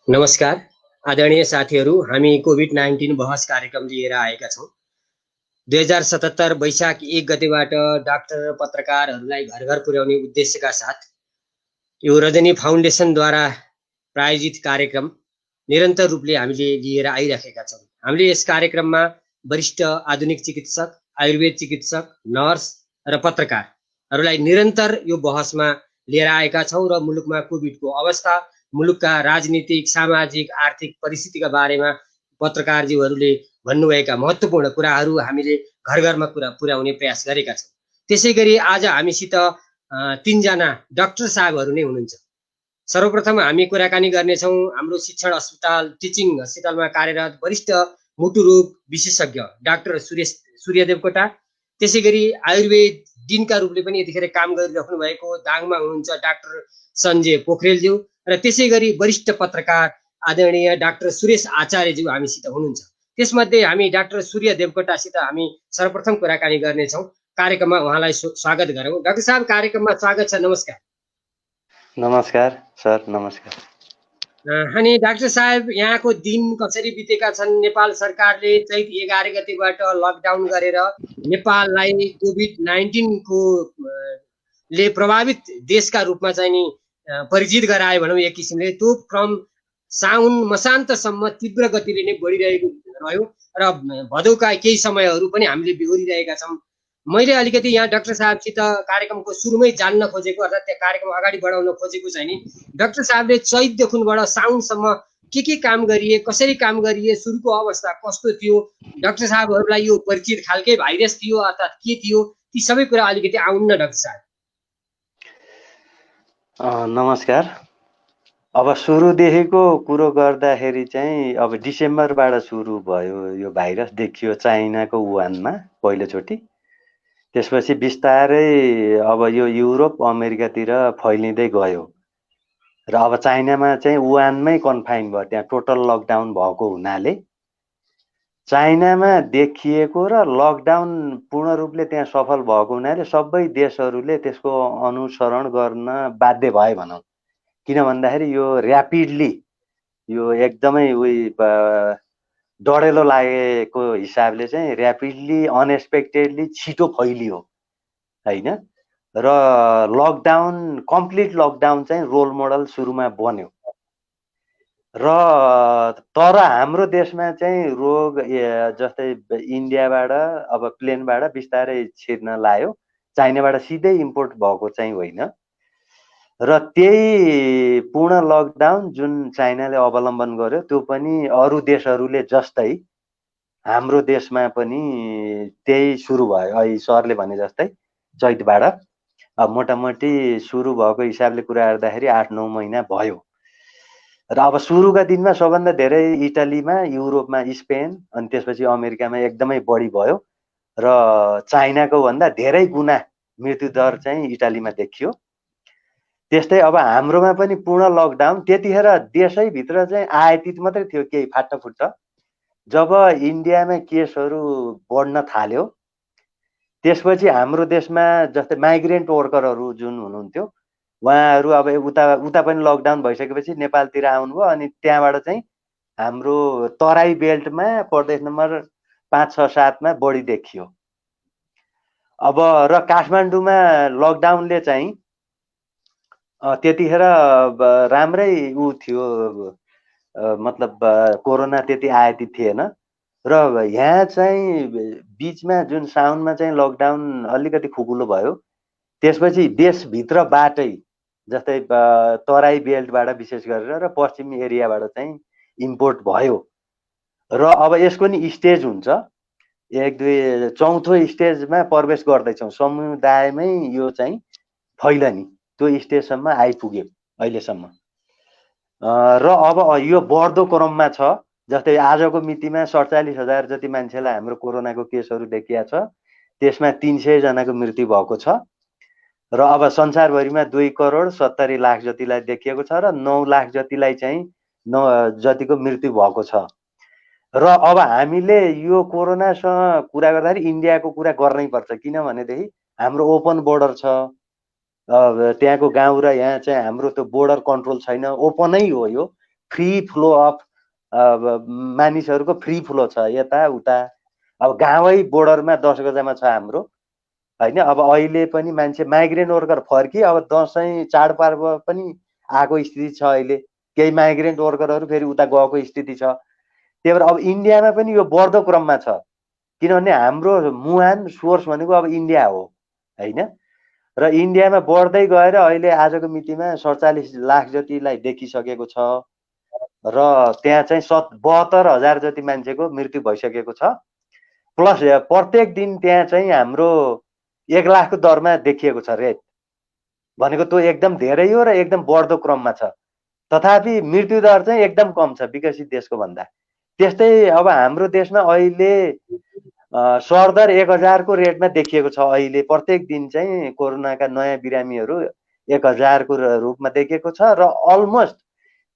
नमस्कार आदरणीय साथीहरू, हामी कोभिड-19 बहस कार्यक्रम लिएर आएका छौँ। 2077 वैशाख 1 गतेबाट डाक्टर र पत्रकारहरूलाई घर घर पुर्याउने उद्देश्यका साथ यो रजनी फाउन्डेसनद्वारा प्रायोजित कार्यक्रम निरन्तर रूपले हामीले लिएर आइराखेका छौँ। हामीले यस कार्यक्रममा वरिष्ठ आधुनिक चिकित्सक, आयुर्वेद चिकित्सक, नर्स र पत्रकारहरूलाई निरन्तर यो बहसमा लिएर आएका छौँ र मुलुकमा कोभिडको अवस्था, मुलुकका राजनीतिक, सामाजिक, आर्थिक परिस्थितिका बारेमा पत्रकारज्यूहरूले भन्नुभएका महत्त्वपूर्ण कुराहरू हामीले घर घरमा पुर्याउने प्रयास गरेका छौँ। त्यसै गरी आज हामीसित तीनजना डाक्टर साहबहरू नै हुनुहुन्छ। सर्वप्रथम हामी कुराकानी गर्नेछौँ हाम्रो शिक्षण अस्पताल, टिचिङ अस्पतालमा कार्यरत वरिष्ठ मुटु रोग विशेषज्ञ डाक्टर सूर्य देवकोटा, त्यसै गरी आयुर्वेद डिनका रूपले पनि यतिखेर काम गरिराख्नु भएको दाङमा हुनुहुन्छ डाक्टर सञ्जय पोखरेलज्यू र त्यसै गरी वरिष्ठ पत्रकार आदरणीय डाक्टर सुरेश आचार्यज्यू हामीसित हुनुहुन्छ। त्यसमध्ये हामी डाक्टर सूर्य देवकोटासित हामी सर्वप्रथम कुराकानी गर्नेछौँ। कार्यक्रममा उहाँलाई स्वागत गरौँ। डाक्टर साहब, कार्यक्रममा स्वागत छ। नमस्कार। नमस्कार सर, नमस्कार। अनि डाक्टर साहब, यहाँको दिन कसरी बितेका छन्? नेपाल सरकारले चैत 11 गतेबाट लकडाउन गरेर नेपाललाई कोभिड-19 को ले प्रभावित देशका रूपमा चाहिँ नि परिचित गरायो भनौँ एक किसिमले। त्यो क्रम साउन मसान्तसम्म तीव्र गतिले नै बढिरहेको रह्यो र भदौका केही समयहरू पनि हामीले बिहोरिरहेका छौँ। मैले अलिकति यहाँ डाक्टर साहबसित कार्यक्रमको सुरुमै जान्न खोजेको, अर्थात् त्यो कार्यक्रम अगाडि बढाउन खोजेको चाहिँ नि डाक्टर साहबले चैतदेखिबाट साउनसम्म के काम गरिए, कसरी काम गरिए, सुरुको अवस्था कस्तो थियो, डाक्टर साहबहरूलाई यो परिचित खालकै भाइरस थियो अर्थात् के थियो, ती सबै कुरा अलिकति आउन्न डाक्टर साहब। नमस्कार। अब सुरुदेखिको कुरो गर्दाखेरि चाहिँ अब डिसेम्बरबाट सुरु भयो यो भाइरस, देखियो चाइनाको वुहानमा पहिलोचोटि। त्यसपछि बिस्तारै अब यो युरोप अमेरिकातिर फैलिँदै गयो र अब चाइनामा चाहिँ वुहानमै कन्फाइन भयो, त्यहाँ टोटल लकडाउन भएको हुनाले चाइनामा देखिएको र लकडाउन पूर्ण रूपले त्यहाँ सफल भएको हुनाले सबै देशहरूले त्यसको अनुसरण गर्न बाध्य भए भनौँ। किन भन्दाखेरि यो ऱ्यापिडली, यो एकदमै डढेलो लागेको हिसाबले चाहिँ ऱ्यापिडली अनएक्सपेक्टेडली छिटो फैलियो हैन। र लकडाउन, कम्प्लिट लकडाउन चाहिँ रोल मोडल सुरुमा बन्यो र तर हाम्रो देशमा चाहिँ रोग जस्तै इन्डियाबाट अब प्लेनबाट बिस्तारै छिर्न लाग्यो, चाइनाबाट सिधै इम्पोर्ट भएको चाहिँ होइन। र त्यही पूर्ण लकडाउन जुन चाइनाले अवलम्बन गर्यो त्यो पनि अरू देशहरूले जस्तै हाम्रो देशमा पनि त्यही सुरु भयो। अहिले सरले भने जस्तै चैतबाट अब मोटामोटी सुरु भएको हिसाबले कुरा गर्दाखेरि 8-9 महिना भयो। र अब सुरुका दिनमा सबभन्दा धेरै इटालीमा, युरोपमा, स्पेन अनि त्यसपछि अमेरिकामा एकदमै बढी भयो र चाइनाको भन्दा धेरै गुणा मृत्युदर चाहिँ इटालीमा देखियो। त्यस्तै अब हाम्रोमा पनि पूर्ण लकडाउन, त्यतिखेर देशैभित्र चाहिँ आयातित मात्रै थियो केही फाटफुट्ट। जब इन्डियामा केसहरू बढ्न थाल्यो त्यसपछि हाम्रो देशमा जस्तै माइग्रेन्ट वर्करहरू जुन हुनुहुन्थ्यो उहाँहरू अब उता पनि लकडाउन भइसकेपछि नेपालतिर आउनुभयो अनि त्यहाँबाट चाहिँ हाम्रो तराई बेल्टमा प्रदेश नम्बर 5, 6, 7 मा बढी देखियो। अब र काठमाडौँमा लकडाउनले चाहिँ त्यतिखेर राम्रै थियो, मतलब कोरोना त्यति आयातित थिएन र यहाँ चाहिँ बीचमा जुन साउनमा चाहिँ लकडाउन अलिकति खुकुलो भयो, त्यसपछि देशभित्रबाटै जस्तै तराई बेल्टबाट विशेष गरेर र पश्चिमी एरियाबाट चाहिँ इम्पोर्ट भयो र अब यसको नि स्टेज हुन्छ, 1, 2, चौथो स्टेजमा प्रवेश गर्दैछौँ। समुदायमै यो चाहिँ फैलनी त्यो स्टेजसम्म आइपुग्यो अहिलेसम्म र अब यो बढ्दो क्रममा छ। जस्तै आजको मितिमा 47,000 जति मान्छेलाई हाम्रो कोरोनाको केसहरू देखिया छ, त्यसमा 300 जनाको मृत्यु भएको छ र अब संसारभरिमा 2,70,00,000 जतिलाई देखिएको छ र 9 लाख जतिलाई चाहिँ जतिको मृत्यु भएको छ। र अब हामीले यो कोरोनासँग कुरा गर्दाखेरि इन्डियाको कुरा गर्नै पर्छ, किनभनेदेखि हाम्रो ओपन बोर्डर छ। त्यहाँको गाउँ र यहाँ चाहिँ हाम्रो त्यो बोर्डर कन्ट्रोल छैन, ओपनै हो यो, फ्री फ्लो अफ मानिसहरूको फ्री फ्लो छ यताउता। अब गाउँै बोर्डरमा 10 गजामा छ हाम्रो होइन। अब अहिले पनि मान्छे माइग्रेन्ट वर्कर फर्की अब दसैँ चाडपर्व पनि आएको स्थिति छ। अहिले केही माइग्रेन्ट वर्करहरू फेरि उता गएको स्थिति छ। त्यही भएर अब इन्डियामा पनि यो बढ्दो क्रममा छ, किनभने हाम्रो मुहान सोर्स भनेको अब इन्डिया हो होइन। र इन्डियामा बढ्दै गएर अहिले आजको मितिमा 47 लाख जतिलाई देखिसकेको छ र त्यहाँ चाहिँ 72,000 जति मान्छेको मृत्यु भइसकेको छ। प्लस प्रत्येक दिन त्यहाँ चाहिँ हाम्रो 1 लाखको दरमा देखिएको छ रेट भनेको। त्यो एकदम धेरै हो र एकदम बढ्दो क्रममा छ। तथापि मृत्युदर चाहिँ एकदम कम छ विकसित देशको भन्दा। त्यस्तै अब हाम्रो देशमा अहिले सरदर 1000 को रेटमा देखिएको छ। अहिले प्रत्येक दिन चाहिँ कोरोनाका नयाँ बिरामीहरू 1000 को रूपमा देखिएको छ र अलमोस्ट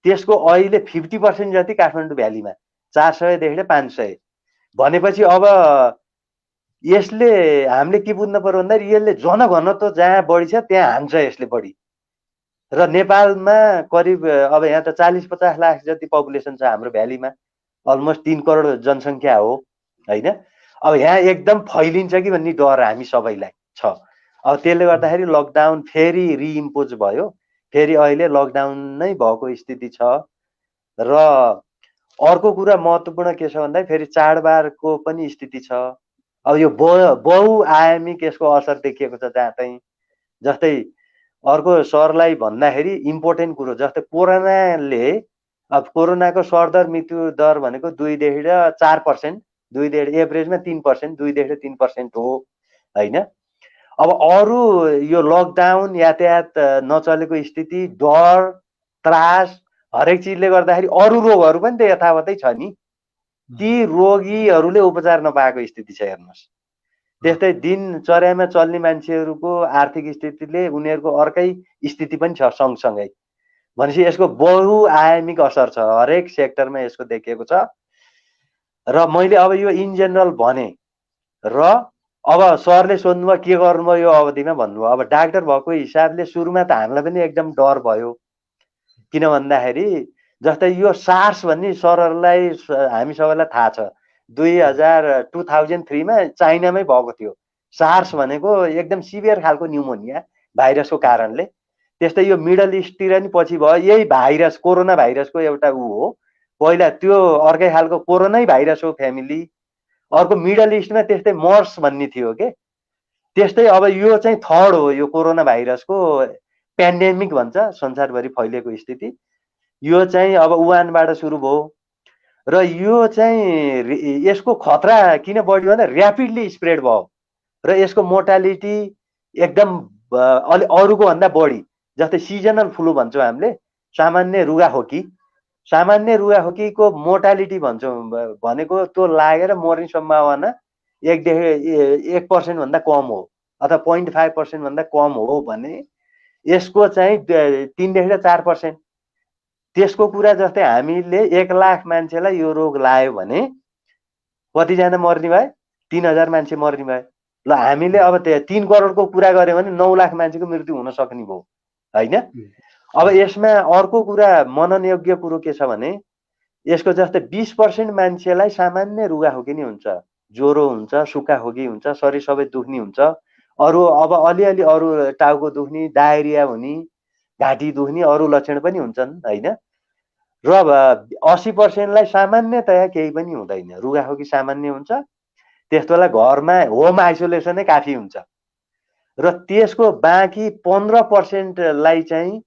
त्यसको अहिले 50% जति काठमाडौँ भ्यालीमा 400 देखि 500 भनेपछि अब यसले हामीले के बुझ्नु पर्यो भन्दा यसले जनघनत्व जहाँ बढी छ त्यहाँ हान्छ यसले बढी। र नेपालमा करिब अब यहाँ त 40-50 लाख जति पपुलेसन छ हाम्रो भ्यालीमा, अलमोस्ट 3 करोड जनसङ्ख्या हो होइन। अब यहाँ एकदम फैलिन्छ कि भन्ने डर हामी सबैलाई छ। अब त्यसले गर्दाखेरि लकडाउन फेरि रिइम्पोज भयो, फेरि अहिले लकडाउन नै भएको स्थिति छ। र अर्को कुरा महत्त्वपूर्ण के छ भन्दा फेरि चाडबाडको पनि स्थिति छ। अब यो बहुआयामिक यसको असर देखिएको छ जहाँ चाहिँ। जस्तै अर्को सरलाई भन्दाखेरि इम्पोर्टेन्ट कुरो जस्तै कोरोनाले अब कोरोनाको सरदर मृत्यु दर भनेको 2 देखि 4%, 2 देखि एभरेजमा 3%, 2 देखि 3% हो होइन। अब अरू यो लकडाउन यातायात नचलेको स्थिति डर त्रास हरेक चिजले गर्दाखेरि अरू रोगहरू पनि त यथावतै छ नि। ती रोगीहरूले उपचार नपाएको स्थिति छ हेर्नुहोस्। त्यस्तै दिनचर्यामा चल्ने मान्छेहरूको आर्थिक स्थितिले उनीहरूको अर्कै स्थिति पनि छ सँगसँगै। भनेपछि यसको बहुआयामिक असर छ, हरेक सेक्टरमा यसको देखिएको छ। र मैले अब यो इन जेनरल भने र अब सरले सोध्नुभयो के गर्नुभयो यो अवधिमा भन्नुभयो। अब डाक्टर भएको हिसाबले सुरुमा त हामीलाई पनि एकदम डर भयो, किन भन्दाखेरि जस्तै यो सार्स भन्ने सरहरूलाई हामी सबैलाई थाहा छ 2003 मा चाइनामै भएको थियो। सार्स भनेको एकदम सिभियर खालको न्युमोनिया भाइरसको कारणले। त्यस्तै यो मिडल इस्टतिर नि पछि भयो, यही भाइरस कोरोना भाइरसको एउटा हो। पहिला त्यो अर्कै खालको कोरोनै भाइरस हो फ्यामिली। अर्को मिडल इस्टमा त्यस्तै मर्स भन्ने थियो के। त्यस्तै अब यो चाहिँ थर्ड हो, यो कोरोना भाइरसको पेन्डेमिक भन्छ संसारभरि फैलिएको स्थिति। यो चाहिँ अब वुहानबाट सुरु भयो र यो चाहिँ यसको खतरा किन बढ्यो भन्दा ऱ्यापिडली स्प्रेड भयो र यसको मोर्टालिटी एकदम अलि अरूको भन्दा बढी। जस्तै सिजनल फ्लू भन्छौँ हामीले, सामान्य रुगाखोकी। सामान्य रुगाखोकीको मोर्टालिटी भन्छौँ भनेको त्यो लागेर मर्ने सम्भावना 1% भन्दा कम हो अथवा 0.5% भन्दा कम हो भने यसको चाहिँ 3 देखि 4%। त्यसको कुरा जस्तै हामीले 1 लाख मान्छेलाई यो रोग लाग्यो भने कतिजना मर्ने भए? 3000 मान्छे मर्ने भए। ल हामीले अब 3 करोडको कुरा गऱ्यौँ भने 9 लाख मान्छेको मृत्यु हुन सक्ने भयो होइन। अब यसमा अर्को कुरा मनन योग्य कुरो के छ भने यसको जस्तै 20% मान्छेलाई सामान्य रुगाखोकी नै हुन्छ, ज्वरो हुन्छ, सुक्खाखोकी हुन्छ, शरीर सबै दुख्ने हुन्छ। अरू अब अलिअलि अरू टाउको दुख्ने, डायरिया हुने, घाँटी दुख्ने अरू लक्षण पनि हुन्छन् होइन। र 80% लाई सामान्यतया केही पनि हुँदैन, रुगाखोकी सामान्य हुन्छ। त्यस्तो बेला घरमा होम आइसोलेसनै काफी हुन्छ। र त्यसको बाँकी 15% लाई चाहिँ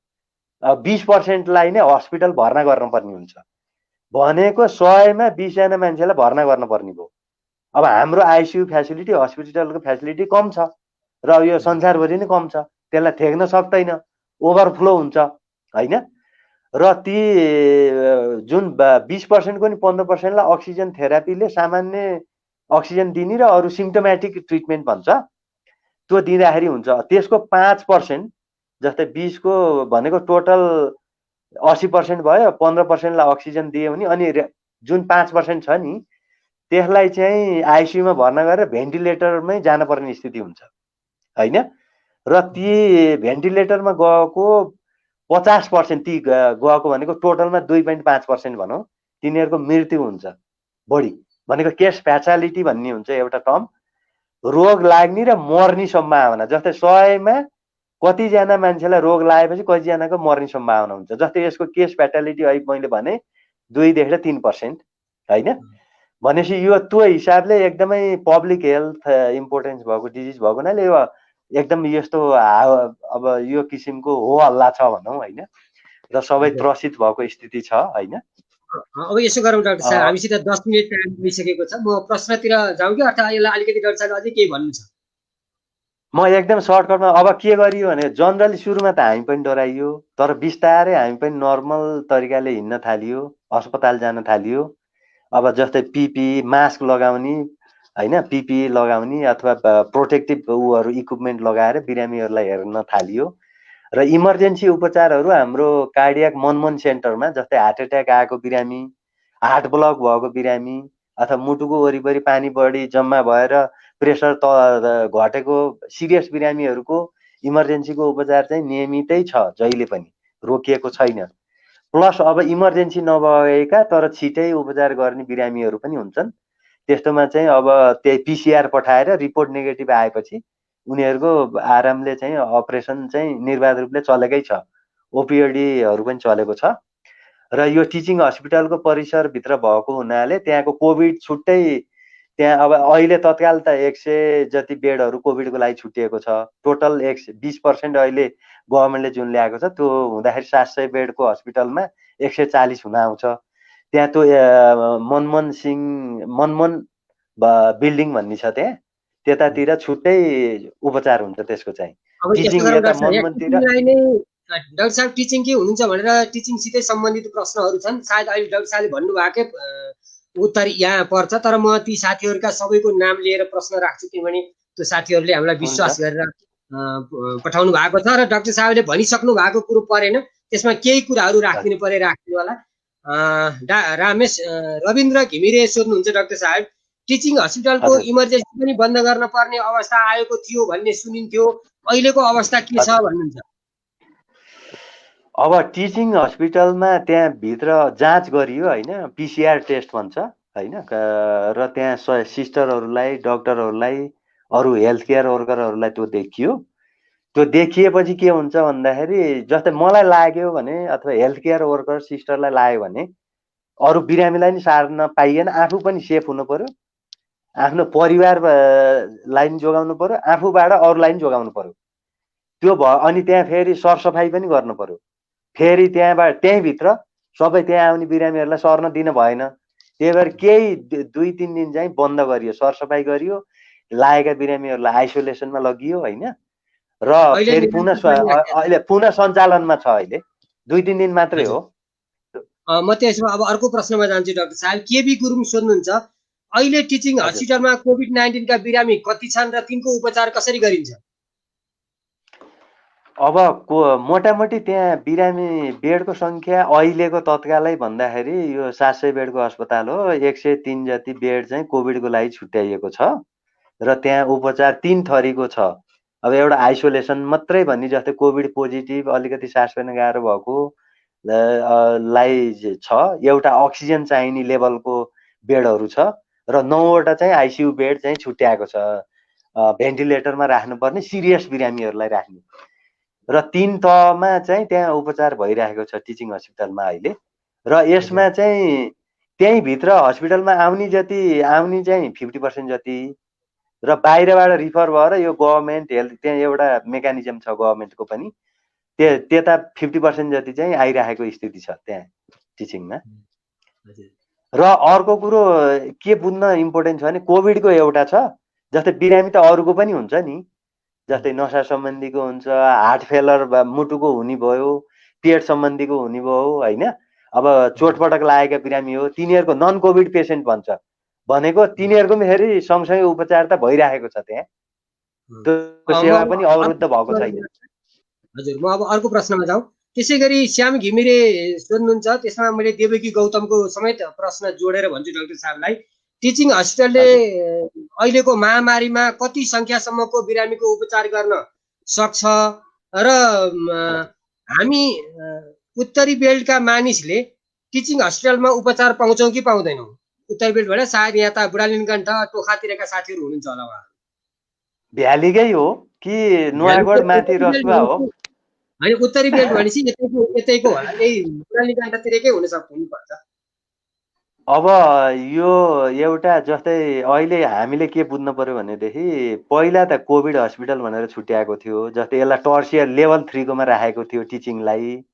20% लाई नै हस्पिटल भर्ना गर्नुपर्ने हुन्छ। भनेको 100 मा 20 जना मान्छेलाई भर्ना गर्नुपर्ने भयो। अब हाम्रो आइसियु फेसिलिटी हस्पिटलको फेसिलिटी कम छ र यो संसारभरि नै कम छ, त्यसलाई थेक्न सक्दैन, ओभरफ्लो हुन्छ होइन। र ती जुन 20% को नि 15% लाई अक्सिजन थेरापीले सामान्य अक्सिजन दिने र अरू सिम्टोमेटिक ट्रिटमेन्ट भन्छ त्यो दिँदाखेरि हुन्छ। त्यसको 5% जस्तै 20 को भनेको टोटल 80% भयो, 15% लाई अक्सिजन दियो भने अनि जुन 5% छ नि त्यसलाई चाहिँ आइसियुमा भर्ना गरेर भेन्टिलेटरमै जानुपर्ने स्थिति हुन्छ होइन। र ती भेन्टिलेटरमा गएको 50% ती गएको भनेको टोटलमा 2.5% भनौँ तिनीहरूको मृत्यु हुन्छ बढी भनेको केस फ्याटालिटी भन्ने हुन्छ एउटा टर्म रोग लाग्ने र मर्ने सम्भावना जस्तै 100मा कतिजना मान्छेलाई रोग लागेपछि कतिजनाको मर्ने सम्भावना हुन्छ जस्तै यसको केस फ्याटालिटी अहिले मैले भने 2 देखि 3% हैन भनेपछि यो त्यो हिसाबले एकदमै पब्लिक हेल्थ इम्पोर्टेन्स भएको डिजिज भएको हुनाले यो एकदम यस्तो अब यो किसिमको हो हल्ला छ भनौँ हैन र सबै त्रसित भएको स्थिति छ हैन अब यसो गरौँ डाक्टर साहब हामीसित 10 मिनट टाइम भइसकेको छ म प्रश्नतिर जाउँ कि अथवा यसलाई अलिकति डाक्टर साहब अझै केही भन्नु छ म एकदम सर्टकटमा अब के गरियो भने जनरली सुरुमा त हामी पनि डराइयो तर बिस्तारै हामी पनि नर्मल तरिकाले हिँड्न थालियो अस्पताल जान थालियो अब जस्तै पिपी मास्क लगाउने हैन पिपी लगाउने अथवा प्रोटेक्टिभ उहरू इक्विपमेन्ट लगाएर बिरामीहरूलाई हेर्न थालियो र इमर्जेन्सी उपचारहरू हाम्रो कार्डियाक मनमोहन सेन्टरमा जस्तै हार्ट एट्याक आएको बिरामी हार्ट ब्लक भएको बिरामी अथवा मुटुको वरिपरि पानी बढी जम्मा भएर प्रेसर घटेको सिरियस बिरामीहरूको इमर्जेन्सीको उपचार चाहिँ नियमितै छ जहिले पनि रोकिएको छैन प्लस अब इमर्जेन्सी नभएका तर छिटै उपचार गर्ने बिरामीहरू पनि हुन्छन् त्यस्तोमा चाहिँ अब त्यही पिसिआर पठाएर रिपोर्ट नेगेटिभ आएपछि उनीहरूको आरामले चाहिँ अपरेसन चाहिँ निर्बाध रूपले चलेकै छ ओपिओडीहरू पनि चलेको छ र यो टिचिङ हस्पिटलको परिसरभित्र भएको हुनाले त्यहाँको कोभिड छुट्टै त्यहाँ अब अहिले तत्काल त 100 जति बेडहरू कोभिडको लागि छुट्टिएको छ टोटल 20% अहिले गभर्मेन्टले जुन ल्याएको छ त्यो हुँदाखेरि 700 बेडको हस्पिटलमा 140 हुन आउँछ त्यहाँ त्यो मनमोहन बिल्डिङ भन्ने छ त्यहाँ त्यतातिर छुट्टै उपचार हुन्छ त्यसको चाहिँ अब टिचिङ यस्तो गरौँ यता डाक्टर साहब मनमोहनतिर डाक्टर साहब टिचिङ के हुनुहुन्छ भनेर टिचिङसितै सम्बन्धित प्रश्नहरू छन् सायद अहिले डाक्टर साहबले भन्नुभएकै उत्तर यहाँ पर्छ तर म ती साथीहरूका सबैको नाम लिएर प्रश्न राख्छु किनभने त्यो साथीहरूले हामीलाई विश्वास गरेर पठाउनु भएको छ र डाक्टर साहबले भनिसक्नु भएको कुरो परेन त्यसमा केही कुराहरू राखिदिनु परे राखिदिनु होला रमेश रविन्द्र घिमिरे सोध्नुहुन्छ डाक्टर साहब टिचिङ हस्पिटलको इमर्जेन्सी पनि बन्द गर्न पर्ने अवस्था आएको थियो भन्ने सुनिन्थ्यो अहिलेको अवस्था के छ भन्नुहुन्छ अब टिचिङ हस्पिटलमा त्यहाँ भित्र जाँच गरियो हैन पिसिआर टेस्ट भन्छ हैन र त्यहाँ सिस्टरहरूलाई डक्टरहरूलाई अरू हेल्थ केयर वर्करहरूलाई त्यो देखियो त्यो देखिएपछि के हुन्छ भन्दाखेरि जस्तै मलाई लाग्यो भने अथवा हेल्थ केयर वर्कर सिस्टरलाई लाग्यो भने अरू बिरामीलाई नि सार्न पाइएन आफू पनि सेफ हुनु पर्यो आफ्नो परिवारलाई नि जोगाउनु पर्यो आफूबाट अरूलाई नि जोगाउनु पर्यो त्यो अनि त्यहाँ फेरि सरसफाइ पनि गर्नु पर्यो फेरि त्यहाँबाट त्यहीँभित्र सबै त्यहाँ आउने बिरामीहरूलाई सर्न दिन भएन त्यही भएर केही 2-3 दिन चाहिँ बन्द गरियो सरसफाइ गरियो लागेका बिरामीहरूलाई आइसोलेसनमा लगियो हैन र फेरि अहिले पुनः सञ्चालनमा छ अहिले 2-3 दिन मात्रै हो म त्यसो अब अर्को प्रश्नमा जान्छु डाक्टर साहब केबी गुरुङ सोध्नुहुन्छ अहिले टिचिङ हस्पिटलमा कोभिड-19 का बिरामी कति छन् र तिनको उपचार कसरी गरिन्छ अब मोटामोटी त्यहाँ बिरामी बेडको संख्या अहिलेको तत्कालै भन्दाखेरि यो 700 बेडको अस्पताल हो 103 जति बेड चाहिँ कोभिडको लागि छुट्याइएको छ र त्यहाँ उपचार 3 थरीको छ अब एउटा आइसोलेसन मात्रै भन्ने जस्तै कोभिड पोजिटिभ अलिकति सास फेर्न गाह्रो भएको लाई छ एउटा अक्सिजन चाहिने लेभलको बेडहरू छ र 9वटा चाहिँ आइसियु बेड चाहिँ छुट्याएको छ भेन्टिलेटरमा राख्नुपर्ने सिरियस बिरामीहरूलाई राख्ने र 3 तहमा चाहिँ त्यहाँ उपचार भइरहेको छ टिचिङ हस्पिटलमा अहिले र यसमा चाहिँ त्यही भित्र हस्पिटलमा आउने चाहिँ 50% जति र बाहिरबाट रिफर भएर यो गभर्नमेन्ट हेल्थ त्यहाँ एउटा मेकानिजम छ गभर्नमेन्टको पनि त्यता 50% जति चाहिँ आइरहेको स्थिति छ त्यहाँ टिचिङमा र अर्को कुरो के बुझ्न इम्पोर्टेन्ट छ भने कोभिडको एउटा छ जस्तै बिरामी त अरूको पनि हुन्छ नि जस्तै नसा सम्बन्धीको हुन्छ हार्ट फेलर मुटुको हुने भयो पेट सम्बन्धीको हुने भयो हैन अब चोटपटक लागेका बिरामी हो तिनीहरूको नन कोभिड पेसेन्ट भन्छ भनेको तिनीहरूको पनि फेरि सँगसँगै उपचार त भइरहेको छ त्यहाँ त्यो सेवा पनि अवरुद्ध भएको छैन हजुर म अब अर्को प्रश्नमा जाउँ त्यसैगरी श्याम घिमिरे सोध्नुहुन्छ त्यसमा मैले देवकी गौतमको समेत प्रश्न जोडेर भन्छु डाक्टर साहबलाई टिचिङ हस्पिटलले अहिलेको महामारीमा कति संख्यासम्मको बिरामीको उपचार गर्न सक्छ र हामी उत्तरी बेल्टका मानिसले टिचिङ हस्पिटलमा उपचार पाउँछौँ कि पाउँदैनौँ? उत्तरी बेल्टबाट सायद यहाँ त बुढालिनकण्ठ टोखातिरका साथीहरू हुनुहुन्छ होला उहाँ। भ्यालीकै हो कि नुवाकोट माथि रसुवा हो? होइन, उत्तरी बेल्ट भनेपछि यतैको होला, यही बुढालिनकण्ठतिरकै हुनुपर्छ। अब यो एउटा जस्तै अहिले हामीले के बुझ्नु पर्यो भनेदेखि पहिला त कोभिड हस्पिटल भनेर छुट्याएको थियो, जस्तै यसलाई टर्सियर लेभल 3 कोमा राखेको थियो टिचिङलाई।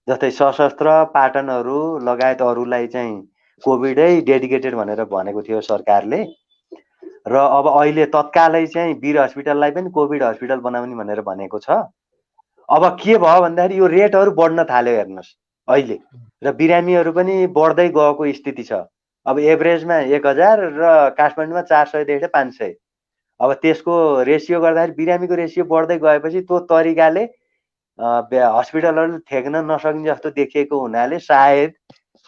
जस्तै सशस्त्र पाटनहरू लगायत अरूलाई चाहिँ कोभिडै डेडिकेटेड भनेर भनेको थियो सरकारले। र अब अहिले तत्कालै चाहिँ वीर हस्पिटललाई पनि कोभिड हस्पिटल बनाउने भनेर भनेको छ। अब के भयो भन्दाखेरि यो रेटहरू बढ्न थाल्यो हेर्नुहोस् अहिले, र बिरामीहरू पनि बढ्दै गएको स्थिति छ। अब एभरेजमा 1000 र काठमाडौँमा 400 देखि 500। अब त्यसको रेसियो गर्दाखेरि बिरामीको रेसियो बढ्दै गएपछि त्यो तरिकाले हस्पिटलहरू ठेक्न नसक्ने जस्तो देखिएको हुनाले सायद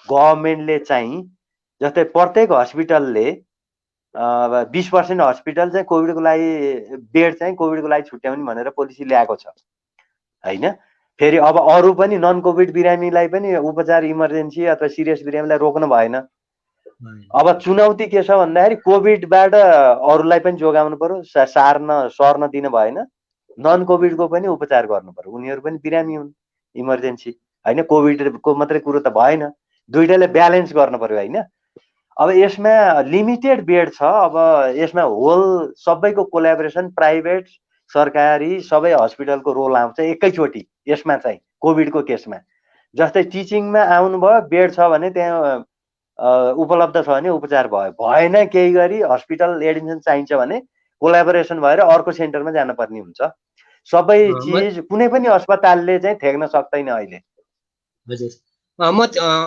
गभर्मेन्टले चाहिँ जस्तै प्रत्येक हस्पिटलले 20% हस्पिटल चाहिँ कोभिडको लागि बेड चाहिँ कोभिडको लागि छुट्याउने भनेर पोलिसी ल्याएको छ हैन। फेरि अब अरू पनि नन कोभिड बिरामीलाई पनि उपचार इमर्जेन्सी अथवा सिरियस बिरामीलाई रोक्न भएन। अब चुनौती के छ भन्दाखेरि कोभिडबाट अरूलाई पनि जोगाउनु पर्यो, सर्न दिन भएन। नन कोभिडको पनि उपचार गर्नु पर्यो, उनीहरू पनि बिरामी हुन् इमर्जेन्सी हैन। कोभिडको मात्रै कुरो त भएन, दुईटैले ब्यालेन्स गर्नु पर्यो हैन। अब यसमा लिमिटेड बेड छ। अब यसमा होल सबैको कोल्याबोरेसन, प्राइभेट सरकारी सबै हस्पिटलको रोल आउँछ एकैचोटि यसमा चाहिँ कोभिडको केसमा। जस्तै टिचिङमा आउनुभयो, बेड छ भने त्यहाँ उपलब्ध छ भने उपचार भयो, भएन केही गरी हस्पिटल एडमिसन चाहिन्छ भने कोल्याबोरेसन भएर अर्को सेन्टरमा जानुपर्ने हुन्छ। सबै चिज कुनै पनि अस्पतालले चाहिँ ठेक्न सक्दैन अहिले। हजुर, म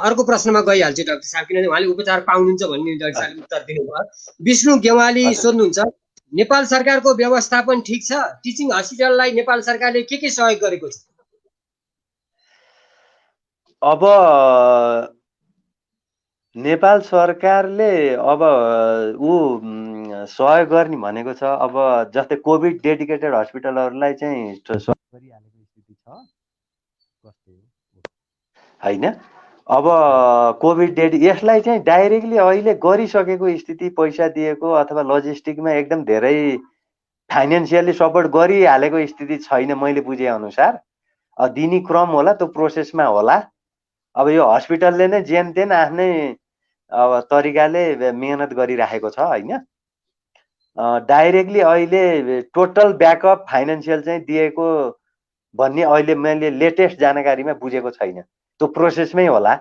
अर्को प्रश्नमा गइहाल्छु डाक्टर साहब, किनभने उहाँले उपचार पाउनुहुन्छ भन्ने डाक्टर साहबले उत्तर दिनुभयो। विष्णु गेवाली सोध्नुहुन्छ, नेपाल सरकारको व्यवस्थापन ठिक छ? टिचिङ हस्पिटललाई नेपाल सरकारले के सहयोग गरेको छ? अब नेपाल सरकारले अब सहयोग गर्ने भनेको छ। अब जस्तै कोभिड डेडिकेटेड हस्पिटलहरूलाई चाहिँ सहयोग गरिहालेको स्थिति छ हैन। अब कोभिड यसलाई चाहिँ डाइरेक्टली अहिले गरिसकेको स्थिति, पैसा दिएको अथवा लजिस्टिकमा एकदम धेरै फाइनेन्सियली सपोर्ट गरिहालेको स्थिति छैन मैले बुझे अनुसार। दिने क्रम होला, त्यो प्रोसेसमा होला। अब यो हस्पिटलले नै जेन तेन आफ्नै अब तरिकाले मेहनत गरिराखेको छ हैन। डाइरेक्टली अहिले टोटल ब्याकअप फाइनेन्सियल चाहिँ दिएको भन्ने अहिले मैले लेटेस्ट जानकारीमा बुझेको छैन, त्यो प्रोसेसमै होला।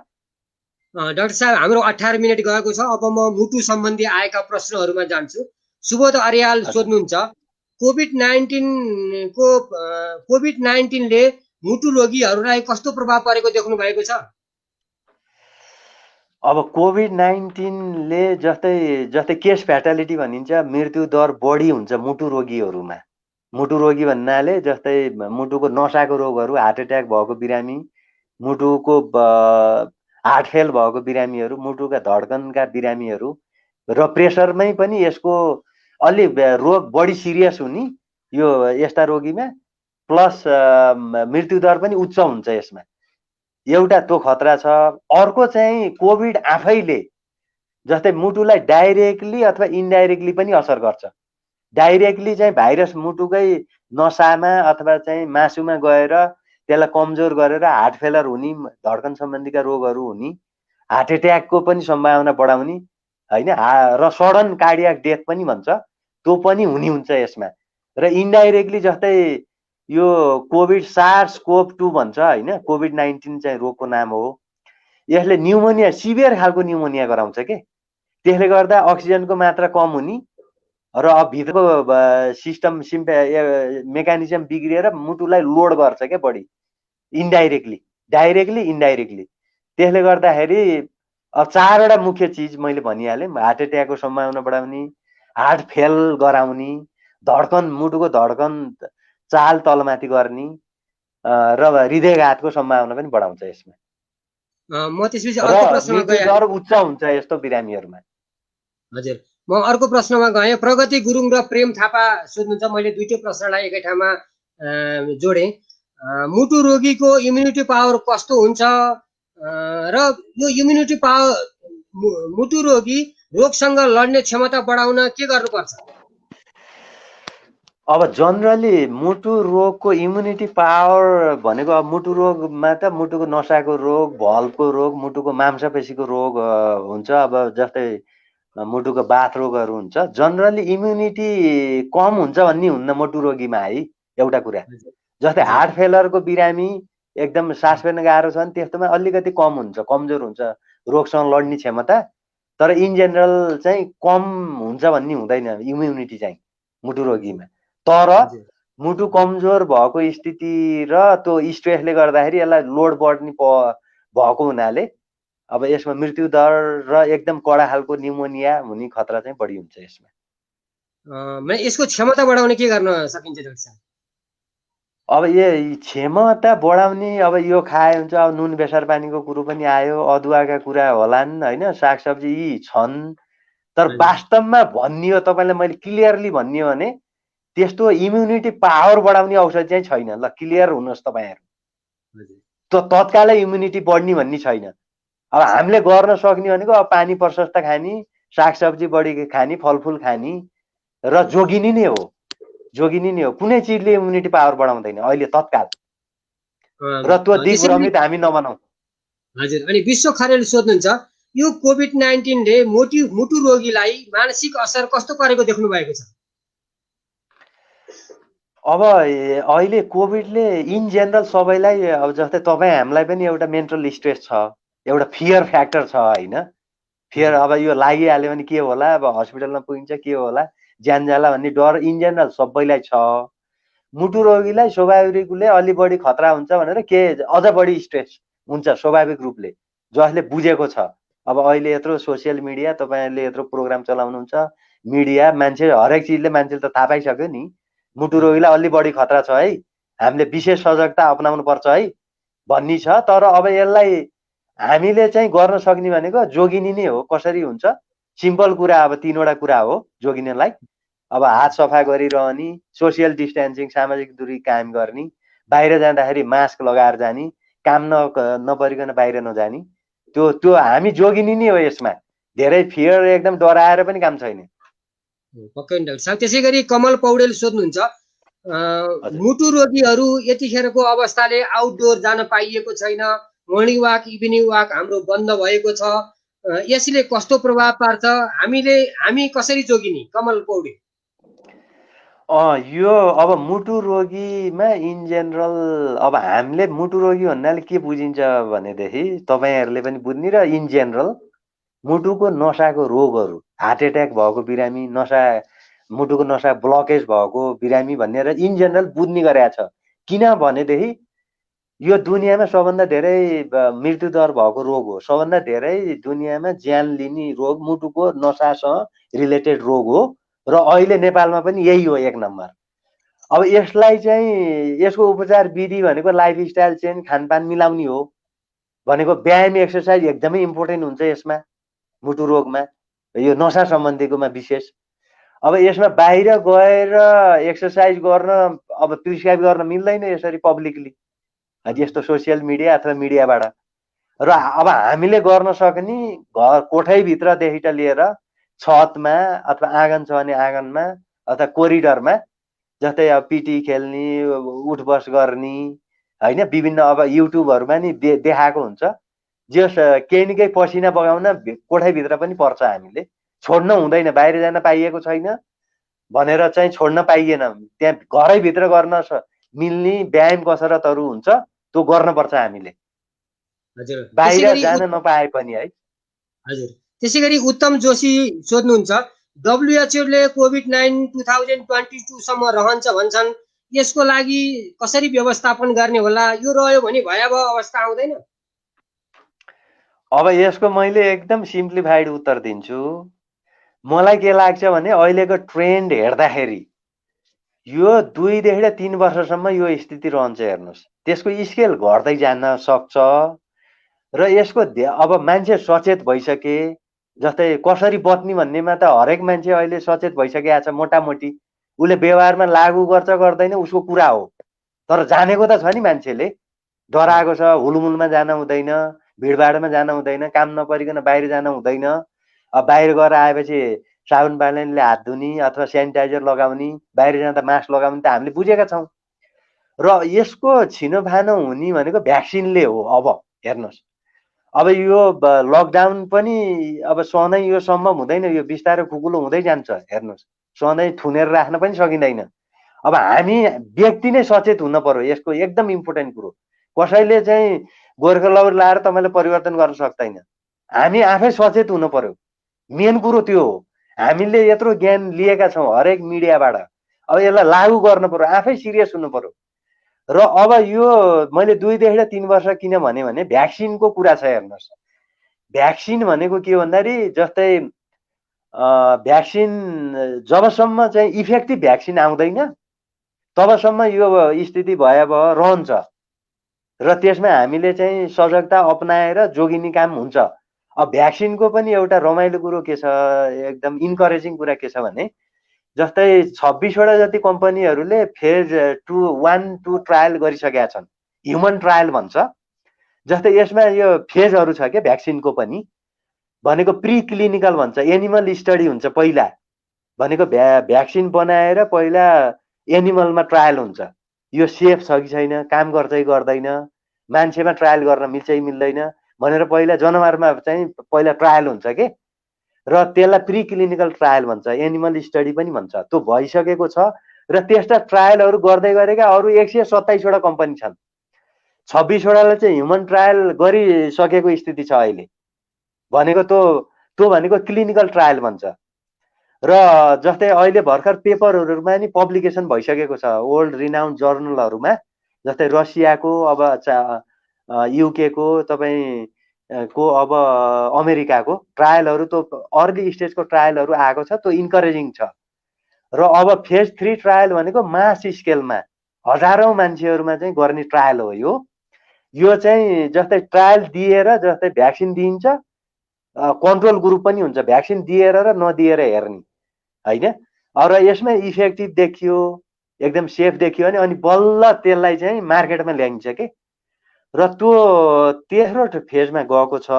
डाक्टर साहब, हाम्रो 18 मिनट गएको छ। अब म मुटु सम्बन्धी आएका प्रश्नहरूमा जान्छु। सुबोध अर्याल सोध्नुहुन्छ, कोभिड-19ले मुटु रोगीहरूलाई कस्तो प्रभाव परेको देख्नु भएको छ? अब कोभिड-19ले जस्तै केस फ्याटालिटी भनिन्छ, मृत्यु दर बढी हुन्छ मुटु रोगीहरूमा। मुटु रोगी भन्नाले जस्तै मुटुको नसाको रोगहरू, हार्ट एट्याक भएको बिरामी, मुटुको हार्ट फेल भएको बिरामीहरू, मुटुका धड्कनका बिरामीहरू र प्रेसरमै पनि यसको अलि रोग बढी सिरियस हुने यो यस्ता रोगीमा, प्लस मृत्यु दर पनि उच्च हुन्छ यसमा। एउटा त्यो खतरा छ। अर्को चाहिँ कोभिड आफैले जस्तै मुटुलाई डाइरेक्टली अथवा इन्डाइरेक्टली पनि असर गर्छ। डाइरेक्टली चाहिँ भाइरस मुटुकै नसामा अथवा चाहिँ मासुमा गएर त्यसलाई कमजोर गरेर हार्ट फेलर हुने, धड्कन सम्बन्धीका रोगहरू हुने, हार्ट एट्याकको पनि सम्भावना बढाउने हैन, र सडन कार्डियाक डेथ पनि भन्छ, त्यो पनि हुने हुन्छ यसमा। र इन्डाइरेक्टली जस्तै यो कोभिड SARS-CoV-2 भन्छ हैन, कोभिड-19 चाहिँ रोगको नाम हो। यसले न्युमोनिया, सिभियर खालको न्युमोनिया गराउँछ के। त्यसले गर्दा अक्सिजनको मात्रा कम हुने र अब भित्रको सिस्टम मेकानिजम बिग्रिएर मुटुलाई लोड गर्छ क्या बढी, इन्डाइरेक्टली, डाइरेक्टली इन्डाइरेक्टली। त्यसले गर्दाखेरि अब 4वटा मुख्य चिज मैले भनिहालेँ। हार्ट एट्याकको सम्भावना बढाउने, हार्ट फेल गराउने, धड्कन, मुटुको धड्कन चाल तलमाथि गर्ने र हृदयघातको सम्भावना पनि बढाउँछ यसमा। म त्यसपछि अर्को प्रश्नमा गएँ। दर उच्च हुन्छ यस्तो बिरामीहरूमा। हजुर, म अर्को प्रश्नमा गएँ। प्रगति गुरुङ र प्रेम थापा सोध्नुहुन्छ, मैले दुईटै प्रश्नलाई एकै ठाउँमा जोडेँ। मुटु रोगीको इम्युनिटी पावर कस्तो हुन्छ र यो इम्युनिटी पावर मुटु रोगी रोगसँग लड्ने क्षमता बढाउन के गर्नुपर्छ? अब जनरली मुटु रोगको इम्युनिटी पावर भनेको अब मुटु रोगमा त मुटुको नसाको रोग, भल्भको रोग, मुटुको मांसपेशीको रोग हुन्छ। अब जस्तै मुटुको बाथ रोगहरू हुन्छ। जनरली इम्युनिटी कम हुन्छ भन्ने हुन्न मुटु रोगीमा है। एउटा कुरा जस्तै हार्ट फेलरको बिरामी एकदम सास फेर्न गाह्रो छ भने त्यस्तोमा अलिकति कम हुन्छ, कमजोर हुन्छ रोगसँग लड्ने क्षमता। तर इन जेनरल चाहिँ कम हुन्छ भन्ने हुँदैन इम्युनिटी चाहिँ मुटु रोगीमा। तर मुटु कमजोर भएको स्थिति र त्यो स्ट्रेसले गर्दाखेरि यसलाई लोड बढ्ने भएको हुनाले अब यसमा मृत्यु दर र एकदम कडा खालको न्युमोनिया हुने खतरा चाहिँ बढी हुन्छ यसमा। यसको क्षमता बढाउने के गर्न सकिन्छ डाक्टर साहब? अब यो क्षमता बढाउने अब यो खाए हुन्छ। अब नुन बेसार पानीको कुरो पनि आयो, अदुवाका कुरा होलान् होइन, सागसब्जी यी छन्। तर वास्तवमा भनियो तपाईँलाई मैले क्लियरली भनियो भने त्यस्तो इम्युनिटी पावर बढाउने औषधि चाहिँ छैन। ल क्लियर हुनुहोस् तपाईँहरू, त्यो तत्कालै इम्युनिटी बढ्ने भन्ने छैन। अब हामीले गर्न सक्ने भनेको अब पानी प्रशस्त खाने, सागसब्जी बढी खाने, फलफुल खाने र जोगिने नै हो। जोगिने नै हो। कुनै चिजले इम्युनिटी पावर बढाउँदैन अहिले तत्काल। र त्यो दिग्भ्रमित हामी नबनाऊ। हजुर, अनि विश्व खरेल सोध्नुहुन्छ यो कोभिड-19ले मुटु रोगीलाई मानसिक असर कस्तो पारेको देख्नु भएको छ? अब अहिले कोभिडले इन जेनरल सबैलाई अब जस्तै तपाईँ हामीलाई पनि एउटा मेन्टल स्ट्रेस छ, एउटा फियर फ्याक्टर छ होइन। फियर अब यो लागिहाल्यो भने के होला, अब हस्पिटलमा पुगिन्छ के होला, ज्यान जाला भन्ने डर इन जेनरल सबैलाई छ। मुटु रोगीलाई स्वाभाविक रूपले अलि बढी खतरा हुन्छ भनेर के अझ बढी स्ट्रेस हुन्छ स्वाभाविक रूपले, जसले बुझेको छ। अब अहिले यत्रो सोसियल मिडिया, तपाईँहरूले यत्रो प्रोग्राम चलाउनुहुन्छ, मिडिया, मान्छे हरेक चिजले मान्छेले त थाहा पाइसक्यो नि मुटु रोगीलाई अलि बढी खतरा छ है, हामीले विशेष सजगता अपनाउनु पर्छ है भन्ने छ। तर अब यसलाई हामीले चाहिँ गर्न सक्ने भनेको जोगिने नै हो। कसरी हुन्छ? सिम्पल कुरा, अब 3वटा कुरा हो जोगिनेलाई। अब हात सफा गरिरहने, सोसियल डिस्टेन्सिङ सामाजिक दूरी कायम गर्ने, बाहिर जाँदाखेरि मास्क लगाएर जाने, काम नपरिकन बाहिर नजाने, त्यो हामी जोगिने नै हो। यसमा धेरै फियर एकदम डराएर पनि काम छैन। पक्कै डाक्टर साहब। त्यसै गरी कमल पौडेल सोध्नुहुन्छ मुटु रोगीहरू यतिखेरको अवस्थाले आउटडोर जान पाइएको छैन, मर्निङ वाक इभिनिङ वाक हाम्रो बन्द भएको छ, यसले कस्तो प्रभाव पार्छ, हामी कसरी जोगिने? कमल पौडेल। यो अब मुटु रोगीमा इन जेनरल अब हामीले मुटु रोगी भन्नाले के बुझिन्छ भनेदेखि तपाईँहरूले पनि बुझ्ने र इन जेनरल मुटुको नसाको रोगहरू, हार्ट एट्याक भएको बिरामी, मुटुको नसा ब्लकेज भएको बिरामी भनेर इन जेनरल बुझ्ने गरेका छ। किनभनेदेखि यो दुनियाँमा सबभन्दा धेरै मृत्युदर भएको रोग हो, सबभन्दा धेरै दुनियाँमा ज्यान लिने रोग मुटुको नसासँग रिलेटेड रोग हो र अहिले नेपालमा पनि यही हो 1 नम्बर। अब यसलाई चाहिँ यसको उपचार विधि भनेको लाइफस्टाइल चेन्ज, खानपान मिलाउने हो भनेको। व्यायाम एक्सर्साइज एकदमै इम्पोर्टेन्ट हुन्छ यसमा, मुटु रोगमा, यो नसा सम्बन्धीकोमा विशेष। अब यसमा बाहिर गएर एक्सर्साइज गर्न अब प्रिस्क्राइब गर्न मिल्दैन यसरी पब्लिकली, यस्तो सोसियल मिडिया अथवा मिडियाबाट। र अब हामीले गर्न सक्ने घर कोठैभित्रदेखि त लिएर छतमा अथवा आँगन छ भने आँगनमा अथवा कोरिडरमा, जस्तै अब पिटी खेल्ने, उठबस गर्ने होइन, विभिन्न अब युट्युबहरूमा नि देखाएको हुन्छ। जस केही न केही पसिना बगाउन कोठैभित्र पनि पर्छ। हामीले छोड्न हुँदैन, बाहिर जान पाइएको छैन भनेर चाहिँ छोड्न पाइएन। त्यहाँ घरैभित्र गर्न मिल्ने व्यायाम कसरतहरू हुन्छ, त्यो गर्नुपर्छ हामीले, बाहिर जान नपाए पनि है। हजुर, त्यसै गरी उत्तम जोशी सोध्नुहुन्छ WHO ले कोभिड-19 2022 सम्म रहन्छ भन्छन्, यसको लागि कसरी व्यवस्थापन गर्ने होला? यो रह्यो भने भयावह अवस्था आउँदैन? अब यसको मैले एकदम सिम्प्लिफाइड उत्तर दिन्छु। मलाई के लाग्छ भने अहिलेको ट्रेन्ड हेर्दाखेरि यो 2 देखि 3 वर्षसम्म यो स्थिति रहन्छ। हेर्नुहोस्, त्यसको स्केल घट्दै जान सक्छ र यसको अब मान्छे सचेत भइसके, जस्तै कसरी बच्ने भन्नेमा त हरेक मान्छे अहिले सचेत भइसकेको छ मोटामोटी। उसले व्यवहारमा लागू गर्छ गर्दैन उसको कुरा हो। तर जानेको त छ नि मान्छेले, डराएको छ, हुलमुलमा जान हुँदैन, भिडभाडमा जान हुँदैन, काम नपरिकन बाहिर जान हुँदैन। अब बाहिर गएर आएपछि साबुन पानीले हात धुने अथवा सेनिटाइजर लगाउने, बाहिर जाँदा मास्क लगाउने त हामीले बुझेका छौँ। र यसको छिनोफानो हुने भनेको भ्याक्सिनले हो। अब हेर्नुहोस्, अब यो लकडाउन पनि अब सधैँ यो सम्भव हुँदैन, यो बिस्तारै खुकुलो हुँदै जान्छ। हेर्नुहोस्, सधैँ थुनेर राख्न पनि सकिँदैन। अब हामी व्यक्ति नै सचेत हुन पर्यो, यसको एकदम इम्पोर्टेन्ट कुरो। कसैले चाहिँ गोर्खा लौर लाएर तपाईँले परिवर्तन गर्न सक्दैन, हामी आफै सचेत हुन पर्यो। मेन कुरो त्यो हो। हामीले यत्रो ज्ञान लिएका छौँ हरेक मिडियाबाट, अब यसलाई लागू गर्न पर्यो, आफै सिरियस हुनु पर्यो। र अब यो मैले 2 देखि 3 वर्ष किन भने भ्याक्सिनको कुरा छ। हेर्नुहोस्, भ्याक्सिन भनेको के भन्दाखेरि जस्तै भ्याक्सिन जबसम्म चाहिँ इफेक्टिभ भ्याक्सिन आउँदैन तबसम्म यो स्थिति भयावह रहन्छ र त्यसमा हामीले चाहिँ सजगता अपनाएर जोगिने काम हुन्छ। अब भ्याक्सिनको पनि एउटा रमाइलो कुरो के छ, एकदम इन्करेजिङ कुरा के छ भने जस्तै 26वटा जति कम्पनीहरूले फेज 1-2 ट्रायल गरिसकेका छन्, ह्युमन ट्रायल भन्छ। जस्तै यसमा यो फेजहरू छ के भ्याक्सिनको पनि, भनेको प्री क्लिनिकल भन्छ, एनिमल स्टडी हुन्छ पहिला, भनेको भ्याक्सिन बनाएर पहिला एनिमलमा ट्रायल हुन्छ, यो सेफ छ कि छैन, काम गर्छ कि गर्दैन, मान्छेमा ट्रायल गर्न मिल्छ कि मिल्दैन भनेर पहिला जनावरमा चाहिँ पहिला ट्रायल हुन्छ के, र त्यसलाई प्री क्लिनिकल ट्रायल भन्छ, एनिमल स्टडी पनि भन्छ। त्यो भइसकेको छ र त्यस्ता ट्रायलहरू गर्दै गरेका अरू 127वटा कम्पनी छन्। 26वटाले चाहिँ ह्युमन ट्रायल गरिसकेको स्थिति छ अहिले, भनेको त्यो भनेको क्लिनिकल ट्रायल भन्छ। र जस्तै अहिले भर्खर पेपरहरूमा नि पब्लिकेसन भइसकेको छ वर्ल्ड रिनाउन्ड जर्नलहरूमा, जस्तै रसियाको, अब युकेको, तपाईँको अब अमेरिकाको ट्रायलहरू, त्यो अर्ली स्टेजको ट्रायलहरू आएको छ, त्यो इन्करेजिङ छ। र अब फेज 3 ट्रायल भनेको मास स्केलमा हजारौँ मान्छेहरूमा चाहिँ गर्ने ट्रायल हो। यो चाहिँ जस्तै ट्रायल दिएर जस्तै भ्याक्सिन दिइन्छ, कन्ट्रोल ग्रुप पनि हुन्छ, भ्याक्सिन दिएर र नदिएर हेर्ने होइन। र यसमा इफेक्टिभ देखियो, एकदम सेफ देखियो भने अनि बल्ल त्यसलाई चाहिँ मार्केटमा ल्याइन्छ के, र त्यो तेस्रो फेजमा गएको छ।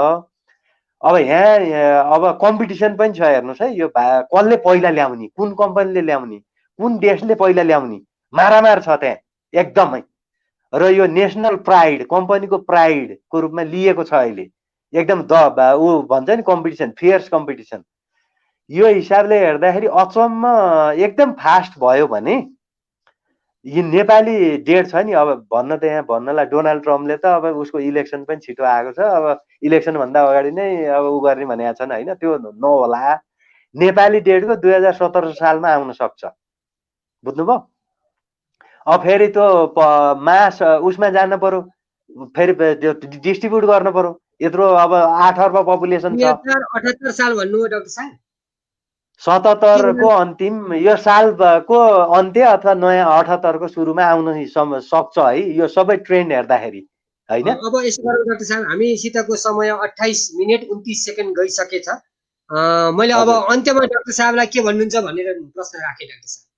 अब यहाँ अब कम्पिटिसन पनि छ। हेर्नुहोस् है, यो कसले पहिला ल्याउने, कुन कम्पनीले ल्याउने, कुन देशले पहिला ल्याउने, मारामार छ त्यहाँ एकदमै। र यो नेसनल प्राइड, कम्पनीको प्राइडको रूपमा लिएको छ अहिले, एकदम ऊ भन्छ नि कम्पिटिसन, फियर्स कम्पिटिसन। यो हिसाबले हेर्दाखेरि अचम्म एकदम फास्ट भयो भने यो नेपाली डेट छ नि, अब भन्न त यहाँ भन्नलाई डोनाल्ड ट्रम्पले त अब उसको इलेक्सन पनि छिटो आएको छ, अब इलेक्सन भन्दा अगाडि नै अब उ गर्ने भनेका छन् होइन, त्यो नहोला। नेपाली डेटको 2017 सालमा आउन सक्छ, बुझ्नुभयो। अब फेरि त्यो मास उसमा जानु पर्यो, फेरि त्यो डिस्ट्रिब्युट गर्नु पर्यो, यत्रो अब 8 अर्ब पपुलेसन छ। 2078 साल भन्नु हो डाक्टर साहब, 77 को अन्तिम, यो सालको अन्त्य अथवा नयाँ 78 को सुरुमा आउन सक्छ है, यो सबै ट्रेन्ड हेर्दाखेरि होइन। अब यसो गरौँ डाक्टर साहब, हामीसितको समय 28 मिनेट 29 सेकेन्ड गइसकेछ। मैले अब अन्त्यमा डाक्टर साहबलाई के भन्नुहुन्छ भनेर प्रश्न राखेँ डाक्टर साहब।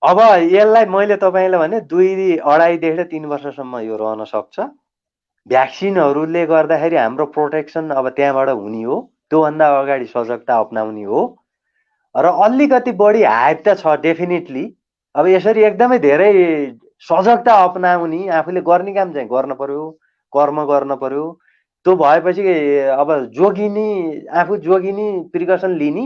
अब यसलाई मैले तपाईँलाई भने 2.5 देखि 3 वर्षसम्म यो रहन सक्छ। भ्याक्सिनहरूले गर्दाखेरि हाम्रो प्रोटेक्सन अब त्यहाँबाट हुने हो, त्योभन्दा अगाडि सजगता अपनाउने हो। र अलिकति बढी हाइप त छ डेफिनेटली। अब यसरी एकदमै धेरै सजगता अपनाउने, आफूले गर्ने काम चाहिँ गर्न पर्यो, कर्म गर्न पर्यो। त्यो भएपछि अब जोगिने, आफू जोगिने, प्रिकसन लिने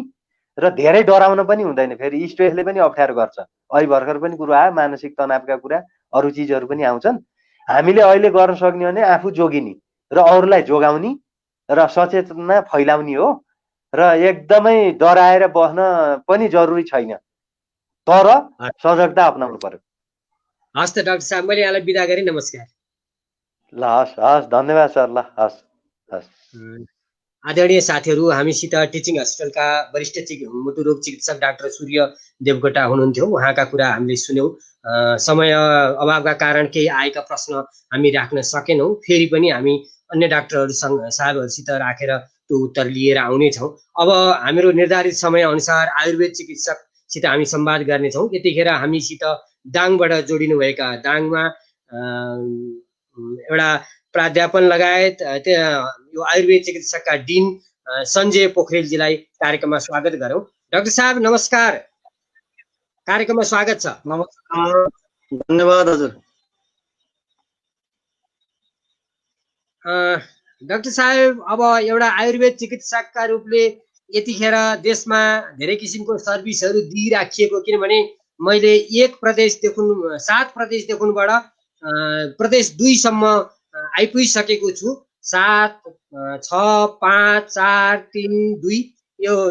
र धेरै डराउन पनि हुँदैन। फेरि स्ट्रेसले पनि अप्ठ्यारो गर्छ। अहिले भर्खर पनि कुरो आयो, मानसिक तनावका कुरा, अरू चिजहरू पनि आउँछन्। हामीले अहिले गर्न सक्ने भने आफू जोगिने र अरूलाई जोगाउने र सचेतना फैलाउने हो। र एकदमै डराएर बस्न पनि जरुरी छैन, तर सजगता अपनाउनु पर्यो। हस् त डाक्टर साहब, मैले यहाँलाई बिदा गरेँ, नमस्कार। ल हस् हस्, धन्यवाद सर। ल हस् हस्। आदरणीय साथीहरू, हामीसित टिचिङ हस्पिटलका वरिष्ठ मुटु रोग चिकित्सक डाक्टर सूर्य देवकोटा हुनुहुन्थ्यो। उहाँका कुरा हामीले सुन्यौँ। समय अभावका कारण केही आएका प्रश्न हामी राख्न सकेनौँ। फेरि पनि हामी अन्य डाक्टरहरूसँग साहबहरूसित राखेर त्यो उत्तर लिएर आउनेछौँ। अब हाम्रो निर्धारित समय अनुसार आयुर्वेद चिकित्सकसित हामी संवाद गर्नेछौँ। यतिखेर हामीसित दाङबाट जोडिनुभएका दाङमा एउटा प्राध्यापन लगायत यो आयुर्वेद चिकित्सकका डिन सञ्जय पोखरेलजीलाई कार्यक्रममा स्वागत गरौँ। डाक्टर साहब नमस्कार, कार्यक्रममा स्वागत छ। नमस्कार, धन्यवाद हजुर। डाक्टर साहब, अब एउटा आयुर्वेद चिकित्सकका रूपले यतिखेर देशमा धेरै किसिमको सर्भिसहरू दिइराखिएको, किनभने मैले 1 प्रदेशदेखि 7 प्रदेशदेखिबाट प्रदेश 2 सम्म आइपुगिसकेको छु। 7, 6, 5, 4, 3, 2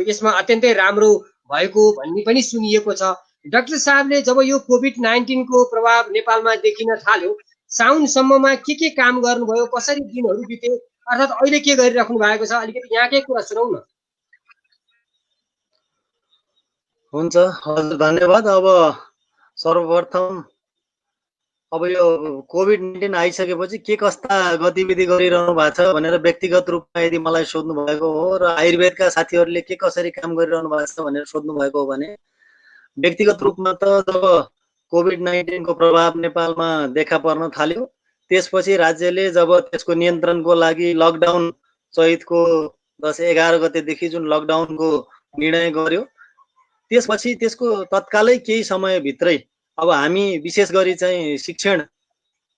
यसमा अत्यन्तै राम्रो भएको भन्ने पनि सुनिएको छ। डाक्टर साहबले जब यो कोभिड-19 को प्रभाव नेपालमा देखिन थाल्यो, साउनसम्ममा के काम गर्नुभयो, कसरी दिनहरू बिते, अर्थात् अहिले के गरिराख्नु भएको छ, अलिकति यहाँकै कुरा सुनाउँ न। हुन्छ हजुर, धन्यवाद। अब सर्वप्रथम अब यो कोभिड-19 आइसकेपछि के कस्ता गतिविधि गरिरहनु भएको छ भनेर व्यक्तिगत रूपमा यदि मलाई सोध्नु भएको हो र आयुर्वेदका साथीहरूले के कसरी काम गरिरहनु भएको छ भनेर सोध्नु भएको हो भने, व्यक्तिगत रूपमा त जब कोभिड-19 को प्रभाव नेपालमा देखा पर्न थाल्यो, त्यसपछि राज्यले जब त्यसको नियन्त्रणको लागि लकडाउन चैतको 10-11 गतेदेखि जुन लकडाउनको निर्णय गर्यो, त्यसपछि त्यसको तत्कालै केही समयभित्रै अब हामी विशेष गरी चाहिँ शिक्षण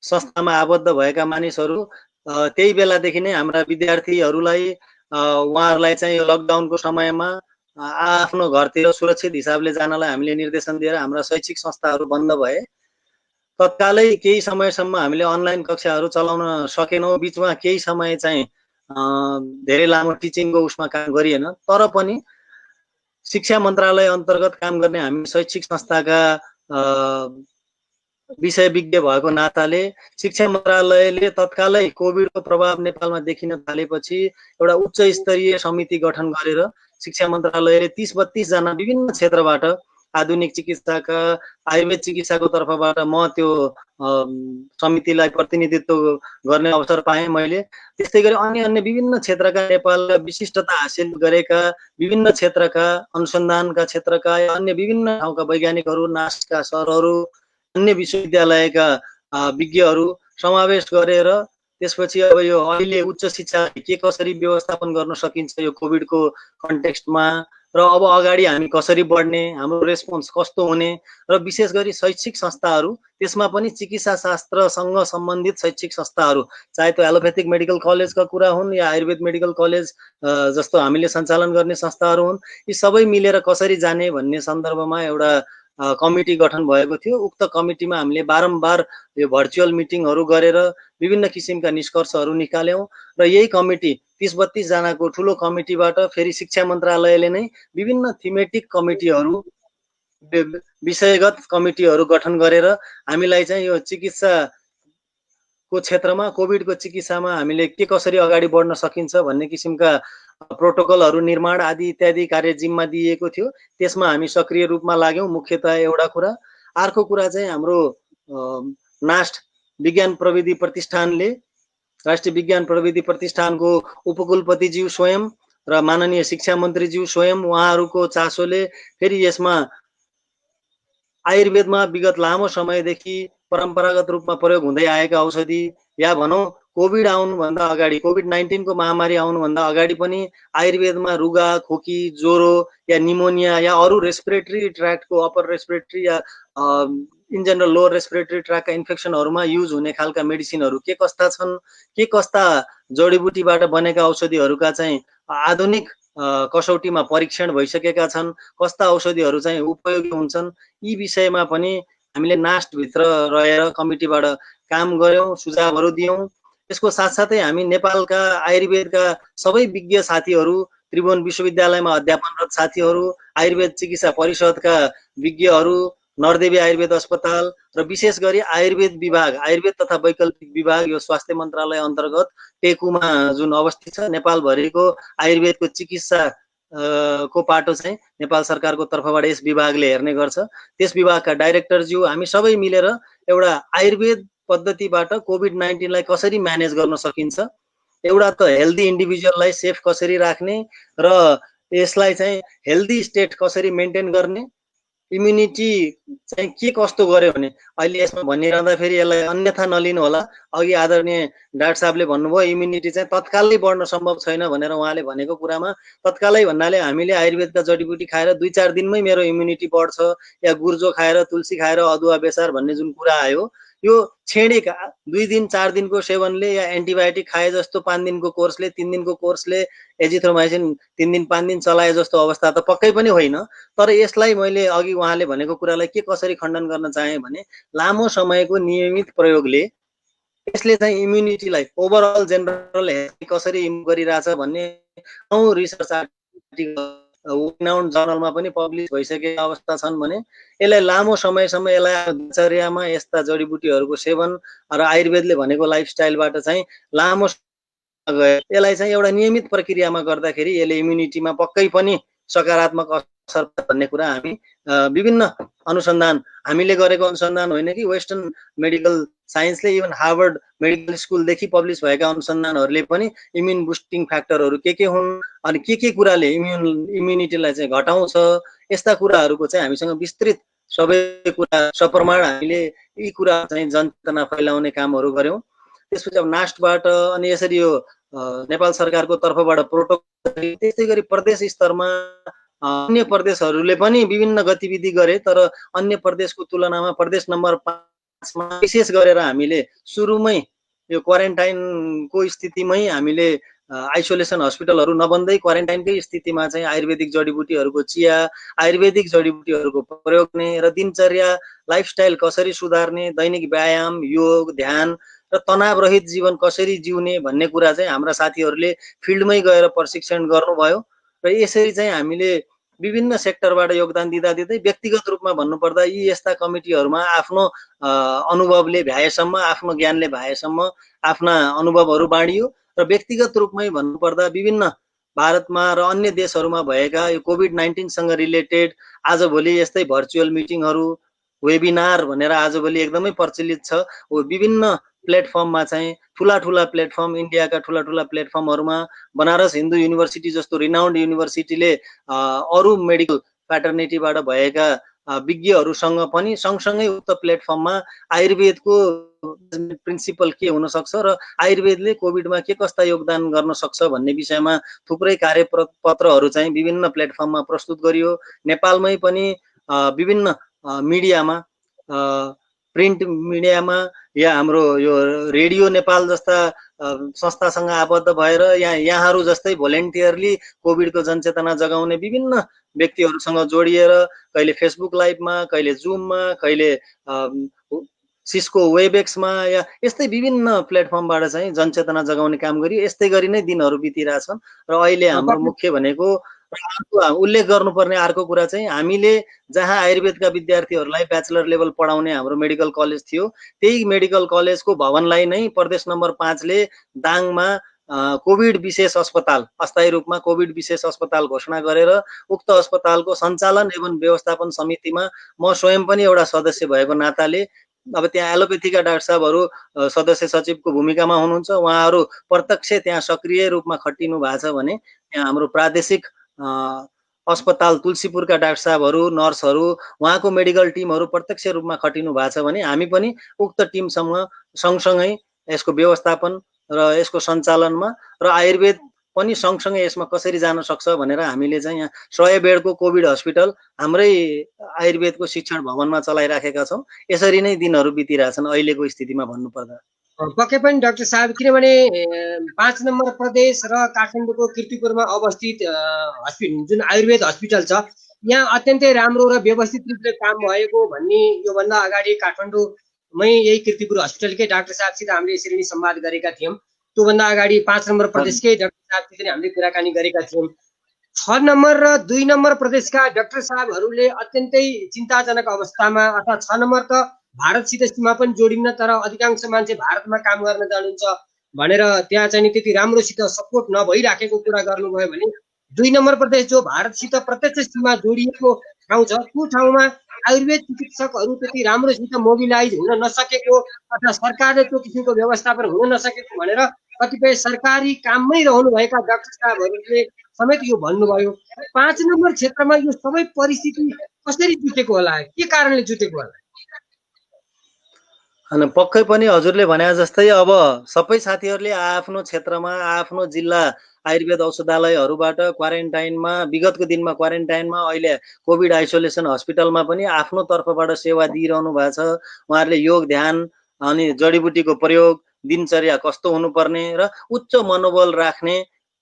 संस्थामा आबद्ध भएका मानिसहरू त्यही बेलादेखि नै हाम्रा विद्यार्थीहरूलाई उहाँहरूलाई चाहिँ लकडाउनको समयमा आफ्नो घरतिर सुरक्षित हिसाबले जानलाई हामीले निर्देशन दिएर हाम्रा शैक्षिक संस्थाहरू बन्द भए। तत्कालै केही समयसम्म हामीले अनलाइन कक्षाहरू चलाउन सकेनौँ। बिचमा केही समय चाहिँ धेरै लामो टिचिङको उसमा काम गरिएन, तर पनि शिक्षा मन्त्रालय अन्तर्गत काम गर्ने हामी शैक्षिक संस्थाका विषय विज्ञ भएको नाताले शिक्षा मन्त्रालयले तत्कालै कोभिडको प्रभाव नेपालमा देखिन थालेपछि एउटा उच्च स्तरीय समिति गठन गरेर शिक्षा मन्त्रालयले 30-32 जना विभिन्न क्षेत्रबाट आधुनिक चिकित्साका आयुर्वेद चिकित्साको तर्फबाट म त्यो समितिलाई प्रतिनिधित्व गर्ने अवसर पाएँ मैले। त्यस्तै गरी अन्य विभिन्न क्षेत्रका नेपालका विशिष्टता हासिल गरेका विभिन्न क्षेत्रका अनुसन्धानका क्षेत्रका या अन्य विभिन्न ठाउँका वैज्ञानिकहरू, नासका सरहरू, अन्य विश्वविद्यालयका विज्ञहरू समावेश गरेर त्यसपछि अब यो अहिले उच्च शिक्षा के कसरी व्यवस्थापन गर्न सकिन्छ यो कोभिडको कन्टेक्स्टमा र अब अगाडि हामी कसरी बढ्ने, हाम्रो रेस्पोन्स कस्तो हुने र विशेष गरी शैक्षिक संस्थाहरू, त्यसमा पनि चिकित्सा शास्त्रसँग सम्बन्धित शैक्षिक संस्थाहरू, चाहे त्यो एलोपेथिक मेडिकल कलेजका कुरा हुन् या आयुर्वेद मेडिकल कलेज जस्तो हामीले सञ्चालन गर्ने संस्थाहरू हुन्, यी सबै मिलेर कसरी जाने भन्ने सन्दर्भमा एउटा कमिटी गठन भएको थियो। उक्त कमिटीमा हामीले बारम्बार यो भर्चुअल मिटिङहरू गरेर विभिन्न किसिमका निष्कर्षहरू निकाल्यौँ र यही कमिटी 30-32 जनाको ठुलो कमिटीबाट फेरि शिक्षा मन्त्रालयले नै विभिन्न थिमेटिक कमिटीहरू, विषयगत कमिटीहरू गठन गरेर हामीलाई चाहिँ यो चिकित्साको क्षेत्रमा कोभिडको चिकित्सामा हामीले के कसरी अगाडि बढ्न सकिन्छ भन्ने किसिमका प्रोटोकलहरू निर्माण आदि इत्यादि कार्य जिम्मा दिएको थियो। त्यसमा हामी सक्रिय रूपमा लाग्यौँ। मुख्यतः एउटा कुरा। अर्को कुरा चाहिँ हाम्रो नास्ट विज्ञान प्रविधि प्रतिष्ठानले, राष्ट्रिय विज्ञान प्रविधि प्रतिष्ठानको उपकुलपतिज्यू स्वयं र माननीय शिक्षा मन्त्रीज्यू स्वयं उहाँहरूको चासोले फेरि यसमा आयुर्वेदमा विगत लामो समयदेखि परम्परागत रूपमा प्रयोग हुँदै आएका औषधि या भनौँ कोभिड आउनुभन्दा अगाडि, कोभिड-19 को महामारी आउनुभन्दा अगाडि पनि आयुर्वेदमा रुगा, खोकी, ज्वरो या निमोनिया या अरू रेस्पिरेटरी ट्र्याक्टको अप्पर रेस्पिरेटरी या इन जनरल लोअर रेस्पिरेटरी ट्र्याकका इन्फेक्सनहरूमा युज हुने खालका मेडिसिनहरू के कस्ता छन्, के कस्ता जडीबुटीबाट बनेका औषधिहरूका चाहिँ आधुनिक कसौटीमा परीक्षण भइसकेका छन्, कस्ता औषधिहरू चाहिँ उपयोगी हुन्छन्, यी विषयमा पनि हामीले नास्टभित्र रहेर कमिटीबाट काम गऱ्यौँ, सुझावहरू दियौँ। त्यसको साथसाथै हामी नेपालका आयुर्वेदका सबै विज्ञ साथीहरू, त्रिभुवन विश्वविद्यालयमा अध्यापनरत साथीहरू, आयुर्वेद चिकित्सा परिषदका विज्ञहरू, नरदेवी आयुर्वेद अस्पताल र विशेष गरी आयुर्वेद विभाग, आयुर्वेद तथा वैकल्पिक विभाग यो स्वास्थ्य मन्त्रालय अन्तर्गत टेकुमा जुन अवस्थित छ, नेपालभरिको आयुर्वेदको चिकित्सा को पाटो चाहिँ नेपाल सरकारको तर्फबाट यस विभागले हेर्ने गर्छ। त्यस विभागका डाइरेक्टरज्यू हामी सबै मिलेर एउटा आयुर्वेद पद्धतिबाट कोभिड-19 लाई कसरी म्यानेज गर्न सकिन्छ, एउटा त हेल्दी इन्डिभिजुअललाई सेफ कसरी राख्ने र यसलाई चाहिँ हेल्दी स्टेट कसरी मेन्टेन गर्ने, इम्युनिटी चाहिँ के कस्तो गर्यो भने अहिले यसमा भनिरहँदा फेरि यसलाई अन्यथा नलिनु होला। अघि आदरणीय डाक्टर साहबले भन्नुभयो इम्युनिटी चाहिँ तत्कालै बढ्न सम्भव छैन भनेर उहाँले भनेको कुरामा तत्कालै भन्नाले हामीले आयुर्वेदका जडीबुटी खाएर 2-4 दिनमै मेरो इम्युनिटी बढ्छ या गुर्जो खाएर तुलसी खाएर अदुवा बेसार भन्ने जुन कुरा आयो यो क्षणिक 2 दिन 4 दिनको सेवनले या एन्टिबायोटिक खाए जस्तो 5 दिनको कोर्सले 3 दिनको कोर्सले एजिथ्रोमाइसिन 3 दिन 5 दिन चलाए जस्तो अवस्था त पक्कै पनि होइन। तर यसलाई मैले अघि उहाँले भनेको कुरालाई के कसरी खण्डन गर्न चाहे भने लामो समयको नियमित प्रयोगले यसले चाहिँ इम्युनिटीलाई ओभरअल जेनरल हेल्थ कसरी इम्प्रुभ गरिरहेछ भन्ने 9 रिसर्च आर्टिकल नाउन्ड जर्नलमा पनि पब्लिस भइसकेका अवस्था छन् भने यसलाई लामो समयसम्म यसलाई दिनचर्यामा यस्ता जडीबुटीहरूको सेवन र आयुर्वेदले भनेको लाइफस्टाइलबाट चाहिँ लामो यसलाई चाहिँ एउटा नियमित प्रक्रियामा गर्दाखेरि यसले इम्युनिटीमा पक्कै पनि सकारात्मक असर भन्ने कुरा हामी विभिन्न अनुसन्धान हामीले गरेको अनुसन्धान होइन कि वेस्टर्न मेडिकल साइन्सले इभन हार्वर्ड मेडिकल स्कुलदेखि पब्लिस भएका अनुसन्धानहरूले पनि इम्युन बुस्टिङ फ्याक्टरहरू के हुन् अनि के कुराले इम्युनिटीलाई चाहिँ घटाउँछ यस्ता कुराहरूको चाहिँ हामीसँग विस्तृत सबै कुरा सप्रमाण हामीले यी कुरा चाहिँ जनचेतना फैलाउने कामहरू गर्यौं। त्यसपछि अब नास्टबाट अनि यसरी यो नेपाल सरकारको तर्फबाट प्रोटोकल त्यस्तै गरी प्रदेश स्तरमा अन्य प्रदेशहरूले पनि विभिन्न गतिविधि गरे तर अन्य प्रदेशको तुलनामा प्रदेश नम्बर 5 मा विशेष गरेर हामीले सुरुमै यो क्वारेन्टाइनको स्थितिमै हामीले आइसोलेसन हस्पिटलहरू नबन्दै क्वारेन्टाइनकै स्थितिमा चाहिँ आयुर्वेदिक जडीबुटीहरूको चिया आयुर्वेदिक जडीबुटीहरूको प्रयोग गर्ने र दिनचर्या लाइफस्टाइल कसरी सुधार्ने दैनिक व्यायाम योग ध्यान र तनाव रहित जीवन कसरी जिउने भन्ने कुरा चाहिँ हाम्रा साथीहरूले फिल्डमै गएर प्रशिक्षण गर्नुभयो र यसरी चाहिँ हामीले विभिन्न सेक्टरबाट योगदान दिँदा दिँदै व्यक्तिगत रूपमा भन्नुपर्दा यी यस्ता कमिटीहरूमा आफ्नो अनुभवले भ्याएसम्म आफ्नो ज्ञानले भ्याएसम्म आफ्ना अनुभवहरू बाँडियो र व्यक्तिगत रूपमै भन्नुपर्दा विभिन्न भारतमा र अन्य देशहरूमा भएका यो कोभिड-19 सँग रिलेटेड आजभोलि यस्तै भर्चुअल मिटिङहरू वेबिनार भनेर आजभोलि एकदमै प्रचलित छ। विभिन्न प्लेटफर्ममा चाहिँ ठुला प्लेटफर्म इन्डियाका ठुला प्लेटफर्महरूमा बनारस हिन्दू युनिभर्सिटी जस्तो रिनाउन्ड युनिभर्सिटीले अरू मेडिकल फ्याटर्निटीबाट भएका विज्ञहरूसँग पनि सँगसँगै उक्त प्लेटफर्ममा आयुर्वेदको प्रिन्सिपल के हुन सक्छ र आयुर्वेदले कोभिडमा के कस्ता योगदान गर्न सक्छ भन्ने विषयमा थुप्रै कार्यपत्रहरू चाहिँ विभिन्न प्लेटफर्ममा प्रस्तुत गरियो। नेपालमै पनि विभिन्न मिडियामा प्रिन्ट मिडियामा या हाम्रो यो रेडियो नेपाल जस्ता संस्थासँग आबद्ध भएर यहाँहरू जस्तै भोलिन्टियरली कोभिडको जनचेतना जगाउने विभिन्न व्यक्तिहरूसँग जोडिएर कहिले फेसबुक लाइभमा कहिले जुममा कहिले सिस्को वेबएक्समा या यस्तै विभिन्न प्लेटफर्मबाट चाहिँ जनचेतना जगाउने काम गरियो। यस्तै गरी नै दिनहरू बितिरहेछन् र अहिले हाम्रो मुख्य भनेको उल्लेख गर्नुपर्ने अर्को कुरा चाहिँ हामीले जहाँ आयुर्वेदका विद्यार्थीहरूलाई ब्याचलर लेभल पढाउने हाम्रो मेडिकल कलेज थियो त्यही मेडिकल कलेजको भवनलाई नै प्रदेश नम्बर 5 ले दाङमा कोभिड विशेष अस्पताल अस्थायी रूपमा कोभिड विशेष अस्पताल घोषणा गरेर उक्त अस्पतालको सञ्चालन एवं व्यवस्थापन समितिमा म स्वयं पनि एउटा सदस्य भएको नाताले अब त्यहाँ एलोपेथीका डाक्टर साहबहरू सदस्य सचिवको भूमिकामा हुनुहुन्छ उहाँहरू प्रत्यक्ष त्यहाँ सक्रिय रूपमा खटिनु भएको छ भने त्यहाँ हाम्रो प्रादेशिक अस्पताल तुलसीपुरका डाक्टर साहबहरू नर्सहरू उहाँको मेडिकल टिमहरू प्रत्यक्ष रूपमा खटिनु भएको छ भने हामी पनि उक्त टिमसँग सँगसँगै यसको व्यवस्थापन र यसको सञ्चालनमा र आयुर्वेद पनि सँगसँगै यसमा कसरी जान सक्छ भनेर हामीले चाहिँ यहाँ 100 बेडको कोभिड हस्पिटल हाम्रै आयुर्वेदको शिक्षण भवनमा चलाइराखेका छौँ। यसरी नै दिनहरू बितिरहेछन् अहिलेको स्थितिमा भन्नुपर्दा। पक्कै पनि डाक्टर साहब किनभने 5 नम्बर प्रदेश र काठमाडौँको कीर्तिपुरमा अवस्थित हस्पिटल जुन आयुर्वेद हस्पिटल छ यहाँ अत्यन्तै राम्रो र व्यवस्थित रूपले काम भएको भन्ने योभन्दा अगाडि काठमाडौँमै यही कीर्तिपुर हस्पिटलकै डाक्टर साहबसित हामीले यसरी नै संवाद गरेका थियौँ। त्योभन्दा अगाडि 5 नम्बर प्रदेशकै डाक्टर साहबसित हामीले कुराकानी गरेका थियौँ। 6 नम्बर र 2 नम्बर प्रदेशका डाक्टर साहबहरूले अत्यन्तै चिन्ताजनक अवस्थामा अर्थात् 6 नम्बर त भारतसित सीमा पनि जोडिन्न तर अधिकांश मान्छे भारतमा काम गर्न जानुहुन्छ भनेर त्यहाँ चाहिँ त्यति राम्रोसित सपोर्ट नभइराखेको कुरा गर्नुभयो भने 2 नम्बर प्रदेश जो भारतसित प्रत्यक्ष सीमा जोडिएको ठाउँ छ त्यो ठाउँमा आयुर्वेद चिकित्सकहरू त्यति राम्रोसित मोबिलाइज हुन नसकेको अथवा सरकारले त्यो किसिमको व्यवस्थापन हुन नसकेको भनेर कतिपय सरकारी काममै रहनुभएका डाक्टर साहबहरूले समेत यो भन्नुभयो। 5 नम्बर क्षेत्रमा यो सबै परिस्थिति कसरी जुटेको होला, के कारणले जुटेको होला? अनि पक्कै पनि हजुरले भने जस्तै अब सबै साथीहरूले आफ्नो क्षेत्रमा आफ्नो जिल्ला आयुर्वेद औषधालयहरूबाट क्वारेन्टाइनमा विगतको दिनमा क्वारेन्टाइनमा अहिले कोभिड आइसोलेसन हस्पिटलमा पनि आफ्नो तर्फबाट सेवा दिइरहनु भएको छ। उहाँहरूले योग ध्यान अनि जडीबुटीको प्रयोग दिनचर्या कस्तो हुनुपर्ने र उच्च मनोबल राख्ने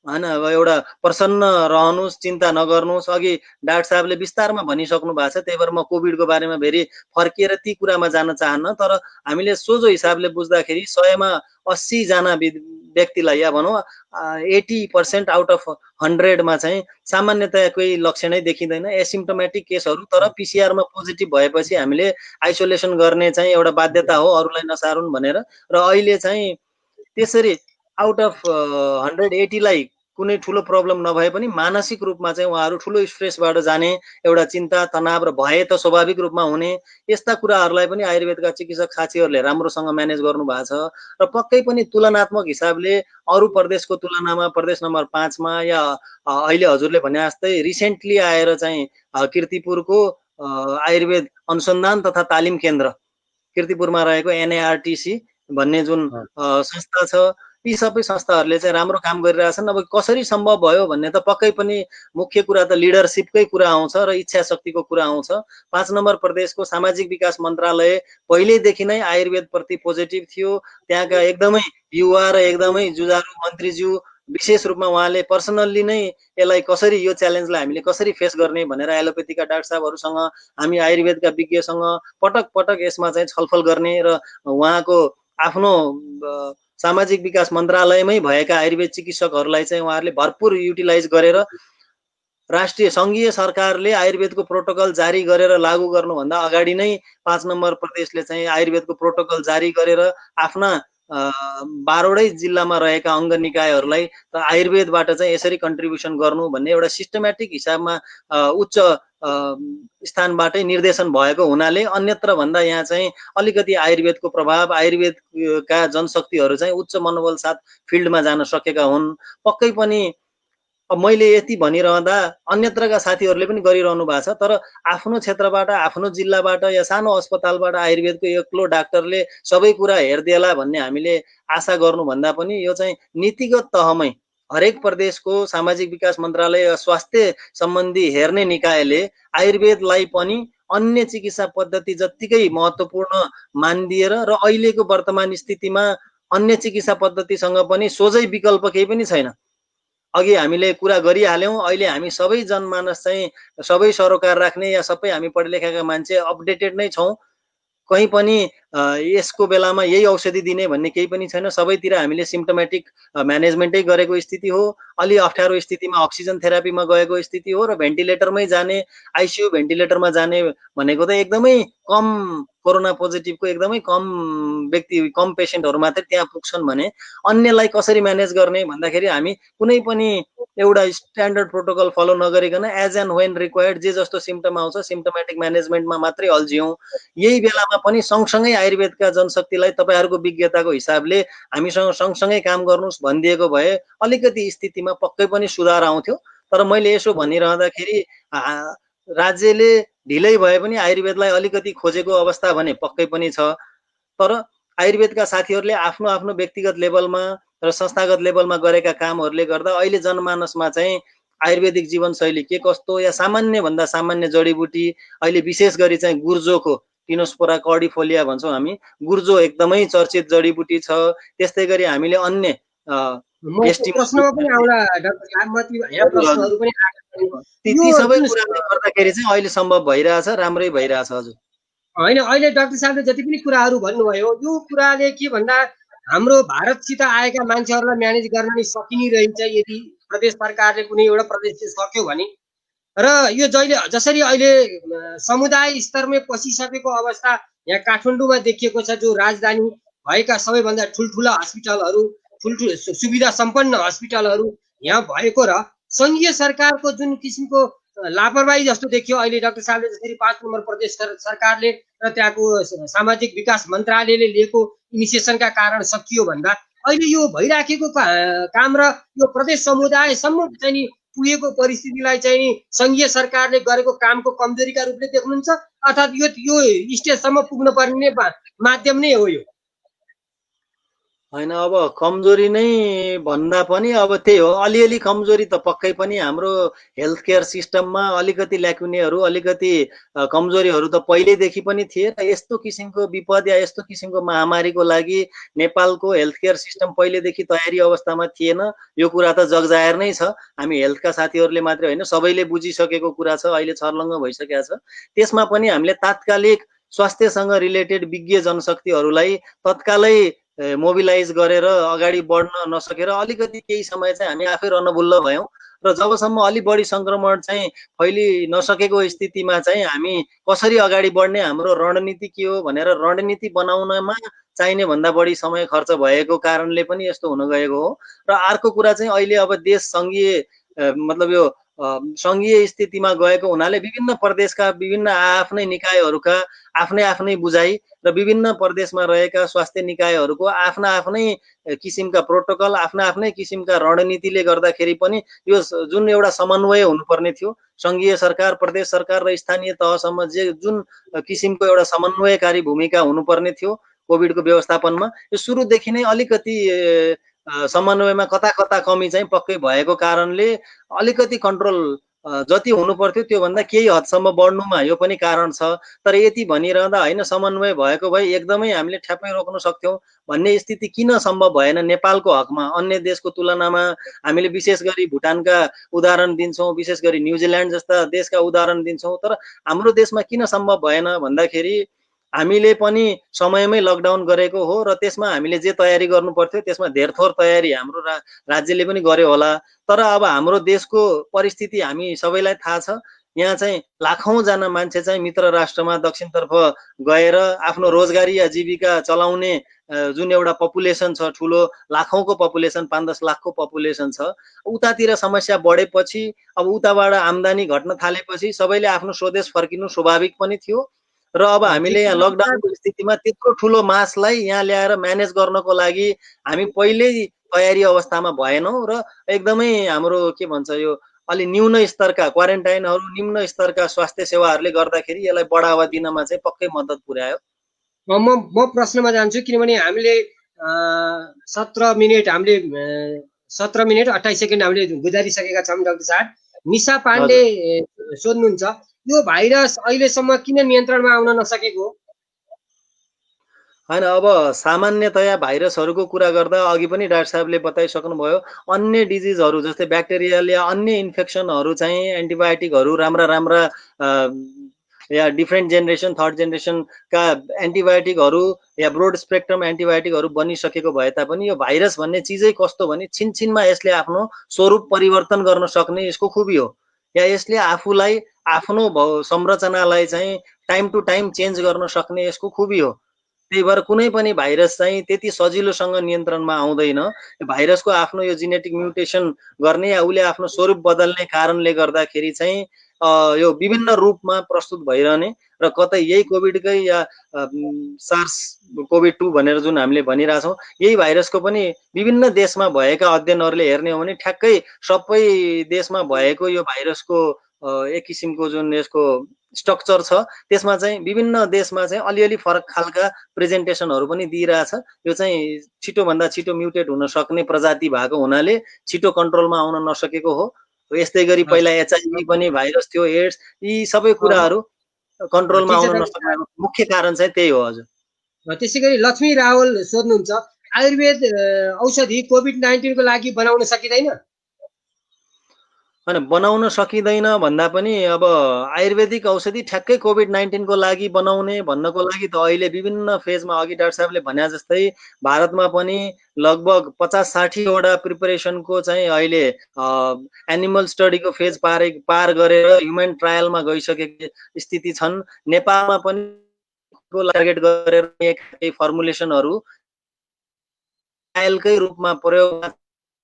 होइन, अब एउटा प्रसन्न रहनुहोस्, चिन्ता नगर्नुहोस्। अघि डाक्टर साहबले विस्तारमा भनिसक्नु भएको छ, त्यही भएर म कोभिडको बारेमा फेरि फर्किएर ती कुरामा जान चाहन्न। तर हामीले सोझो हिसाबले बुझ्दाखेरि 100मा 80 जना व्यक्तिलाई या भनौँ 80% आउट अफ 100मा चाहिँ सामान्यतया कोही लक्षणै देखिँदैन, एसिम्टोमेटिक केसहरू। तर पिसिआरमा पोजिटिभ भएपछि हामीले आइसोलेसन गर्ने चाहिँ एउटा बाध्यता हो, अरूलाई नसारुन् भनेर। र अहिले चाहिँ त्यसरी आउट अफ 180लाई कुनै ठुलो प्रब्लम नभए पनि मानसिक रूपमा चाहिँ उहाँहरू ठुलो स्ट्रेसबाट जाने, एउटा चिन्ता तनाव र भय त स्वाभाविक रूपमा हुने, यस्ता कुराहरूलाई पनि आयुर्वेदका चिकित्सक साथीहरूले राम्रोसँग म्यानेज गर्नु भएको छ। र पक्कै पनि तुलनात्मक हिसाबले अरू प्रदेशको तुलनामा प्रदेश नम्बर 5मा या अहिले हजुरले भने जस्तै रिसेन्टली आएर चाहिँ किर्तिपुरको आयुर्वेद अनुसन्धान तथा तालिम केन्द्र किर्तिपुरमा रहेको एनएआरटिसी भन्ने जुन संस्था छ, यी सबै संस्थाहरूले चाहिँ राम्रो काम गरिरहेछन्। अब कसरी सम्भव भयो भन्ने त पक्कै पनि मुख्य कुरा त लिडरसिपकै कुरा आउँछ र इच्छा शक्तिको कुरा आउँछ। 5 नम्बर प्रदेशको सामाजिक विकास मन्त्रालय पहिल्यैदेखि नै आयुर्वेद प्रति पोजिटिभ थियो। त्यहाँका एकदमै युवा र एकदमै जुझारु मन्त्रीज्यू विशेष रूपमा उहाँले पर्सनल्ली नै यसलाई कसरी, यो च्यालेन्जलाई हामीले कसरी फेस गर्ने भनेर एलोपेथीका डाक्टर साहबहरूसँग, हामी आयुर्वेदका विज्ञसँग पटक पटक यसमा चाहिँ छलफल गर्ने र उहाँको आफ्नो सामाजिक विकास मन्त्रालयमै भएका आयुर्वेद चिकित्सकहरूलाई चाहिँ उहाँहरूले भरपुर युटिलाइज गरेर राष्ट्रिय सङ्घीय सरकारले आयुर्वेदको प्रोटोकल जारी गरेर लागू गर्नुभन्दा अगाडि नै 5 नम्बर प्रदेशले चाहिँ आयुर्वेदको प्रोटोकल जारी गरेर आफ्ना 12वटै जिल्लामा रहेका अङ्ग निकायहरूलाई आयुर्वेदबाट चाहिँ यसरी कन्ट्रिब्युसन गर्नु भन्ने एउटा सिस्टमेटिक हिसाबमा उच्च स्थानबाटै निर्देशन भएको हुनाले अन्यत्र भन्दा यहाँ चाहिँ अलिकति आयुर्वेदको प्रभाव, आयुर्वेदका जनशक्तिहरू चाहिँ उच्च मनोबल साथ फिल्डमा जान सकेका हुन्। पक्कै पनि अब मैले यति भनिरहँदा अन्यत्रका साथीहरूले पनि गरिरहनु भएको छ, तर आफ्नो क्षेत्रबाट, आफ्नो जिल्लाबाट या सानो अस्पतालबाट आयुर्वेदको एक्लो डाक्टरले सबै कुरा हेर्देला भन्ने हामीले आशा गर्नुभन्दा पनि यो चाहिँ नीतिगत तहमै हरेक प्रदेशको सामाजिक विकास मन्त्रालय या स्वास्थ्य सम्बन्धी हेर्ने निकायले आयुर्वेदलाई पनि अन्य चिकित्सा पद्धति जत्तिकै महत्त्वपूर्ण मानिदिएर र अहिलेको वर्तमान स्थितिमा अन्य चिकित्सा पद्धतिसँग पनि सोझै विकल्प केही पनि छैन। अघि हामीले कुरा गरिहाल्यौँ, अहिले हामी सबै जनमानस चाहिँ सबै सरोकार राख्ने या सबै हामी पढे लेखेका मान्छे अपडेटेड नै छौँ। कहीँ पनि यसको बेलामा यही औषधि दिने भन्ने केही पनि छैन। सबैतिर हामीले सिम्टोमेटिक म्यानेजमेन्टै गरेको स्थिति हो। अलि अप्ठ्यारो स्थितिमा अक्सिजन थेरापीमा गएको स्थिति हो र भेन्टिलेटरमै जाने, आइसियु भेन्टिलेटरमा जाने भनेको त एकदमै कम कोरोना पोजिटिभको एकदमै कम व्यक्ति, कम पेसेन्टहरू मात्रै त्यहाँ पुग्छन् भने अन्यलाई कसरी म्यानेज गर्ने भन्दाखेरि हामी कुनै पनि एउटा स्ट्यान्डर्ड प्रोटोकल फलो नगरिकन एज एन्ड वेन रिक्वायर्ड जे जस्तो सिम्टम आउँछ सिम्टोमेटिक म्यानेजमेन्टमा मात्रै अल्झियौँ। यही बेलामा पनि सँगसँगै आयुर्वेदका जनशक्तिलाई तपाईँहरूको विज्ञताको हिसाबले हामीसँग सँगसँगै काम गर्नुहोस् भनिदिएको भए अलिकति स्थितिमा पक्कै पनि सुधार आउँथ्यो। तर मैले यसो भनिरहँदाखेरि राज्यले ढिलै भए पनि आयुर्वेदलाई अलिकति खोजेको अवस्था भने पक्कै पनि छ। तर आयुर्वेदका साथीहरूले आफ्नो आफ्नो व्यक्तिगत लेभलमा र संस्थागत लेभलमा गरेका कामहरूले गर्दा अहिले जनमानसमा चाहिँ आयुर्वेदिक जीवनशैली के कस्तो या सामान्य भन्दा सामान्य जडीबुटी, अहिले विशेष गरी चाहिँ गुर्जोको टिनोस्पोरा कर्डिफोलिया भन्छौँ हामी, गुर्जो एकदमै चर्चित जडीबुटी छ। त्यस्तै गरी हामीले अन्य प्रश्नमा पनि आउला डाक्टर साहब, प्रश्नहरू पनि ती सबै कुराले गर्दाखेरि चाहिँ अहिले सम्भव भइरहेछ, राम्रै भइरहेछ। हजुर होइन, अहिले डाक्टर साहबले जति पनि कुराहरू भन्नुभयो यो कुराले के भन्दा हाम्रो भारतसित आएका मान्छेहरूलाई म्यानेज गर्न नै सकिने रहेछ यदि प्रदेश सरकारले कुनै एउटा प्रदेशले सक्यो भने। र यो जसरी अहिले समुदाय स्तरमै पसिसकेको अवस्था यहाँ काठमाडौँमा देखिएको छ, जो राजधानी भएका सबैभन्दा ठुल्ठुला हस्पिटलहरू, ठुल्ठुलो सुविधा सम्पन्न हस्पिटलहरू यहाँ भएको र सङ्घीय सरकारको जुन किसिमको लापरवाही जस्तो देखियो अहिले डाक्टर साहबले जसरी 5 नम्बर प्रदेश सरकारले र त्यहाँको सामाजिक विकास मन्त्रालयले लिएको इनिसिएसनका कारण सकियो भन्दा अहिले यो भइराखेको काम र यो प्रदेश समुदायसम्म चाहिँ नि पुगेको परिस्थितिलाई चाहिँ नि सङ्घीय सरकारले गरेको कामको कमजोरीका रूपले देख्नुहुन्छ अर्थात् यो स्टेजसम्म पुग्नु पर्ने माध्यम नै हो यो? होइन, अब कमजोरी नै भन्दा पनि अब त्यही हो, अलिअलि कमजोरी त पक्कै पनि हाम्रो हेल्थ केयर सिस्टममा अलिकति ल्याकुनेहरू, अलिकति कमजोरीहरू त पहिल्यैदेखि पनि थिए र यस्तो किसिमको विपद या यस्तो किसिमको महामारीको लागि नेपालको हेल्थ केयर सिस्टम पहिलेदेखि तयारी अवस्थामा थिएन। यो कुरा त जगजाहेर नै छ। हामी हेल्थका साथीहरूले मात्रै होइन, सबैले बुझिसकेको कुरा छ, अहिले छर्लङ्ग भइसकेको छ। त्यसमा पनि हामीले तात्कालिक स्वास्थ्यसँग रिलेटेड विज्ञ जनशक्तिहरूलाई तत्कालै मोबिलाइज गरेर अगाडि बढ्न नसकेर अलिकति केही समय चाहिँ हामी आफै रणभुल्ल भयौँ र जबसम्म अलि बढी संक्रमण चाहिँ फैलि नसकेको स्थितिमा चाहिँ हामी कसरी अगाडि बढ्ने, हाम्रो रणनीति के हो भनेर रणनीति बनाउनमा चाहिने भन्दा बढी समय खर्च भएको कारणले पनि यस्तो हुन गएको हो। र अर्को कुरा चाहिँ अहिले अब देश सङ्घीय मतलब यो सङ्घीय स्थितिमा गएको हुनाले विभिन्न प्रदेशका विभिन्न आफ्नै निकायहरूका आफ्नै आफ्नै बुझाइ र विभिन्न प्रदेशमा रहेका स्वास्थ्य निकायहरूको आफ्ना आफ्नै किसिमका प्रोटोकल, आफ्ना आफ्नै किसिमका रणनीतिले गर्दाखेरि पनि यो जुन एउटा समन्वय हुनुपर्ने थियो, सङ्घीय सरकार, प्रदेश सरकार र स्थानीय तहसम्म जुन किसिमको एउटा समन्वयकारी भूमिका हुनुपर्ने थियो कोभिडको व्यवस्थापनमा, यो सुरुदेखि नै अलिकति समन्वयमा कता कता कमी चाहिँ पक्कै भएको कारणले अलिकति कन्ट्रोल जति हुनु पर्थ्यो त्योभन्दा केही हदसम्म बढ्नुमा यो पनि कारण छ। तर यति भनिरहँदा होइन, समन्वय भएको भए एकदमै हामीले ठ्याप्पै रोक्न सक्थ्यौँ भन्ने स्थिति किन सम्भव भएन नेपालको हकमा? अन्य देशको तुलनामा हामीले विशेष गरी भुटानका उदाहरण दिन्छौँ, विशेष गरी न्युजिल्यान्ड जस्ता देशका उदाहरण दिन्छौँ, तर हाम्रो देशमा किन सम्भव भएन भन्दाखेरि हामीले पनि समयमै लकडाउन गरेको हो र त्यसमा हामीले जे तयारी गर्नु पर्थ्यो त्यसमा धेरथोर तयारी हाम्रो राज्यले पनि गर्यो होला। तर अब हाम्रो देशको परिस्थिति हामी सबैलाई थाहा छ। यहाँ चाहिँ लाखौँ जना मान्छे चाहिँ मित्र राष्ट्रमा दक्षिणतर्फ गएर आफ्नो रोजगारी या जीविका चलाउने जुन एउटा पपुलेसन छ, ठुलो लाखौँको पपुलेसन, 5-10 लाखको पपुलेसन छ, उतातिर समस्या बढेपछि अब उताबाट आम्दानी घट्न थालेपछि सबैले आफ्नो स्वदेश फर्किनु स्वाभाविक पनि थियो र अब हामीले यहाँ लकडाउनको स्थितिमा त्यत्रो ठुलो मासलाई यहाँ ल्याएर म्यानेज गर्नको लागि हामी पहिल्यै तयारी अवस्थामा भएनौँ र एकदमै हाम्रो के भन्छ यो अलि न्यून स्तरका क्वारेन्टाइनहरू, निम्न स्तरका स्वास्थ्य सेवाहरूले गर्दाखेरि यसलाई बढावा दिनमा चाहिँ पक्कै मद्दत पुर्यायो। म प्रश्नमा जान्छु, किनभने हामीले 17 मिनट 28 सेकेन्ड हामीले गुजारिसकेका छौँ। डाक्टर साहब, निशा पाण्डे सोध्नुहुन्छ, यो भाइरस अहिलेसम्म किन नियन्त्रणमा आउन नसकेको? होइन, अब सामान्यतया भाइरसहरूको कुरा गर्दा अघि पनि डाक्टर साहबले बताइसक्नुभयो, अन्य डिजिजहरू जस्तै ब्याक्टेरियल या अन्य इन्फेक्सनहरू चाहिँ एन्टिबायोटिकहरू राम्रा या डिफ्रेन्ट जेनेरेसन, थर्ड जेनेरेसनका एन्टिबायोटिकहरू या ब्रोड स्पेक्ट्रम एन्टिबायोटिकहरू बनिसकेको भए तापनि यो भाइरस भन्ने चिजै कस्तो भने छिनछिनमा यसले आफ्नो स्वरूप परिवर्तन गर्न सक्ने यसको खुबी हो, या यसले आफूलाई आफ्नो संरचनालाई चाहिँ टाइम टु टाइम चेन्ज गर्न सक्ने यसको खुबी हो। त्यही भएर कुनै पनि भाइरस चाहिँ त्यति सजिलोसँग नियन्त्रणमा आउँदैन। भाइरसको आफ्नो यो जेनेटिक म्युटेसन गर्ने या उसले आफ्नो स्वरूप बदल्ने कारणले गर्दाखेरि चाहिँ यो विभिन्न रूपमा प्रस्तुत भइरहने र कतै यही कोभिडकै या सार्स कोभिड-2 भनेर जुन हामीले भनिरहेछौँ, यही भाइरसको पनि विभिन्न देशमा भएका अध्ययनहरूले हेर्ने हो भने ठ्याक्कै सबै देशमा भएको यो भाइरसको एक किसिमको जुन यसको स्ट्रक्चर छ त्यसमा चाहिँ विभिन्न देशमा चाहिँ अलिअलि फरक खालका प्रेजेन्टेसनहरू पनि दिइरहेछ। यो चाहिँ छिटोभन्दा छिटो म्युटेट हुन सक्ने प्रजाति भएको हुनाले छिटो कन्ट्रोलमा आउन नसकेको हो। यस्तै गरी पहिला HIV पनि भाइरस थियो, एड्स, यी सबै कुराहरू कन्ट्रोलमा आउन नसकेको मुख्य कारण चाहिँ त्यही हो। हजुर, त्यसै गरी लक्ष्मी रावल सोध्नुहुन्छ, आयुर्वेद औषधि कोभिड-19 को लागि बनाउन सकिँदैन? होइन, बनाउन सकिँदैन भन्दा पनि अब आयुर्वेदिक औषधि ठ्याक्कै कोभिड-19 को लागि बनाउने भन्नको लागि त अहिले विभिन्न फेजमा अघि डाक्टर साहबले भने जस्तै भारतमा पनि लगभग 50-60 वटा प्रिपरेसनको चाहिँ अहिले एनिमल स्टडीको फेज पार गरेर ह्युमन ट्रायलमा गइसकेको स्थिति छन्। नेपालमा पनि टार्गेट गरेर फर्मुलेसनहरू ट्रायलकै रूपमा प्रयोगमा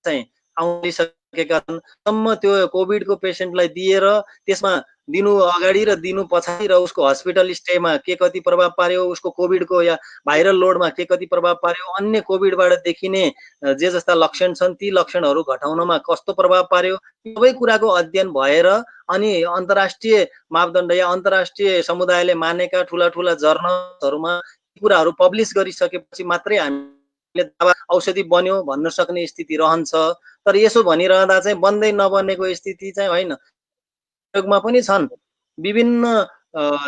चाहिँ आउँदैछ सकेका छन् सम्म त्यो कोभिडको पेसेन्टलाई दिएर त्यसमा दिनु अगाडि र दिनु पछाडि र उसको हस्पिटल स्टेमा के कति प्रभाव पार्यो, उसको कोभिडको या भाइरल लोडमा के कति प्रभाव पार्यो, अन्य कोभिडबाट देखिने जे जस्ता लक्षण छन् ती लक्षणहरू घटाउनमा कस्तो प्रभाव पार्यो, सबै कुराको अध्ययन भएर अनि अन्तर्राष्ट्रिय मापदण्ड या अन्तर्राष्ट्रिय समुदायले मानेका ठुला ठुला जर्नल्सहरूमा कुराहरू पब्लिस गरिसकेपछि मात्रै हामीले दवा औषधि बन्यो भन्न सक्ने स्थिति रहन्छ। तर यसो भनिरहँदा चाहिँ बन्दै नबनेको स्थिति चाहिँ होइन, प्रयोगमा पनि छन्, विभिन्न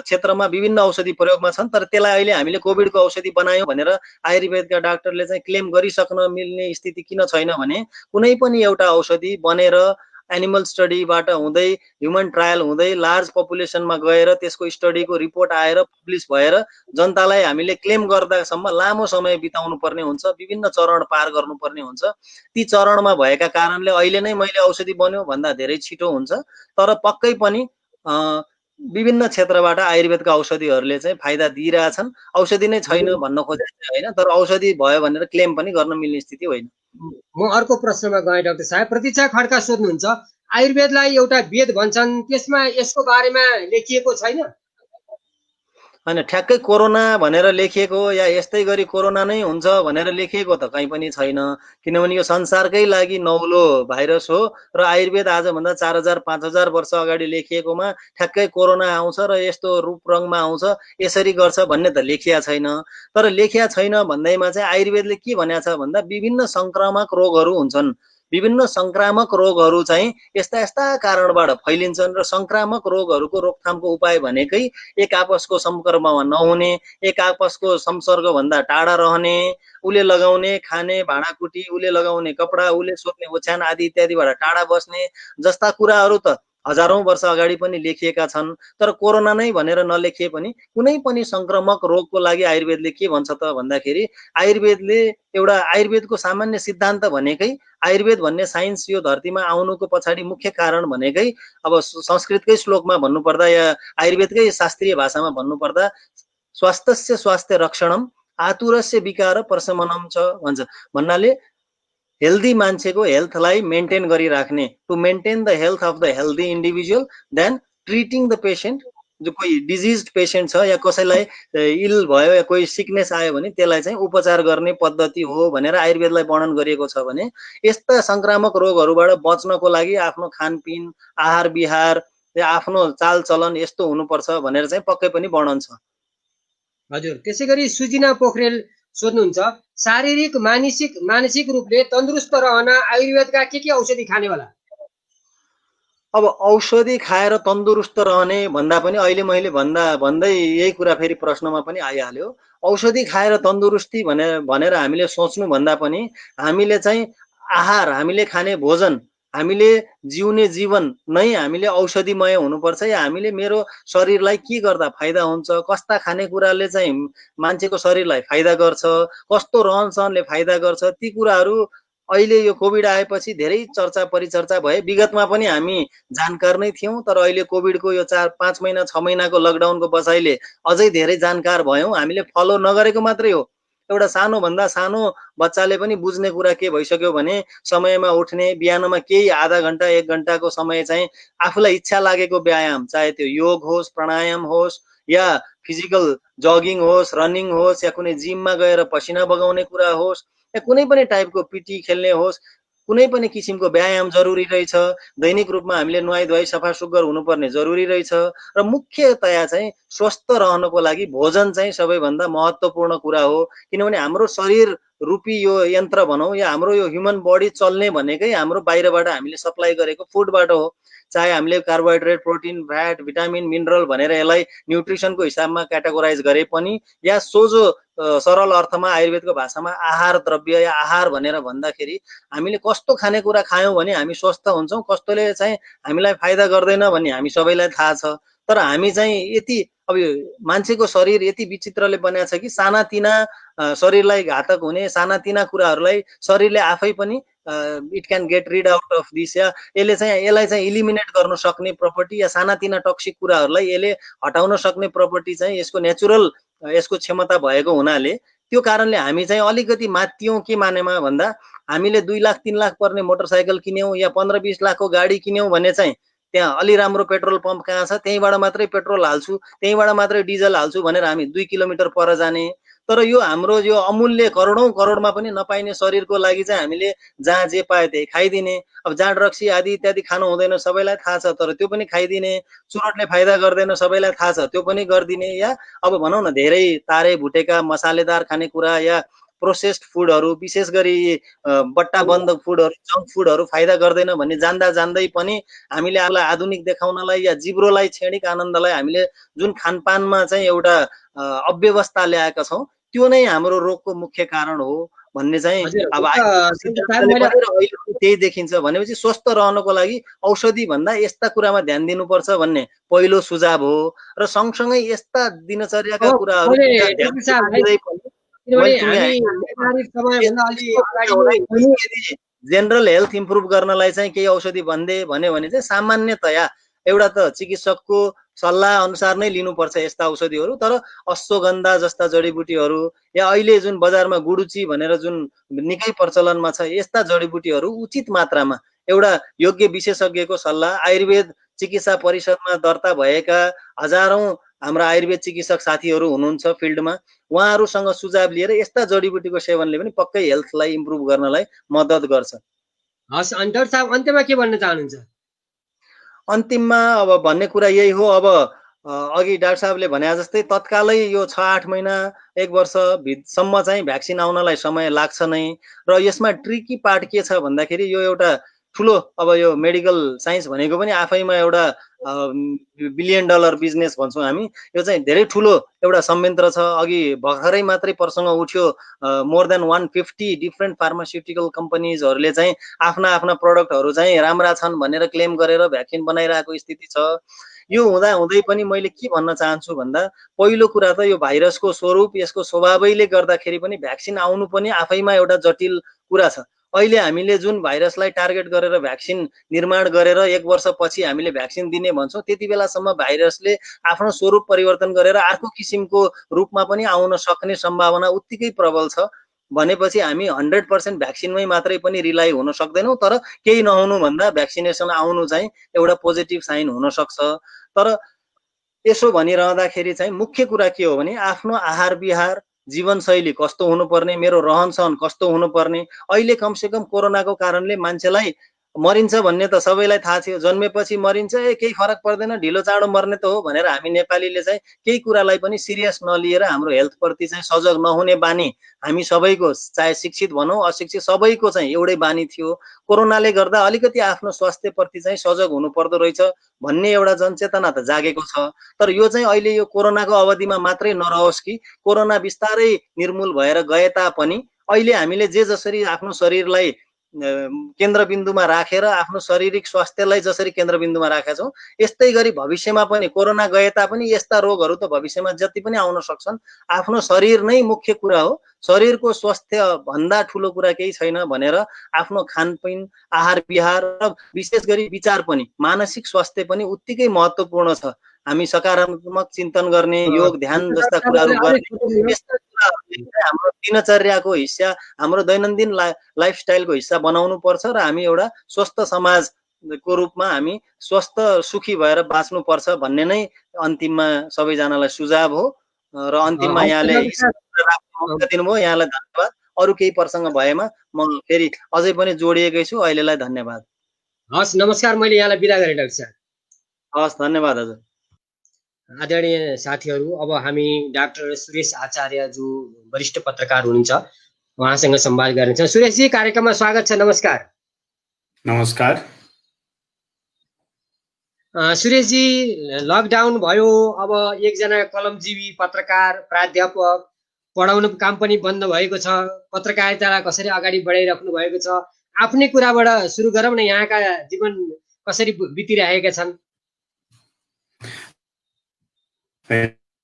क्षेत्रमा विभिन्न औषधि प्रयोगमा छन्, तर त्यसलाई अहिले हामीले कोभिडको औषधि बनायौँ भनेर आयुर्वेदका डाक्टरले चाहिँ क्लेम गरिसक्न मिल्ने स्थिति किन छैन भने कुनै पनि एउटा औषधि बनेर एनिमल स्टडीबाट हुँदै ह्युमन ट्रायल हुँदै लार्ज पपुलेसनमा गएर त्यसको स्टडीको रिपोर्ट आएर पब्लिस भएर जनतालाई हामीले क्लेम गर्दासम्म लामो समय बिताउनु पर्ने हुन्छ, विभिन्न चरण पार गर्नुपर्ने हुन्छ। ती चरणमा भएका कारणले अहिले नै मैले औषधि बन्यो भन्दा धेरै छिटो हुन्छ। तर पक्कै पनि विभिन्न क्षेत्रबाट आयुर्वेदका औषधिहरूले चाहिँ फाइदा दिइरहेछन्। औषधि नै छैन भन्न खोजेको होइन, तर औषधि भयो भनेर क्लेम पनि गर्न मिल्ने स्थिति होइन। म अर्को प्रश्नमा गएँ डाक्टर साहब। प्रतीक्षा खड्का सोध्नुहुन्छ, आयुर्वेदलाई एउटा वेद भन्छन्, त्यसमा यसको बारेमा लेखिएको छैन? होइन, ठ्याक्कै कोरोना भनेर लेखिएको या यस्तै गरी कोरोना नै हुन्छ भनेर लेखिएको त कहीँ पनि छैन, किनभने यो संसारकै लागि नौलो भाइरस हो र आयुर्वेद आजभन्दा 4000 5000 वर्ष अगाडि लेखिएकोमा ठ्याक्कै कोरोना आउँछ र यस्तो रूप रङमा आउँछ यसरी गर्छ भन्ने त लेखिया छैन। तर लेखिया छैन भन्दैमा चाहिँ आयुर्वेदले के भनेको छ भन्दा विभिन्न संक्रामक रोगहरू हुन्छन्, विभिन्न संक्रामक रोगहरू चाहिँ यस्ता यस्ता कारणबाट फैलिन्छन् र संक्रामक रोगहरूको रोकथामको उपाय भनेकै एक आपसको सम्पर्कमा नहुने, एक आपसको संसर्गभन्दा टाढा रहने, उसले लगाउने खाने भाँडाकुटी, उसले लगाउने कपडा, उसले सोध्ने ओछ्यान आदि इत्यादिबाट टाढा बस्ने जस्ता कुराहरू त हजारौं वर्ष अगाडि पनि लेखिएका छन्। तर कोरोना नै भनेर नलेखिए पनि कुनै पनि संक्रमक रोगको लागि आयुर्वेदले के भन्छ त भन्दाखेरि आयुर्वेदले एउटा आयुर्वेदको सामान्य सिद्धान्त भनेकै आयुर्वेद भन्ने साइन्स यो धरतीमा आउनुको पछाडि मुख्य कारण भनेकै अब संस्कृतकै श्लोकमा भन्नुपर्दा या आयुर्वेदकै शास्त्रीय भाषामा भन्नुपर्दा स्वास्थ्यस्य स्वास्थ्य रक्षणम आतुरस्य विकार प्रशमनम च भन्छ। भन्नाले हेल्दी मान्छेको हेल्थलाई मेन्टेन गरिराख्ने, to maintain the health of the healthy individual then treating the patient. जो कोही डिजिज पेसेन्ट छ या कसैलाई इल भयो या कोही सिकनेस आयो भने त्यसलाई चाहिँ उपचार गर्ने पद्धति हो भनेर आयुर्वेदलाई वर्णन गरिएको छ भने यस्ता संक्रामक रोगहरूबाट बच्नको लागि आफ्नो खानपिन आहार विहार या आफ्नो चालचलन यस्तो हुनुपर्छ भनेर चाहिँ पक्कै पनि वर्णन छ। हजुर, त्यसै गरी सुजिना पोखरेल सोध्नुहुन्छ, शारीरिक मानसिक रूपले तन्दुरुस्त रहन आयुर्वेदका के औषधि खाने होला? अब औषधि खाएर तन्दुरुस्त रहने भन्दा पनि अहिले मैले भन्दै यही कुरा फेरि प्रश्नमा पनि आइहाल्यो। औषधि खाएर तन्दुरुस्ती भनेर हामीले सोच्नु भन्दा पनि हामीले चाहिँ आहार, हामीले खाने भोजन, हामीले जिउने जीवन नै हामीले औषधिमय हुनुपर्छ या हामीले मेरो शरीरलाई के गर्दा फाइदा हुन्छ, कस्ता खानेकुराले चाहिँ मान्छेको शरीरलाई फाइदा गर्छ, कस्तो रहनसहनले फाइदा गर्छ, ती कुराहरू अहिले यो कोभिड आएपछि धेरै चर्चा परिचर्चा भए। विगतमा पनि हामी जानकार नै थियौँ, तर अहिले कोभिडको यो 4-5 महिना 6 महिनाको लकडाउनको बसाइले अझै धेरै जानकार भयौँ। हामीले फलो नगरेको मात्रै हो। एउटा सानो भन्दा सानो बच्चाले पनि बुझ्ने कुरा के भइसक्यो भने समयमा उठ्ने, बिहानमा केही आधा घन्टा 1 घन्टाको समय चाहिँ आफूलाई इच्छा लागेको व्यायाम, चाहे त्यो योग होस्, प्राणायाम होस् या फिजिकल जगिङ होस्, रनिङ होस् या कुनै जिममा गएर पसिना बगाउने कुरा होस् या कुनै पनि टाइपको पिटी खेल्ने होस्, कुनै पनि किसिमको व्यायाम जरुरी रहेछ। दैनिक रूपमा हामीले नुहाइ धुवाइ सफा सुग्घर हुनुपर्ने जरुरी रहेछ र मुख्यतया चाहिँ स्वस्थ रहनको लागि भोजन चाहिँ सबैभन्दा महत्त्वपूर्ण कुरा हो। किनभने हाम्रो शरीर रूपी यो यन्त्र भनौँ या हाम्रो यो ह्युमन बडी चल्ने भनेकै हाम्रो बाहिरबाट हामीले सप्लाई गरेको फुडबाट हो। चाहे हामीले carbohydrate, protein, fat, vitamin, mineral भनेर यसलाई न्युट्रिसनको हिसाबमा क्याटेगोराइज गरे पनि या सोझो सरल अर्थमा आयुर्वेदको भाषामा आहार द्रव्य या आहार भनेर भन्दाखेरि हामीले कस्तो खानेकुरा खायौँ भने हामी स्वस्थ हुन्छौँ, कस्तोले चाहिँ हामीलाई फाइदा गर्दैन भन्ने हामी सबैलाई थाहा छ। तर हामी चाहिँ यति अब मान्छेको शरीर यति विचित्रले बनाएको छ कि सानातिना शरीरलाई घातक हुने सानातिना कुराहरूलाई शरीरले आफै पनि it can get rid out of this या यसलाई चाहिँ इलिमिनेट गर्न सक्ने प्रपर्टी या सानातिना टक्सिक कुराहरूलाई यसले हटाउन सक्ने प्रपर्टी चाहिँ यसको नेचुरल यसको क्षमता भएको हुनाले त्यो कारणले हामी चाहिँ अलिकति माथियौँ के मानेमा भन्दा हामीले 2 लाख 3 लाख पर्ने मोटरसाइकल किन्यौँ या 15-20 लाखको गाडी किन्यौँ भने चाहिँ त्यहाँ अलि राम्रो पेट्रोल पम्प कहाँ छ त्यहीँबाट मात्रै पेट्रोल हाल्छु त्यहीँबाट मात्रै डिजल हाल्छु भनेर हामी 2 किलोमिटर पर जाने। तर यो हाम्रो यो अमूल्य करोडौं करोडमा पनि नपाइने शरीरको लागि चाहिँ हामीले जहाँ जे पाए त्यही खाइदिने। अब जाँड रक्सी आदि इत्यादि खानु हुँदैन सबैलाई थाहा छ, तर त्यो पनि खाइदिने। चुरोटले फाइदा गर्दैन सबैलाई थाहा छ, त्यो पनि गरिदिने। या अब भनौँ न धेरै तारे भुटेका मसालेदार खानेकुरा या प्रोसेस्ड फुडहरू, विशेष गरी बट्टा बन्द फुडहरू, जङ्क फुडहरू फाइदा गर्दैन भन्ने जान्दा जान्दै पनि हामीले आफूलाई आधुनिक देखाउनलाई या जिब्रोलाई क्षणिक आनन्दलाई हामीले जुन खानपानमा चाहिँ एउटा अव्यवस्था ल्याएका छौँ त्यो नै हाम्रो रोगको मुख्य कारण हो भन्ने चाहिँ अब त्यही देखिन्छ। भनेपछि स्वस्थ रहनको लागि औषधि भन्दा यस्ता कुरामा ध्यान दिनुपर्छ भन्ने पहिलो सुझाव हो। र सँगसँगै यस्ता दिनचर्याका कुराहरू जेनरल हेल्थ इम्प्रुभ गर्नलाई चाहिँ केही औषधि भन्यो भने चाहिँ सामान्यतया एउटा त चिकित्सकको सल्लाह अनुसार नै लिनुपर्छ यस्ता औषधिहरू। तर अश्वगन्धा जस्ता जडीबुटीहरू या अहिले जुन बजारमा गुडुची भनेर जुन निकै प्रचलनमा छ यस्ता जडीबुटीहरू उचित मात्रामा एउटा योग्य विशेषज्ञको सल्लाह, आयुर्वेद चिकित्सा परिषदमा दर्ता भएका हजारौं हाम्रा आयुर्वेद चिकित्सक साथीहरू हुनुहुन्छ फिल्डमा, उहाँहरूसँग सुझाव लिएर यस्ता जडीबुटीको सेवनले पनि पक्कै हेल्थलाई इम्प्रुभ गर्नलाई मद्दत गर्छ। हस्, अनि डाक्टर साहब अन्त्यमा के भन्न चाहनुहुन्छ? अन्तिममा अब भन्ने कुरा यही हो। अब अघि डाक्टर साहबले भने जस्तै तत्कालै यो 6-8 महिना 1 वर्षसम्म चाहिँ भ्याक्सिन आउनलाई समय लाग्छ नै। र यसमा ट्रिकी पार्ट के छ भन्दाखेरि यो एउटा ठुलो, अब यो मेडिकल साइन्स भनेको पनि आफैमा एउटा $1 बिलियन बिजनेस भन्छौँ हामी। यो चाहिँ धेरै ठुलो एउटा संयन्त्र छ। अघि भर्खरै मात्रै प्रसङ्ग उठ्यो, मोर देन 150 डिफ्रेन्ट फार्मास्युटिकल कम्पनीजहरूले चाहिँ आफ्ना प्रडक्टहरू चाहिँ राम्रा छन् भनेर क्लेम गरेर भ्याक्सिन बनाइरहेको स्थिति छ। यो हुँदा हुँदै पनि मैले के भन्न चाहन्छु भन्दा पहिलो कुरा त यो भाइरसको स्वरूप, यसको स्वभावैले गर्दाखेरि पनि भ्याक्सिन आउनु पनि आफैमा एउटा जटिल कुरा छ। अहिले हामीले जुन भाइरसलाई टार्गेट गरेर भ्याक्सिन निर्माण गरेर 1 वर्षपछि हामीले भ्याक्सिन दिने भन्छौँ, त्यति बेलासम्म भाइरसले आफ्नो स्वरूप परिवर्तन गरेर अर्को किसिमको रूपमा पनि आउन सक्ने सम्भावना उत्तिकै प्रबल छ। भनेपछि हामी 100% भ्याक्सिनमै मात्रै पनि रिलाइ हुन सक्दैनौँ। तर केही नहुनु भन्दा भ्याक्सिनेसन आउनु चाहिँ एउटा पोजिटिभ साइन हुन सक्छ। तर यसो भनिरहँदाखेरि चाहिँ मुख्य कुरा के हो भने आफ्नो आहार विहार, जीवनशैली कस्तो हुनुपर्ने, मेरो रहनसहन कस्तो हुनुपर्ने। अहिले कमसेकम कोरोनाको कारणले मान्छेलाई मरिन्छ भन्ने त सबैलाई थाहा थियो। जन्मेपछि मरिन्छ, केही फरक पर्दैन, ढिलो चाँडो मर्ने त हो भनेर हामी नेपालीले चाहिँ केही कुरालाई पनि सिरियस नलिएर हाम्रो हेल्थप्रति चाहिँ सजग नहुने बानी हामी सबैको, चाहे शिक्षित भनौँ अशिक्षित, सबैको चाहिँ एउटै बानी थियो। कोरोनाले गर्दा अलिकति आफ्नो स्वास्थ्यप्रति चाहिँ सजग हुनु पर्दो रहेछ भन्ने एउटा जनचेतना त जागेको छ। तर यो चाहिँ अहिले यो कोरोनाको अवधिमा मात्रै नरहोस् कि कोरोना बिस्तारै निर्मूल भएर गए तापनि अहिले हामीले जे जसरी आफ्नो शरीरलाई केन्द्रबिन्दुमा राखेर आफ्नो शारीरिक स्वास्थ्यलाई जसरी केन्द्रबिन्दुमा राखेका छौँ, यस्तै गरी भविष्यमा पनि कोरोना गए तापनि यस्ता रोगहरू त भविष्यमा जति पनि आउन सक्छन्। आफ्नो शरीर नै मुख्य कुरा हो। शरीरको स्वास्थ्य भन्दा ठुलो कुरा केही छैन भनेर आफ्नो खानपिन, आहार विहार र विशेष गरी विचार पनि, मानसिक स्वास्थ्य पनि उत्तिकै महत्त्वपूर्ण छ। हामी सकारात्मक चिन्तन गर्ने, योग ध्यान जस्ता कुराहरू गर्ने, यस्ता कुराहरूले हाम्रो दिनचर्याको हिस्सा, हाम्रो दैनन्दिन लाइफस्टाइलको हिस्सा बनाउनु पर्छ र हामी एउटा स्वस्थ समाजको रूपमा हामी स्वस्थ सुखी भएर बाँच्नु पर्छ भन्ने नै अन्तिममा सबैजनालाई सुझाव हो। र अन्तिममा यहाँले दिनुभयो, यहाँलाई धन्यवाद। अरू केही प्रसङ्ग भएमा म फेरि अझै पनि जोडिएकै छु। अहिलेलाई धन्यवाद। हस्, नमस्कार। मैले यहाँलाई बिदा गरेँ डाक्टर साहब। हस्, धन्यवाद हजुर। आदरणीय साथीहरू, अब हामी डाक्टर सुरेश आचार्य जो वरिष्ठ पत्रकार हुनुहुन्छ उहाँसँग संवाद गर्नेछौँ। सुरेशजी, कार्यक्रममा स्वागत छ। नमस्कार। नमस्कार। सुरेशजी, लकडाउन भयो, अब एकजना कलमजीवी पत्रकार, प्राध्यापक, पढाउनु काम पनि बन्द भएको छ, पत्रकारितालाई कसरी अगाडि बढाइराख्नु भएको छ, आफ्नै कुराबाट सुरु गरौँ न। यहाँका जीवन कसरी बितिरहेका छन्?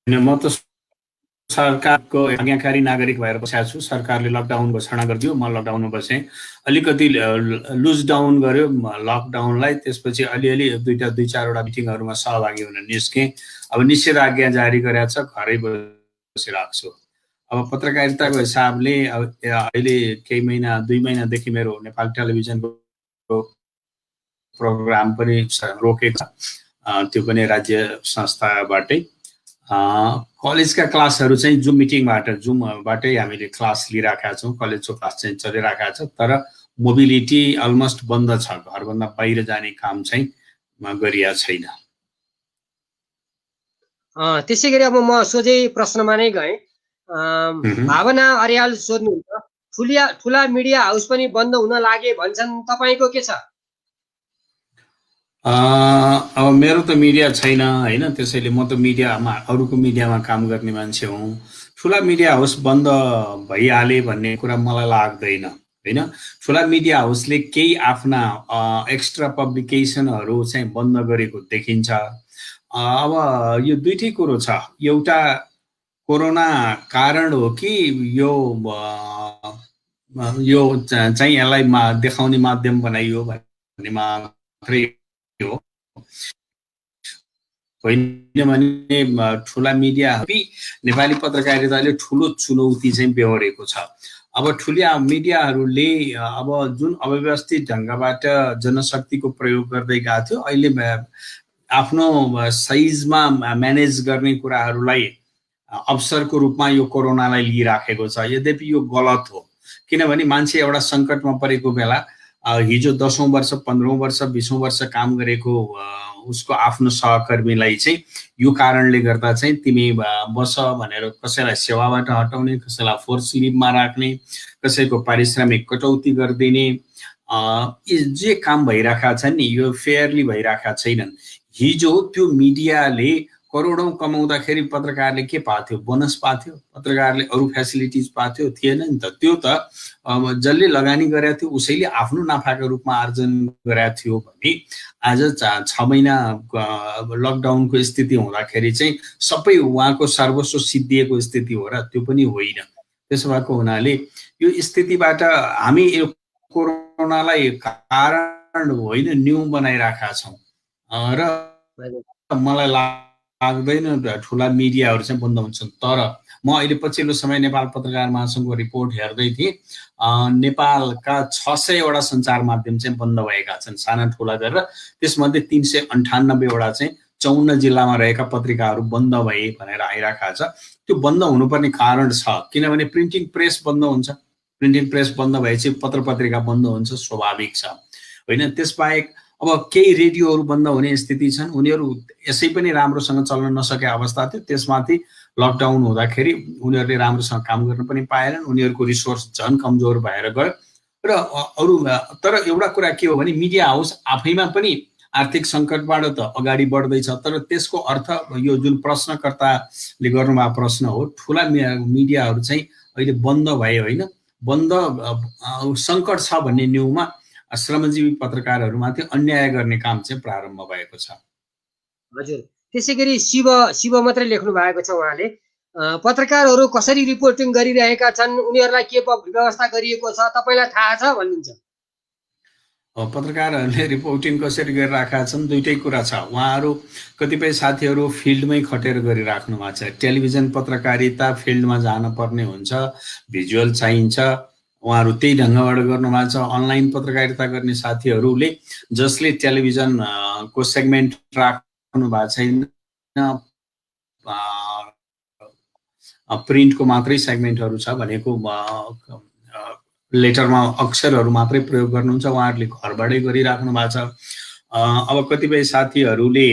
म त सरकारको आज्ञाकारी नागरिक भएर बसेको छु। सरकारले लकडाउन घोषणा गरिदियो, म लकडाउनमा बसेँ। अलिकति लुज डाउन गर्यो लकडाउनलाई, त्यसपछि अलिअलि 2-4वटा मिटिङहरूमा सहभागी हुन निस्केँ। अब निषेधाज्ञा जारी गरेको छ, घरै बसिरहेको छु। अब पत्रकारिताको हिसाबले अब अहिले केही महिना 2 महिनादेखि मेरो नेपाल टेलिभिजनको प्रोग्राम पनि रोकेको छ, त्यो पनि राज्य संस्थाबाटै। कलेजका क्लासहरू चाहिँ जुमबाटै हामीले क्लास लिइराखेका छौँ। कलेजको क्लास चाहिँ चलिरहेको छ, तर मोबिलिटी अलमोस्ट बन्द छ। घरभन्दा बाहिर जाने काम चाहिँ गरिया छैन। त्यसै गरी अब म सोझै प्रश्नमा नै गएँ। भावना अर्याल सोध्नुहुन्छ, ठुला मिडिया हाउस पनि बन्द हुन लागे भन्छन्, तपाईँको के छ? अब मेरो त मिडिया छैन होइन, त्यसैले म त मिडियामा अरूको मिडियामा काम गर्ने मान्छे हुँ। ठुला मिडिया हाउस बन्द भइहाले भन्ने कुरा मलाई लाग्दैन होइन। ठुला मिडिया हाउसले केही आफ्ना एक्स्ट्रा पब्लिकेसनहरू चाहिँ बन्द गरेको देखिन्छ। अब यो दुईटै कुरो छ, एउटा कोरोना कारण हो कि यो चाहिँ यसलाई देखाउने माध्यम बनाइयो भन्ने मात्रै हो, होइन भने ठुला मिडिया नेपाली पत्रकारिताले ठुलो चुनौती चाहिँ बेहोरेको छ। अब ठुला मिडियाहरूले अब जुन अव्यवस्थित ढङ्गबाट जनशक्तिको प्रयोग गर्दै गएको थियो, अहिले आफ्नो साइजमा म्यानेज गर्ने कुराहरूलाई अवसरको रूपमा यो कोरोनालाई लिइराखेको छ। यद्यपि यो गलत हो, किनभने मान्छे एउटा सङ्कटमा परेको बेला हिजो 10औं वर्ष 15औं वर्ष 20औं वर्ष काम गरेको उसको आफ्नो सहकर्मीलाई चाहिँ यो कारणले गर्दा चाहिँ तिमी बस भनेर कसैलाई सेवाबाट हटाउने, कसैलाई फोर्स लिभमा राख्ने, कसैको पारिश्रमिक कटौती गरिदिने, जे काम भइरहेका छन् नि यो फेयरली भइरहेका छैनन्। हिजो त्यो मिडियाले करोडौं कमाउँदाखेरि पत्रकारले के पाथ्यो? बोनस पाथ्यो। पत्रकारले अरू फेसिलिटिज पाथ्यो? थिएन नि त। त्यो त जसले लगानी गरेको थियो उसैले आफ्नो नाफाको रूपमा आर्जन गरेको थियो भने आज 6 महिना लकडाउनको स्थिति हुँदाखेरि चाहिँ सबै उहाँको सर्वस्व सिद्धिएको स्थिति हो र? त्यो पनि होइन। त्यसो भएको हुनाले यो स्थितिबाट हामी यो कोरोनालाई कारण होइन न्यू बनाइराखेका छौँ र मलाई लाग्दैन ठुला मिडियाहरू चाहिँ बन्द हुन्छन्। तर म अहिले पछिल्लो समय नेपाल पत्रकार महासङ्घको रिपोर्ट हेर्दै थिएँ, नेपालका 600 वटा सञ्चार माध्यम चाहिँ बन्द भएका छन्, साना ठुला गरेर। त्यसमध्ये 398 वटा चाहिँ 54 जिल्लामा रहेका पत्रिकाहरू बन्द भए भनेर आइरहेका छ। त्यो बन्द हुनुपर्ने कारण छ, किनभने प्रिन्टिङ प्रेस बन्द हुन्छ। प्रिन्टिङ प्रेस बन्द भएपछि पत्र पत्रिका बन्द हुन्छ, स्वाभाविक छ होइन। त्यसबाहेक अब केही रेडियोहरू बन्द हुने स्थिति छन्, उनीहरू यसै पनि राम्रोसँग चल्न नसके अवस्था थियो। त्यसमाथि लकडाउन हुँदाखेरि उनीहरूले राम्रोसँग काम गर्न पनि पाएनन्, उनीहरूको रिसोर्स झन् कमजोर भएर गयो र अरू। तर एउटा कुरा के हो भने मिडिया हाउस आफैमा पनि आर्थिक सङ्कटबाट त अगाडि बढ्दैछ, तर त्यसको अर्थ यो जुन प्रश्नकर्ताले गर्नुभएको प्रश्न हो, ठुला मिडियाहरू चाहिँ अहिले बन्द भए होइन, बन्द सङ्कट छ भन्ने न्युमा श्रमजीवी पत्रकारहरूमाथि अन्याय गर्ने काम चाहिँ प्रारम्भ भएको छ। हजुर, त्यसै गरी शिव मात्रै लेख्नु भएको छ उहाँले, पत्रकारहरू कसरी रिपोर्टिङ गरिरहेका छन्, उनीहरूलाई के व्यवस्था गरिएको छ तपाईँलाई थाहा छ भन्नुहुन्छ? पत्रकारहरूले रिपोर्टिङ कसरी गरिरहेका छन्, दुईटै कुरा छ। उहाँहरू कतिपय साथीहरू फिल्डमै खटेर गरिराख्नु भएको छ। टेलिभिजन पत्रकारिता फिल्डमा जानुपर्ने हुन्छ, भिजुअल चाहिन्छ, उहाँहरू त्यही ढङ्गबाट गर्नुभएको छ। अनलाइन पत्रकारिता गर्ने साथीहरूले जसले टेलिभिजनको सेगमेन्ट राख्नु भएको छैन, प्रिन्टको मात्रै सेगमेन्टहरू छ भनेको लेटरमा अक्षरहरू मात्रै प्रयोग गर्नुहुन्छ, उहाँहरूले घरबाटै गरिराख्नु भएको छ। अब कतिपय साथीहरूले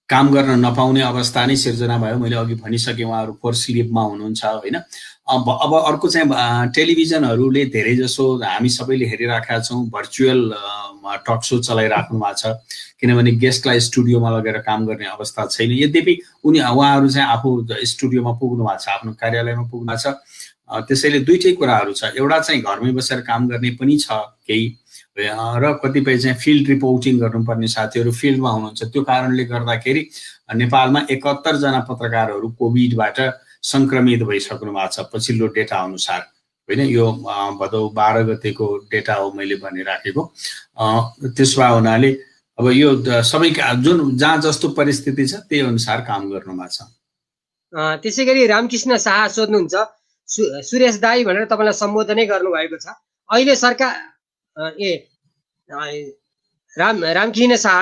काम गर्न नपाउने अवस्था नै सिर्जना भयो, मैले अघि भनिसकेँ, उहाँहरू फोर्स लिभमा हुनुहुन्छ होइन। अब अर्को चाहिँ टेलिभिजनहरूले धेरै जसो हामी सबैले हेरिराखेका छौँ भर्चुअल टक सो चलाइराख्नु भएको छ, किनभने गेस्टलाई स्टुडियोमा लगेर काम गर्ने अवस्था छैन। यद्यपि उहाँहरू चाहिँ आफू स्टुडियोमा पुग्नु भएको छ, आफ्नो कार्यालयमा पुग्नु भएको छ। त्यसैले दुईटै कुराहरू छ, एउटा चाहिँ घरमै बसेर काम गर्ने पनि छ केही, र कतिपय चाहिँ फिल्ड रिपोर्टिङ गर्नुपर्ने साथीहरू फिल्डमा हुनुहुन्छ। त्यो कारणले गर्दाखेरि नेपालमा 71 जना पत्रकारहरू कोभिडबाट सङ्क्रमित भइसक्नु भएको छ पछिल्लो डेटा अनुसार होइन। यो भदौ 12 गतेको डेटा हो मैले भनिराखेको। त्यसो भए हुनाले अब यो सबै जुन जहाँ जस्तो परिस्थिति छ त्यही अनुसार काम गर्नु भएको छ। त्यसै गरी रामकृष्ण शाह सोध्नुहुन्छ, सुरेश दाई भनेर तपाईँलाई सम्बोधनै गर्नुभएको छ। अहिले सरकार रामकृष्ण शाह,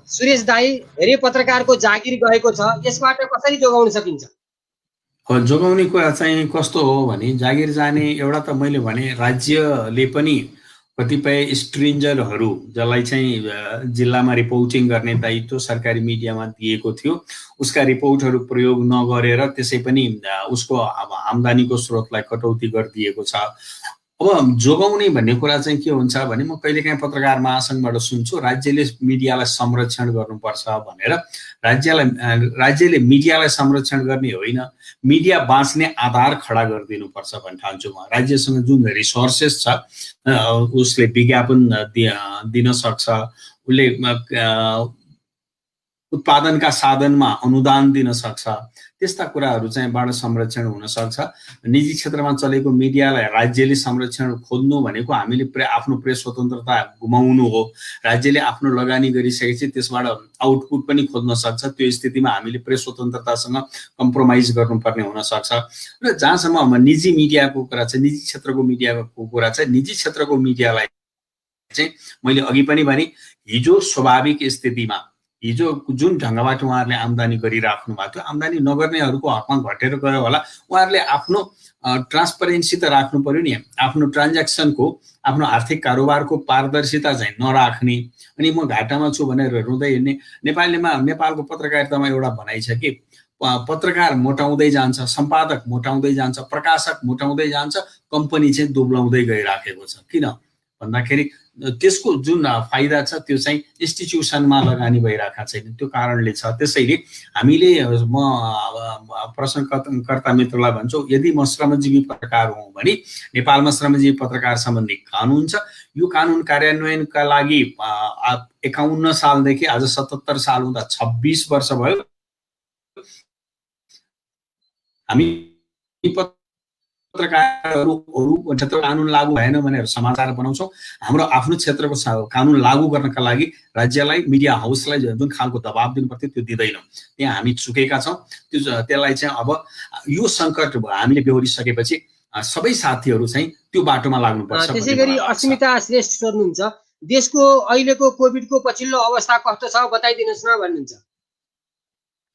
सुरेश दाई धेरै पत्रकारको जागिर गएको छ, यसबाट कसरी जोगाउन सकिन्छ? जोगाउने कुरा चाहिँ कस्तो हो भने, जागिर जाने एउटा त मैले भने राज्यले पनि कतिपय स्ट्रेन्जरहरू जसलाई चाहिँ जिल्लामा रिपोर्टिङ गर्ने दायित्व सरकारी मिडियामा दिएको थियो, उसका रिपोर्टहरू प्रयोग नगरेर त्यसै पनि उसको आम्दानीको स्रोतलाई कटौती गरिदिएको छ। अब जोगाउने भन्ने कुरा चाहिँ के हुन्छ भने, म कहिलेकाहीँ पत्रकार महासङ्घबाट सुन्छु राज्यले मिडियालाई संरक्षण गर्नुपर्छ भनेर। राज्यले मिडियालाई संरक्षण गर्ने होइन, मिडिया बाँच्ने आधार खडा गरिदिनुपर्छ भन्ने ठान्छु म। राज्यसँग जुन रिसोर्सेस छ, उसले विज्ञापन दिन सक्छ, उसले उत्पादनका साधनमा अनुदान दिन सक्छ, त्यस्ता कुराहरू चाहिँ बाट संरक्षण हुन सक्छ। निजी क्षेत्रमा चलेको मिडियालाई राज्यले संरक्षण खोज्नु भनेको हामीले आफ्नो प्रेस स्वतन्त्रता गुमाउनु हो। राज्यले आफ्नो लगानी गरिसकेपछि त्यसबाट आउटपुट पनि खोज्न सक्छ, त्यो स्थितिमा हामीले प्रेस स्वतन्त्रतासँग कम्प्रोमाइज गर्नुपर्ने हुन सक्छ। र जहाँसम्म निजी मिडियाको कुरा छ, निजी क्षेत्रको मिडियाको कुरा छ, निजी क्षेत्रको मिडियालाई चाहिँ मैले अघि पनि भने, हिजो स्वाभाविक स्थितिमा हिजो जुन ढङ्गबाट उहाँहरूले आम्दानी गरिराख्नु भएको थियो, आम्दानी नगर्नेहरूको हकमा घटेर गयो होला। उहाँहरूले आफ्नो ट्रान्सपरेन्सी त राख्नु पर्यो नि, आफ्नो ट्रान्ज्याक्सनको, आफ्नो आर्थिक कारोबारको पारदर्शिता चाहिँ नराख्ने, अनि म घाटामा छु भनेर रुँदै हिँड्ने। नेपालको पत्रकारितामा एउटा भनाइ छ कि पत्रकार मोटाउँदै जान्छ, सम्पादक मोटाउँदै जान्छ, प्रकाशक मोटाउँदै जान्छ, कम्पनी चाहिँ दुब्लाउँदै गइराखेको छ। किन भन्दाखेरि त्यसको जुन फाइदा छ त्यो चाहिँ इन्स्टिट्युसनमा लगानी भइरहेको छैन, त्यो कारणले छ। त्यसैले हामीले, म प्रश्नकर्ता मित्रलाई भन्छु, यदि म श्रमजीवी पत्रकार हुँ भने नेपालमा श्रमजीवी पत्रकार सम्बन्धी कानुन छ। यो कानुन कार्यान्वयनका लागि 51 सालदेखि आज 77 साल हुँदा 26 वर्ष भयो। हामी पत्रकारहरू अरू क्षेत्र कानुन लागू भएन भनेर समाचार बनाउँछौँ। हाम्रो आफ्नो क्षेत्रको कानुन लागू गर्नका लागि राज्यलाई, मिडिया हाउसलाई जुन खालको दबाब दिनुपर्थ्यो त्यो दिँदैनौँ। त्यहाँ हामी चुकेका छौँ। त्यसलाई चाहिँ अब यो सङ्कट हामीले बेहोरिसकेपछि सबै साथीहरू चाहिँ त्यो बाटोमा लाग्नुपर्छ। त्यसै गरी अस्मिता श्रेष्ठ सोध्नुहुन्छ, देशको अहिलेको कोभिडको पछिल्लो अवस्था कस्तो छ बताइदिनुहोस् न भन्नुहुन्छ।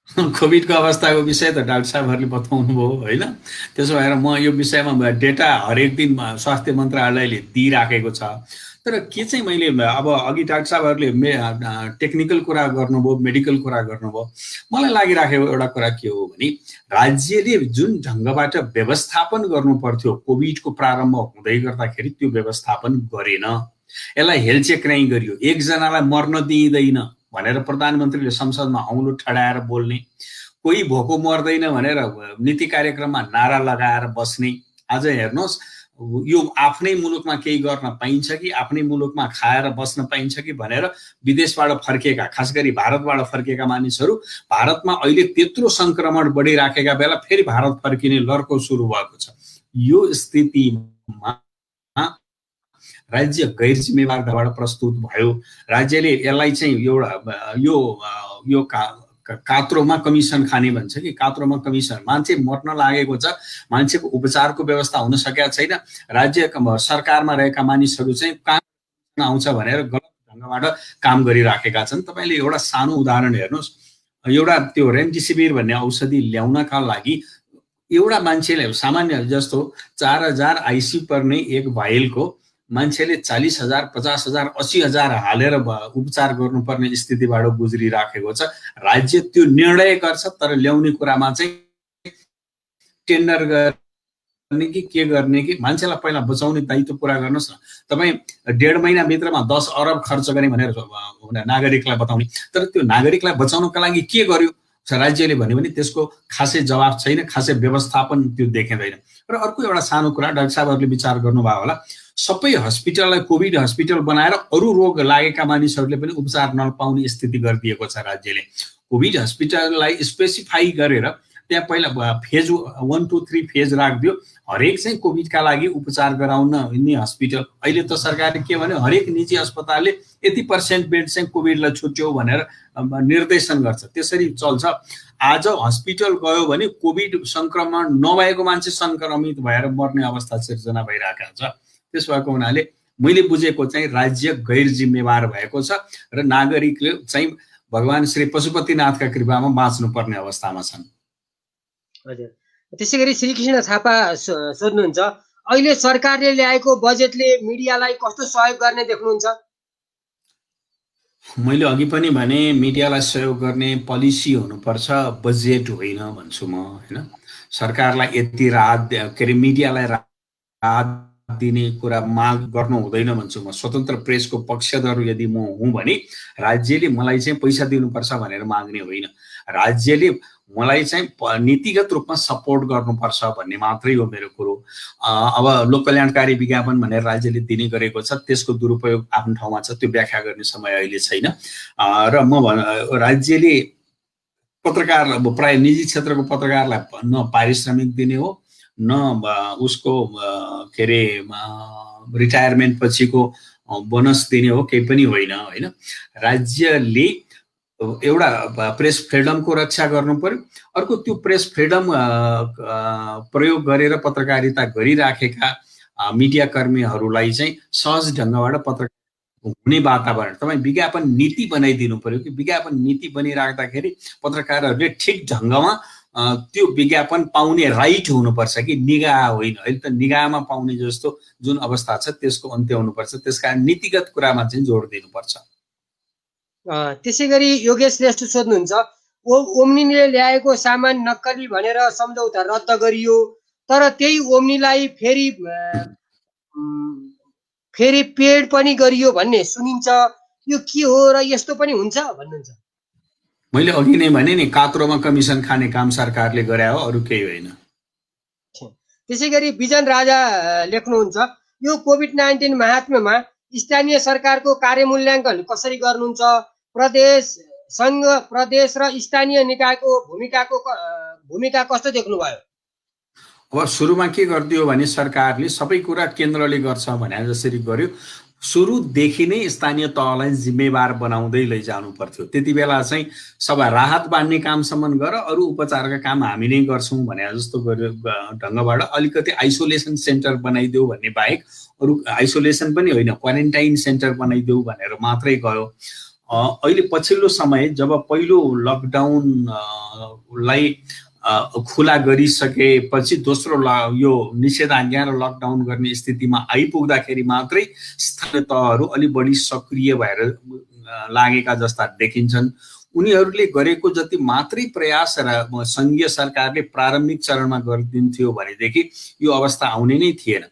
कोभिडको अवस्थाको विषय त डाक्टर साहबहरूले बताउनु भयो होइन। त्यसो भएर म यो विषयमा डेटा हरेक दिन स्वास्थ्य मन्त्रालयले दिइराखेको छ। तर के चाहिँ मैले अब अघि डाक्टर साहबहरूले टेक्निकल कुरा गर्नुभयो, मेडिकल कुरा गर्नुभयो, मलाई लागिराखेको एउटा कुरा के हो भने, राज्यले जुन ढङ्गबाट व्यवस्थापन गर्नु पर्थ्यो कोभिडको प्रारम्भ हुँदै गर्दाखेरि त्यो व्यवस्थापन गरेन। यसलाई हेलचेक्राइ गरियो, एकजनालाई मर्न दिइँदैन भनेर प्रधानमन्त्रीले संसदमा औँलो ठडाएर बोल्ने, कोही भोको मर्दैन भनेर नीति कार्यक्रममा नारा लगाएर बस्ने। आज हेर्नुहोस्, यो आफ्नै मुलुकमा केही गर्न पाइन्छ कि, आफ्नै मुलुकमा खाएर बस्न पाइन्छ कि भनेर विदेशबाट फर्किएका, खास गरी भारतबाट फर्किएका मानिसहरू भारतमा अहिले त्यत्रो सङ्क्रमण बढिराखेका बेला फेरि भारत फर्किने लर्को सुरु भएको छ। यो स्थितिमा राज्य गैर जिम्मेवारबाट प्रस्तुत भयो। राज्यले यसलाई चाहिँ एउटा यो कात्रोमा कमिसन खाने भन्छ कि, कात्रोमा कमिसन, मान्छे मर्न लागेको छ, मान्छेको उपचारको व्यवस्था हुन सकेका छैन, राज्य सरकारमा रहेका मानिसहरू चाहिँ काम आउँछ भनेर गलत ढङ्गबाट काम गरिराखेका छन्। तपाईँले एउटा सानो उदाहरण हेर्नुहोस्, एउटा त्यो रेमडेसिभिर भन्ने औषधि ल्याउनका लागि एउटा मान्छेले सामान्य जस्तो 4000 आइसी पर्ने एक भाइलको मान्छेले 40,000, 50,000, 80,000 हालेर उपचार गर्नुपर्ने स्थितिबाट गुज्रिराखेको छ। राज्य त्यो निर्णय गर्छ, तर ल्याउने कुरामा चाहिँ टेन्डर गर्ने कि के गर्ने कि, मान्छेलाई पहिला बचाउने दायित्व पुरा गर्नुहोस् न। तपाईँ 1.5 महिनाभित्रमा 10 अरब खर्च गर्ने भनेर नागरिकलाई बताउने, तर त्यो नागरिकलाई बचाउनका लागि के गर्यो राज्यले भन्यो भने त्यसको खासै जवाफ छैन, खासै व्यवस्थापन त्यो देखिँदैन। र अर्को एउटा सानो कुरा डाक्टर साहबहरूले विचार गर्नुभयो होला, सबै हस्पिटललाई कोभिड हस्पिटल बनाएर अरू रोग लागेका मानिसहरूले पनि उपचार नपाउने स्थिति गरिदिएको छ राज्यले। कोभिड हस्पिटललाई स्पेसिफाई गरेर त्यहाँ पहिला फेज 1, 2, 3 फेज राखिदियो। हरेक चाहिँ कोभिडका लागि उपचार गराउन हिँड्ने हस्पिटल, अहिले त सरकारले के भन्यो, हरेक निजी अस्पतालले यति % बेड चाहिँ कोभिडलाई छुट्यो भनेर निर्देशन गर्छ, त्यसरी चल्छ। आज हस्पिटल गयो भने कोभिड संक्रमण नभएको मान्छे संक्रमित भएर मर्ने अवस्था सिर्जना भइरहेको छ। त्यस भएको हुनाले मैले बुझेको चाहिँ राज्य गैर जिम्मेवार भएको छ र नागरिकले चाहिँ भगवान श्री पशुपतिनाथका कृपामा बाँच्नुपर्ने अवस्थामा छन्। हजुर, त्यसै गरी श्रीकृष्ण थापा सोध्नुहुन्छ, अहिले सरकारले ल्याएको बजेटले मिडियालाई कस्तो सहयोग गर्ने देख्नुहुन्छ? मैले अघि पनि भने मिडियालाई सहयोग गर्ने पोलिसी हुनुपर्छ, बजेट होइन भन्छु म, होइन। सरकारलाई यति राहत के अरे मिडियालाई राहत दिने कुरा माग गर्नु हुँदैन भन्छु म। स्वतन्त्र प्रेसको पक्षधर यदि म हुँ भने राज्यले मलाई चाहिँ पैसा दिनुपर्छ भनेर माग्ने होइन, राज्यले मलाई चाहिँ नीतिगत रूपमा सपोर्ट गर्नुपर्छ भन्ने मात्रै हो मेरो कुरो। अब लोक कल्याणकारी विज्ञापन भनेर राज्यले दिने गरेको छ, त्यसको दुरुपयोग आफ्नो ठाउँमा छ, त्यो व्याख्या गर्ने समय अहिले छैन। र म राज्यले पत्रकार, प्राय निजी क्षेत्रको पत्रकारलाई न पारिश्रमिक दिने हो, न उसको के अरे रिटायरमेन्ट पछिको बोनस दिने हो, केही पनि होइन, होइन। राज्यले एउटा प्रेस फ्रिडमको रक्षा गर्नु पर्यो, अर्को त्यो प्रेस फ्रिडम प्रयोग गरेर पत्रकारिता गरिराखेका मिडिया कर्मीहरूलाई चाहिँ सहज ढङ्गबाट पत्रकार हुने वातावरण, तपाईँ विज्ञापन नीति बनाइदिनु पर्यो कि विज्ञापन नीति बनिराख्दाखेरि पत्रकारहरूले ठिक ढङ्गमा त्यो विज्ञापन पाउने राइट हुनुपर्छ कि निगाह होइन। अहिले त निगाहमा पाउने जस्तो जुन अवस्था छ त्यसको अन्त्य हुनुपर्छ, त्यसकारण नीतिगत कुरामा चाहिँ जोड दिनुपर्छ। त्यसै गरी योगेश श्रेष्ठ सोध्नुहुन्छ, ओम्नीले ल्याएको सामान नक्कली भनेर सम्झौता रद्द गरियो, तर त्यही ओम्नीलाई फेरि पेड पनि गरियो भन्ने सुनिन्छ, यो के हो र यस्तो पनि हुन्छ भन्नुहुन्छ? मैले अघि नै भने नि, कात्रोमा कमिसन खाने काम सरकारले गरे हो, अरू केही होइन। त्यसै गरी बिजन राजा लेख्नुहुन्छ, यो कोभिड-19 महात्म्यमा स्थानीय सरकारको कार्य-मूल्याङ्कन कसरी गर्नुहुन्छ? प्रदेश, संघ, प्रदेश र स्थानीय निकायको भूमिका कस्तो देख्नुभयो? अब सुरुमा के गरिदियो भने सरकारले सबै कुरा केन्द्रले गर्छ भने जसरी गर्यो, सुरुदेखि नै स्थानीय तहलाई जिम्मेवार बनाउँदै लैजानु पर्थ्यो। त्यति बेला चाहिँ सबै राहत बाँड्ने कामसम्म गर, अरू उपचारका काम हामी नै गर्छौँ भने जस्तो ढङ्गबाट अलिकति आइसोलेसन सेन्टर बनाइदेऊ भन्ने बाहेक अरू आइसोलेसन पनि होइन, क्वारेन्टाइन सेन्टर बनाइदेऊ भनेर मात्रै गयो। अहिले पछिल्लो समय जब पहिलो लकडाउनलाई खुला गरिसकेपछि दोस्रो यो निषेधाज्ञा र लकडाउन गर्ने स्थितिमा आइपुग्दाखेरि मात्रै स्थानीय तहहरू अलि बढी सक्रिय भएर लागेका जस्ता देखिन्छन्। उनीहरूले गरेको जति मात्रै प्रयास र सङ्घीय सरकारले प्रारम्भिक चरणमा गरिदिन्थ्यो भनेदेखि यो अवस्था आउने नै थिएन।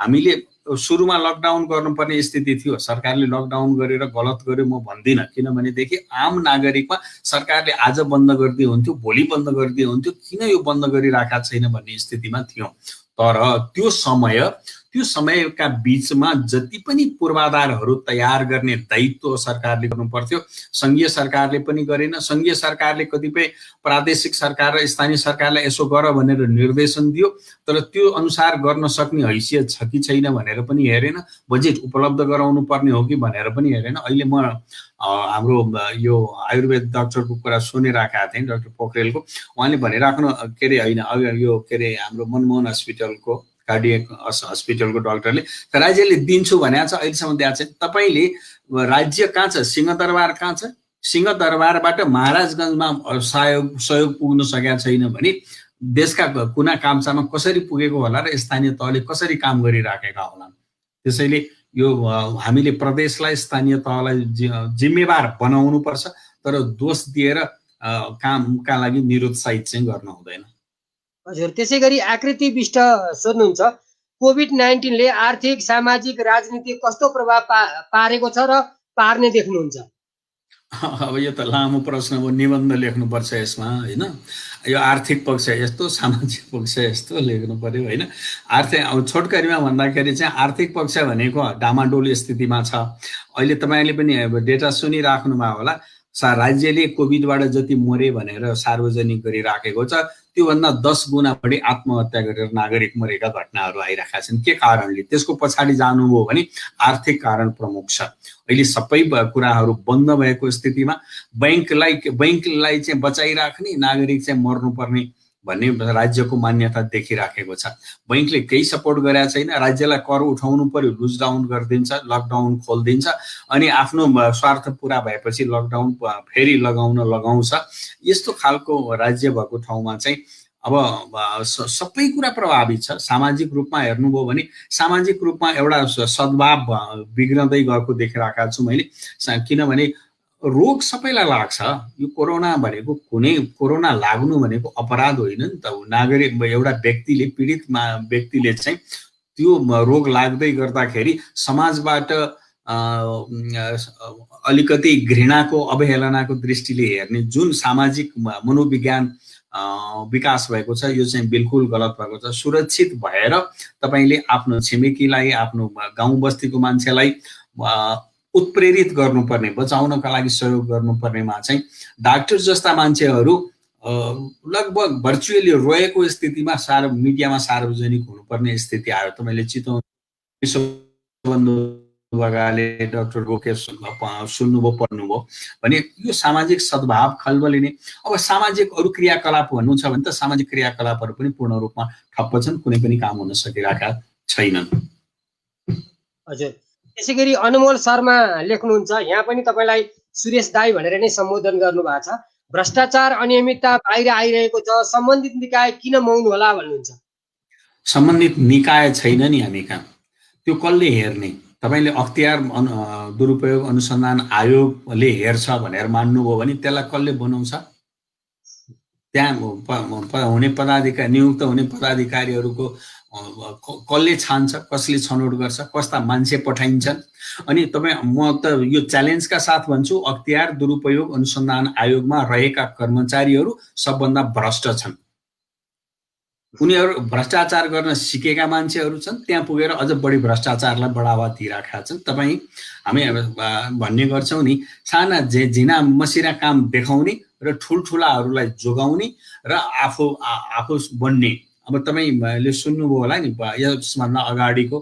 हामीले सुरुमा लकडाउन गर्नुपर्ने स्थिति थियो, सरकारले लकडाउन गरेर गलत गर्यो म भन्दिनँ, किनभनेदेखि आम नागरिकमा सरकारले आज बन्द गरिदिए हुन्थ्यो, भोलि बन्द गरिदिए हुन्थ्यो, किन यो बन्द गरिराखेका छैन भन्ने स्थितिमा थियौँ। तर त्यो समयका बीचमा जति पनि पूर्वाधारहरू तयार गर्ने दायित्व सरकारले गर्नु पर्थ्यो, सङ्घीय सरकारले पनि गरेन। सङ्घीय सरकारले कतिपय प्रादेशिक सरकार र स्थानीय सरकारलाई यसो गर भनेर निर्देशन दियो, तर त्यो अनुसार गर्न सक्ने हैसियत छ कि छैन भनेर पनि हेरेन, बजेट उपलब्ध गराउनु पर्ने हो कि भनेर पनि हेरेन। अहिले म हाम्रो यो आयुर्वेद डाक्टरको कुरा सुनिराखेका थिएँ, डाक्टर पोखरेलको, उहाँले भनिराख्नु के अरे होइन, यो के अरे हाम्रो मनमोहन हस्पिटलको कार्डियक हस्पिटलको डाक्टरले राज्यले दिन्छु भनेको छ, अहिलेसम्म दिएको छैन। तपाईँले राज्य कहाँ छ? सिंहदरबार कहाँ छ? सिंहदरबारबाट महाराजगञ्जमा सहयोग पुग्न सकेका छैन भने देशका कुना काम्चामा कसरी पुगेको होला र स्थानीय तहले कसरी काम गरिराखेका होलान्? त्यसैले यो हामीले प्रदेशलाई, स्थानीय तहलाई जिम्मेवार बनाउनु पर्छ, तर दोष दिएर कामका लागि निरुत्साहित चाहिँ गर्न हुँदैन। हजुर, त्यसै गरी आकृति विष्ट सोध्नुहुन्छ, कोभिड-19ले आर्थिक, सामाजिक, राजनीतिक कस्तो प्रभाव पारेको छ र पार्ने देख्नुहुन्छ? अब यो त लामो प्रश्न हो, निबन्ध लेख्नुपर्छ यसमा, होइन। यो आर्थिक पक्ष यस्तो, सामाजिक पक्ष यस्तो लेख्नु पर्यो, होइन। आर्थिक छोटकरीमा भन्दाखेरि चाहिँ आर्थिक पक्ष भनेको डामाडोल स्थितिमा छ। अहिले तपाईँले पनि डेटा सुनिराख्नु भयो होला, राज्यले कोभिडबाट जति मरे भनेर सार्वजनिक गरिराखेको छ त्योभन्दा 10 गुणा बढी आत्महत्या गरेर नागरिक मरेका घटनाहरू आइरहेका छन्। के कारणले? त्यसको पछाडि जानुभयो भने आर्थिक कारण प्रमुख छ। अहिले सबै कुराहरू बन्द भएको स्थितिमा बैंकलाई चाहिँ बचाइराख्ने, नागरिक चाहिँ मर्नुपर्ने भन्ने राज्यको मान्यता देखिराखेको छ। बैंकले केही सपोर्ट गरेका छैन, राज्यलाई कर उठाउनु पर्यो, लुज डाउन गरिदिन्छ, लकडाउन खोलिदिन्छ, अनि आफ्नो स्वार्थ पुरा भएपछि लकडाउन फेरि लगाउँछ। यस्तो खालको राज्य भएको ठाउँमा चाहिँ अब सबै कुरा प्रभावित छ। सामाजिक रूपमा हेर्नुभयो भने सामाजिक रूपमा एउटा सद्भाव बिग्रदै गएको देखिरहेका छु मैले। किनभने रोग सबैलाई लाग्छ। यो कोरोना भनेको कोरोना लाग्नु भनेको अपराध होइन नि त। नागरिक एउटा व्यक्तिले, पीडित व्यक्तिले चाहिँ त्यो रोग लाग्दै गर्दाखेरि समाजबाट अलिकति घृणाको, अवहेलनाको दृष्टिले हेर्ने जुन सामाजिक मनोविज्ञान विकास भएको छ, यो चाहिँ बिल्कुल गलत भएको छ। सुरक्षित भएर तपाईले आफ्नो छिमेकीलाई, आफ्नो गाउँ बस्तीको मान्छेलाई उत्प्रेरित गर्नुपर्ने, बचाउनका लागि सहयोग गर्नुपर्नेमा चाहिँ डाक्टर जस्ता मान्छेहरू लगभग भर्चुअली रहेको स्थितिमा मिडियामा सार्वजनिक हुनुपर्ने स्थिति आयो। तपाईँले चितवन विश्वबन्धु बगाले डाक्टर गोके सुन्नुभयो, पढ्नुभयो भने यो सामाजिक सद्भाव खल्बलिने। अब सामाजिक अरू क्रियाकलाप भन्नुहुन्छ भने त सामाजिक क्रियाकलापहरू पनि पूर्ण रूपमा ठप्प छन्, कुनै पनि काम हुन सकिरहेका छैनन्। हजुर, त्यसै गरी अनमोल शर्मा लेख्नुहुन्छ, यहाँ पनि तपाईँलाई सुरेश दाई भनेर नै सम्बोधन गर्नुभएको छ। भ्रष्टाचार अनियमितता बाहिर आइरहेको छ, सम्बन्धित निकाय किन मौन होला भन्नुहुन्छ? सम्बन्धित निकाय छैन नि हामी कहाँ, त्यो कसले हेर्ने? तपाईले अख्तियार दुरुपयोग अनुसन्धान आयोगले हेर्छ भनेर मान्नुभयो भने त्यसलाई कसले बनाउँछ? त्यहाँ हुने पदाधिकारी, नियुक्त हुने पदाधिकारीहरूको कसले छान्छ, कसले छनौट गर्छ, कस्ता मान्छे पठाइन्छन्? अनि म त यो च्यालेन्जका साथ भन्छु, अख्तियार दुरुपयोग अनुसन्धान आयोगमा रहेका कर्मचारीहरू सबभन्दा भ्रष्ट छन्। उनीहरू भ्रष्टाचार गर्न सिकेका मान्छेहरू छन्, त्यहाँ पुगेर अझ बढी भ्रष्टाचारलाई बढावा दिइराखेका छन्। हामी भन्ने गर्छौँ नि, साना झिना मसिना काम देखाउने र ठुल्ठुलाहरूलाई जोगाउने र आफू बन्ने। अब तपाईँले सुन्नुभयो होला नि, यसभन्दा अगाडिको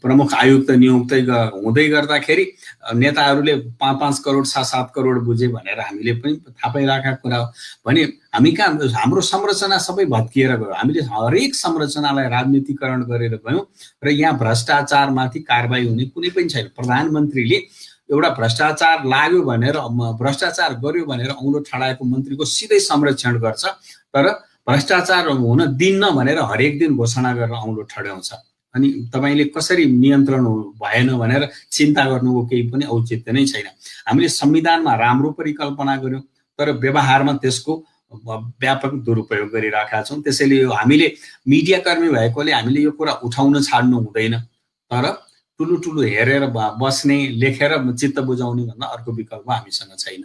प्रमुख आयुक्त नियुक्त हुँदै गर्दाखेरि नेताहरूले 5-5 करोड 7-7 करोड बुझे भनेर हामीले पनि थाहा पाइरहेका कुरा हो। भने हामी कहाँ हाम्रो संरचना सबै भत्किएर गयो। हामीले हरेक संरचनालाई राजनीतिकरण गरेर गयौँ र यहाँ भ्रष्टाचारमाथि कारबाही हुने कुनै पनि छैन। प्रधानमन्त्रीले एउटा भ्रष्टाचार लाग्यो भनेर, भ्रष्टाचार गर्यो भनेर औँलो ठडाएको मन्त्रीको सिधै संरक्षण गर्छ, तर भ्रष्टाचार हुन दिन्न भनेर हरेक दिन घोषणा गरेर औँलो ठड्याउँछ। अनि तपाईले कसरी नियन्त्रण भएन भनेर चिन्ता गर्नुको केही पनि औचित्य नै छैन। हामीले संविधानमा राम्रो परिकल्पना गर्यौं, तर व्यवहारमा त्यसको व्यापक दुरुपयोग गरिरहेका छौं। त्यसैले हामीले मिडियाकर्मी भएकोले हामीले यो कुरा उठाउन छाड्नु हुँदैन, तर ठुलो हेरेर बस्ने, लेखेर चित्त बुझाउने भन्दा अर्को विकल्प हामीसँग छैन।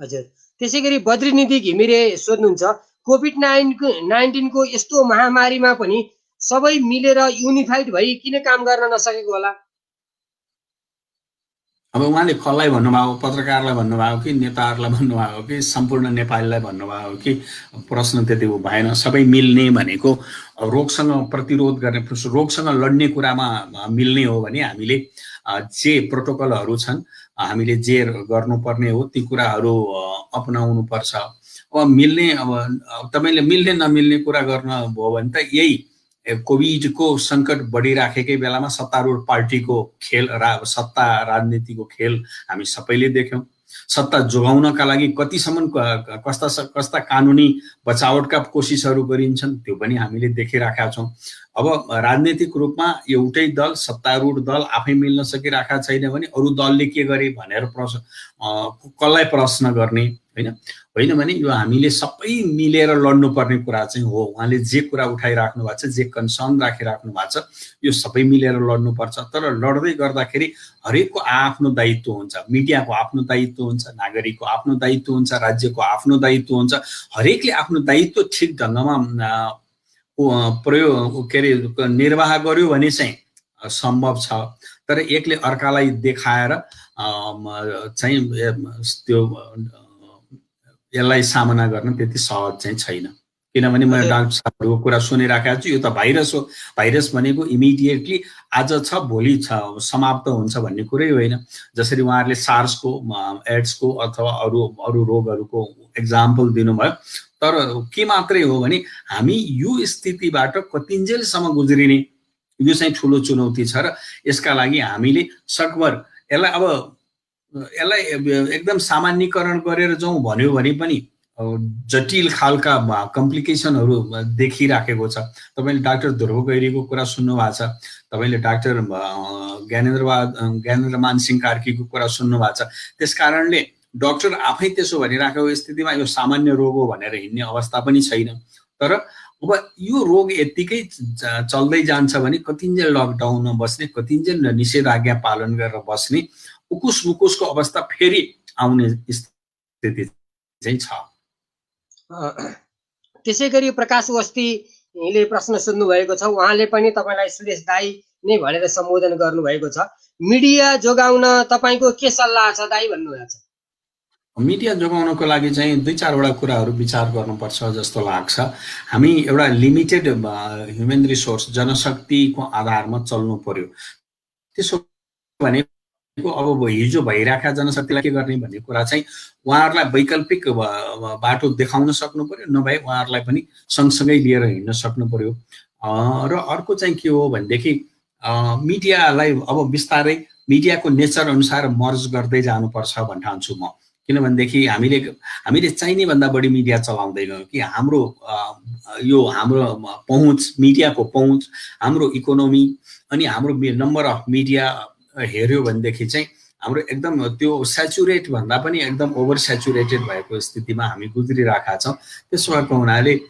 हजुर, त्यसैगरी बद्रीनिधि घिमिरे सोध्नुहुन्छ, कोभिड-19 को यस्तो महामारीमा पनि सबै मिलेर युनिफाइड भई किन काम गर्न नसकेको होला? अब उहाँले कसलाई भन्नुभएको, पत्रकारलाई भन्नुभएको कि नेताहरूलाई भन्नुभएको कि सम्पूर्ण नेपालीलाई भन्नुभएको कि प्रश्न त्यति भएन। सबै मिल्ने भनेको रोगसँग प्रतिरोध गर्ने, रोगसँग लड्ने कुरामा मिल्ने हो भने हामीले जे प्रोटोकलहरू छन्, हामीले जे गर्नुपर्ने हो ती कुराहरू अपनाउनु पर्छ। अब मिल्ने, अब तपाईले मिल्ने नमिल्ने कुरा गर्न भयो भने त यही कोभिडको सङ्कट बढिराखेकै बेलामा सत्तारूढ पार्टीको खेल, सत्ता राजनीतिको खेल हामी सबैले देख्यौं। सत्ता जोगाउनका लागि कतिसम्म कस्ता कानुनी बचावटका कोसिसहरू गरिन्छन् त्यो पनि हामीले देखिराखेका छौं। अब राजनीतिक रूपमा एउटै दल, सत्तारूढ दल आफै मिल्न सकिराखेका छैन भने अरू दलले के गरे भनेर कसलाई प्रश्न गर्ने, होइन भने यो हामीले सबै मिलेर लड्नुपर्ने कुरा चाहिँ हो। उहाँले जे कुरा उठाइराख्नु भएको छ, जे कन्सर्न राखिराख्नु भएको छ, यो सबै मिलेर लड्नुपर्छ। तर लड्दै गर्दाखेरि हरेकको आफ्नो दायित्व हुन्छ, मिडियाको आफ्नो दायित्व हुन्छ, नागरिकको आफ्नो दायित्व हुन्छ, राज्यको आफ्नो दायित्व हुन्छ। हरेकले आफ्नो दायित्व ठिक ढङ्गमा निर्वाह गर्यो भने चाहिँ सम्भव छ। तर एकले अर्कालाई देखाएर चाहिँ त्यो यसलाई सामना गर्न त्यति सहज चाहिँ छैन। किनभने मैले डाक्टर साहबहरूको कुरा सुनिराखेको छु, यो त भाइरस हो, भाइरस भनेको इमिडिएटली आज छ भोलि समाप्त हुन्छ भन्ने कुरै होइन। जसरी उहाँहरूले सार्सको, एड्सको अथवा अरू रोगहरूको एक्जाम्पल दिनुभयो। तर के मात्रै हो भने हामी यो स्थितिबाट कतिन्जेलसम्म गुज्रिने, यो चाहिँ ठुलो चुनौती छ र यसका लागि हामीले सकभर यसलाई एकदम सामान्यकरण गरेर जाउँ भन्यो भने पनि जटिल खालका कम्प्लिकेसनहरू देखिराखेको छ। तपाईँले डाक्टर ध्रुव गैरीको कुरा सुन्नुभएको छ, तपाईँले डाक्टर ज्ञानेन्द्रमान सिंह कार्कीको कुरा सुन्नुभएको छ। त्यस कारणले डाक्टर आफै त्यसो भनिराखेको स्थितिमा यो सामान्य रोग हो भनेर हिँड्ने अवस्था पनि छैन। तर अब यो रोग यत्तिकै चल्दै जान्छ भने कतिन्जेल लकडाउनमा बस्ने, कतिन्जेल निषेधाज्ञा पालन गरेर बस्ने, उकुस मुकुसको अवस्था फेरि आउने स्थिति चाहिँ छ। त्यसै गरी प्रकाश वस्तीले प्रश्न सोध्नु भएको छ, उहाँले पनि तपाईँलाई सुरेश दाई नै भनेर सम्बोधन गर्नुभएको छ। मिडिया जोगाउन तपाईँको के सल्लाह छ दाई भन्नुभएको छ? मिडिया जोगाउनको लागि चाहिँ 2-4 कुराहरू विचार गर्नुपर्छ जस्तो लाग्छ। हामी एउटा लिमिटेड ह्युमन रिसोर्स जनशक्तिको आधारमा चल्नु पर्यो। त्यसो भने अब हिजो भइरहेका जनशक्तिलाई के गर्ने भन्ने कुरा चाहिँ उहाँहरूलाई वैकल्पिक बाटो देखाउन सक्नु पर्यो, नभए उहाँहरूलाई पनि सँगसँगै लिएर हिँड्न सक्नु पर्यो। र अर्को चाहिँ के हो भनेदेखि मिडियालाई अब बिस्तारै मिडियाको नेचर अनुसार मर्ज गर्दै जानुपर्छ भन्ने ठान्छु म। किनभनेदेखि हामीले चाहिने भन्दा बढी मिडिया चलाउँदैनौँ कि हाम्रो पहुँच, मिडियाको पहुँच, हाम्रो इकोनोमी अनि हाम्रो नम्बर अफ मिडिया हेऱ्यो भनेदेखि चाहिँ हाम्रो एकदम त्यो सेचुरेट भन्दा पनि एकदम ओभर सेचुरेटेड भएको स्थितिमा हामी गुज्रिरहेका छौँ। त्यसो भएको हुनाले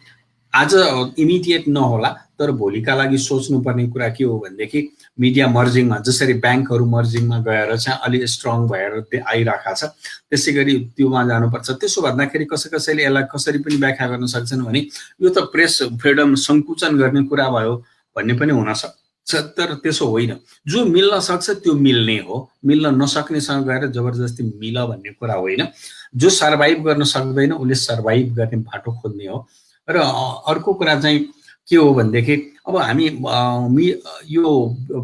आज इमिडिएट नहोला, तर भोलिका लागि सोच्नुपर्ने कुरा के हो भनेदेखि मिडिया मर्जिङमा, जसरी ब्याङ्कहरू मर्जिङमा गएर चाहिँ अलि स्ट्रङ भएर आइरहेका छ, त्यसै गरी त्योमा जानुपर्छ। त्यसो भन्दाखेरि कसैले यसलाई कसरी पनि व्याख्या गर्न सक्छन् भने यो त प्रेस फ्रिडम सङ्कुचन गर्ने कुरा भयो भन्ने पनि हुनसक्छ। तर त्यसो होइन, जो मिल्न सक्छ त्यो मिल्ने हो, मिल्न नसक्नेसँग गएर जबरजस्ती मिल भन्ने कुरा होइन। जो सर्भाइभ गर्न सक्दैन उसले सर्भाइभ गर्ने बाटो खोज्ने हो। र अर्को कुरा चाहिँ के हो भनेदेखि अब हामी यो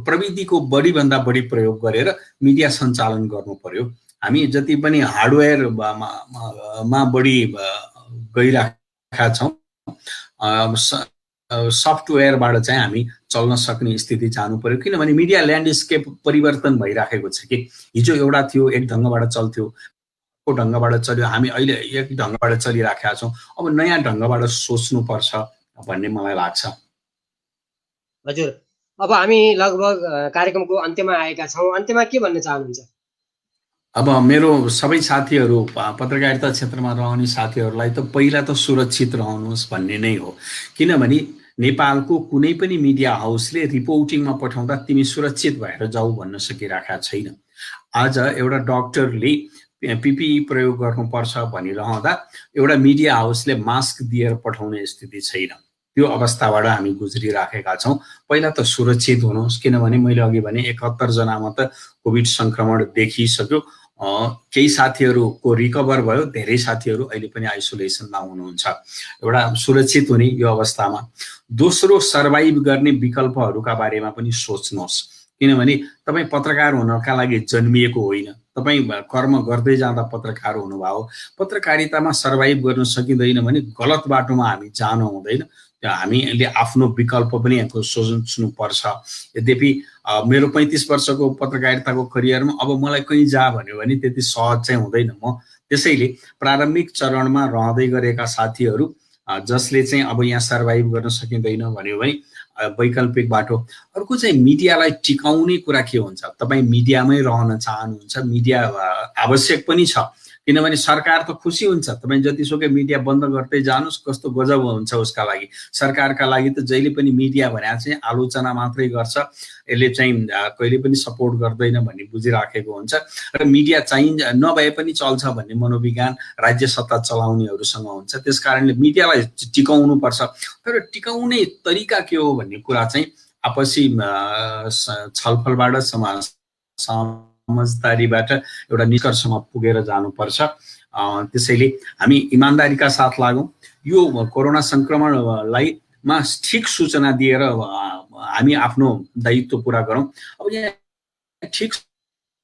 प्रविधिको बढीभन्दा बढी प्रयोग गरेर मिडिया सञ्चालन गर्नु पर्यो। हामी जति पनि हार्डवेयरमा बढी गइरहेका छौँ, सफ्टवेयरबाट चाहिँ हामी चल्न सक्ने स्थिति जानु पर्यो। किनभने मिडिया ल्यान्डस्केप परिवर्तन भइराखेको छ कि हिजो एउटा थियो, एक ढङ्गबाट चल्थ्यो, अर्को ढङ्गबाट चल्यो, हामी अहिले एक ढङ्गबाट चलिराखेका छौँ। अब नयाँ ढङ्गबाट सोच्नुपर्छ भन्ने मलाई लाग्छ। हजुर, अब हामी लगभग कार्यक्रमको अन्त्यमा आएका छौँ। अन्त्यमा के भन्न चाहनुहुन्छ? अब मेरो सबै साथीहरू, पत्रकारिता क्षेत्रमा रहने साथीहरूलाई त पहिला त सुरक्षित रहनुहोस् भन्ने नै हो। किनभने नेपालको कुनै पनि मिडिया हाउसले रिपोर्टिङमा पठाउँदा तिमी सुरक्षित भएर जाऊ भन्न सकिरहेका छैन। आज एउटा डाक्टरले पिपिई प्रयोग गर्नुपर्छ भनिरहँदा एउटा मिडिया हाउसले मास्क दिएर पठाउने स्थिति छैन। त्यो अवस्थाबाट हामी गुज्रिराखेका छौँ। पहिला त सुरक्षित हुनुहोस्, किनभने मैले अघि भने 71 जनामा त कोभिड सङ्क्रमण देखिसक्यो। केही साथीहरूको रिकभर भयो, धेरै साथीहरू अहिले पनि आइसोलेसनमा हुनुहुन्छ। एउटा सुरक्षित हुने यो अवस्थामा। दोस्रो, सर्भाइभ गर्ने विकल्पहरूका बारेमा पनि सोच्नुहोस्। किनभने तपाईँ पत्रकार हुनका लागि जन्मिएको होइन, तपाईँ कर्म गर्दै जाँदा पत्रकार हुनुभयो। पत्रकारितामा सर्भाइभ गर्न सकिँदैन भने गलत बाटोमा हामी जानु हुँदैन। हामीले आफ्नो विकल्प पनि सोच्नुपर्छ। यद्यपि मेरो 35 वर्षको पत्रकारिताको करियरमा अब मलाई कहीँ जा भन्यो भने त्यति सहज चाहिँ हुँदैन। म त्यसैले प्रारम्भिक चरणमा रहँदै गरेका साथीहरू जसले चाहिँ अब यहाँ सर्भाइभ गर्न सकिँदैन भन्यो भने वैकल्पिक बाटो। अर्को चाहिँ मिडियालाई टिकाउने कुरा के हुन्छ? तपाईँ मिडियामै रहन चाहनुहुन्छ, मिडिया आवश्यक पनि छ, किनभने सरकार त खुसी हुन्छ तपाईँ जतिसुकै मिडिया बन्द गर्दै जानुहोस्, कस्तो गजब हुन्छ उसका लागि। सरकारका लागि त जहिले पनि मिडिया भने चाहिँ आलोचना मात्रै गर्छ, यसले चाहिँ कहिले पनि सपोर्ट गर्दैन भन्ने बुझिराखेको हुन्छ। र मिडिया चाहिँ नभए पनि चल्छ भन्ने मनोविज्ञान राज्य सत्ता चलाउनेहरूसँग हुन्छ। त्यस कारणले मिडियालाई टिकाउनु पर्छ। तर टिकाउने तरिका के हो भन्ने कुरा चाहिँ आपसी छलफलबाट समझदारीबाट एउटा निष्कर्षमा पुगेर जानुपर्छ। त्यसैले हामी इमान्दारीका साथ लागौँ। यो कोरोना संक्रमणलाई ठिक सूचना दिएर हामी आफ्नो दायित्व पुरा गरौँ। अब यहाँ ठिक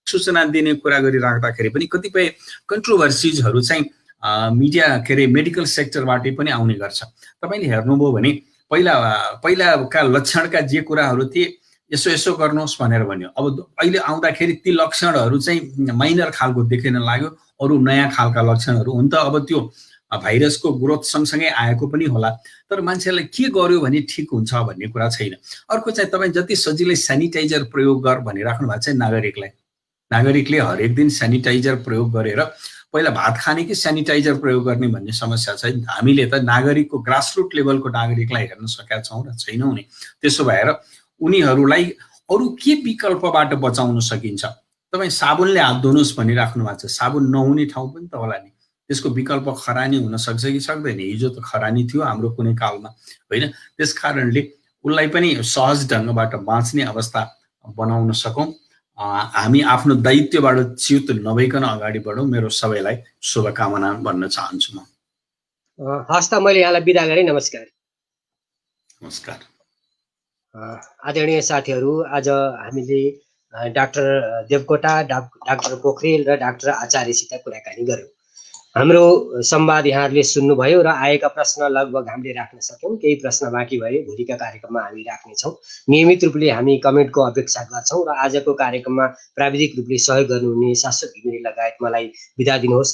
सूचना दिने कुरा गरिराख्दाखेरि पनि कतिपय कन्ट्रोभर्सिजहरू चाहिँ मिडिया मेडिकल सेक्टरबाटै पनि आउने गर्छ। तपाईँले हेर्नुभयो भने पहिलाका लक्षणका जे कुराहरू थिए यसो यसो गर्नुहोस् भनेर भन्यो। अब अहिले आउँदाखेरि ती लक्षणहरू चाहिँ माइनर खालको देखिन लाग्यो। अरू नयाँ खालका लक्षणहरू हुन त अब त्यो भाइरसको ग्रोथ सँगसँगै आएको पनि होला, तर मान्छेलाई के गर्यो भने ठिक हुन्छ भन्ने कुरा छैन। अर्को चाहिँ तपाईँ जति सजिलै सेनिटाइजर प्रयोग गर भनिराख्नु भएको छ नागरिकले हरेक दिन सेनिटाइजर प्रयोग गरेर पहिला भात खाने कि सेनिटाइजर प्रयोग गर्ने भन्ने समस्या छैन। हामीले त नागरिकको ग्रासरुट लेभलको नागरिकलाई हेर्न सकेका छौँ र छैनौँ नि। त्यसो भएर उनीहरूलाई अरू के विकल्पबाट बचाउन सकिन्छ? तपाईँ साबुनले हात धुनुहोस् भनिराख्नु भएको छ। साबुन नहुने ठाउँ पनि त होला नि। त्यसको विकल्प खरानी हुन सक्छ कि सक्दैन? हिजो त खरानी थियो हाम्रो कुनै कालमा, होइन? त्यस कारणले उसलाई पनि सहज ढङ्गबाट बाँच्ने अवस्था बनाउन सकौँ। हामी आफ्नो दायित्वबाट च्युत नभइकन अगाडि बढौँ। मेरो सबैलाई शुभकामना भन्न चाहन्छु म। हस् त, मैले यहाँलाई बिदा गरेँ। नमस्कार। नमस्कार। आदरणीय साथीहरू, आज हामीले डाक्टर देवकोटा, डाक्टर पोखरेल र डाक्टर आचार्यसित कुराकानी गऱ्यौँ। हाम्रो संवाद यहाँहरूले सुन्नुभयो र आएका प्रश्न लगभग हामीले राख्न सक्यौँ। केही प्रश्न बाँकी भए भोलिका कार्यक्रममा हामी राख्नेछौँ। नियमित रूपले हामी कमेन्टको अपेक्षा गर्छौँ र आजको कार्यक्रममा प्राविधिक रूपले सहयोग गर्नुहुने शाश्वत घिमिरे लगायत मलाई बिदा दिनुहोस्।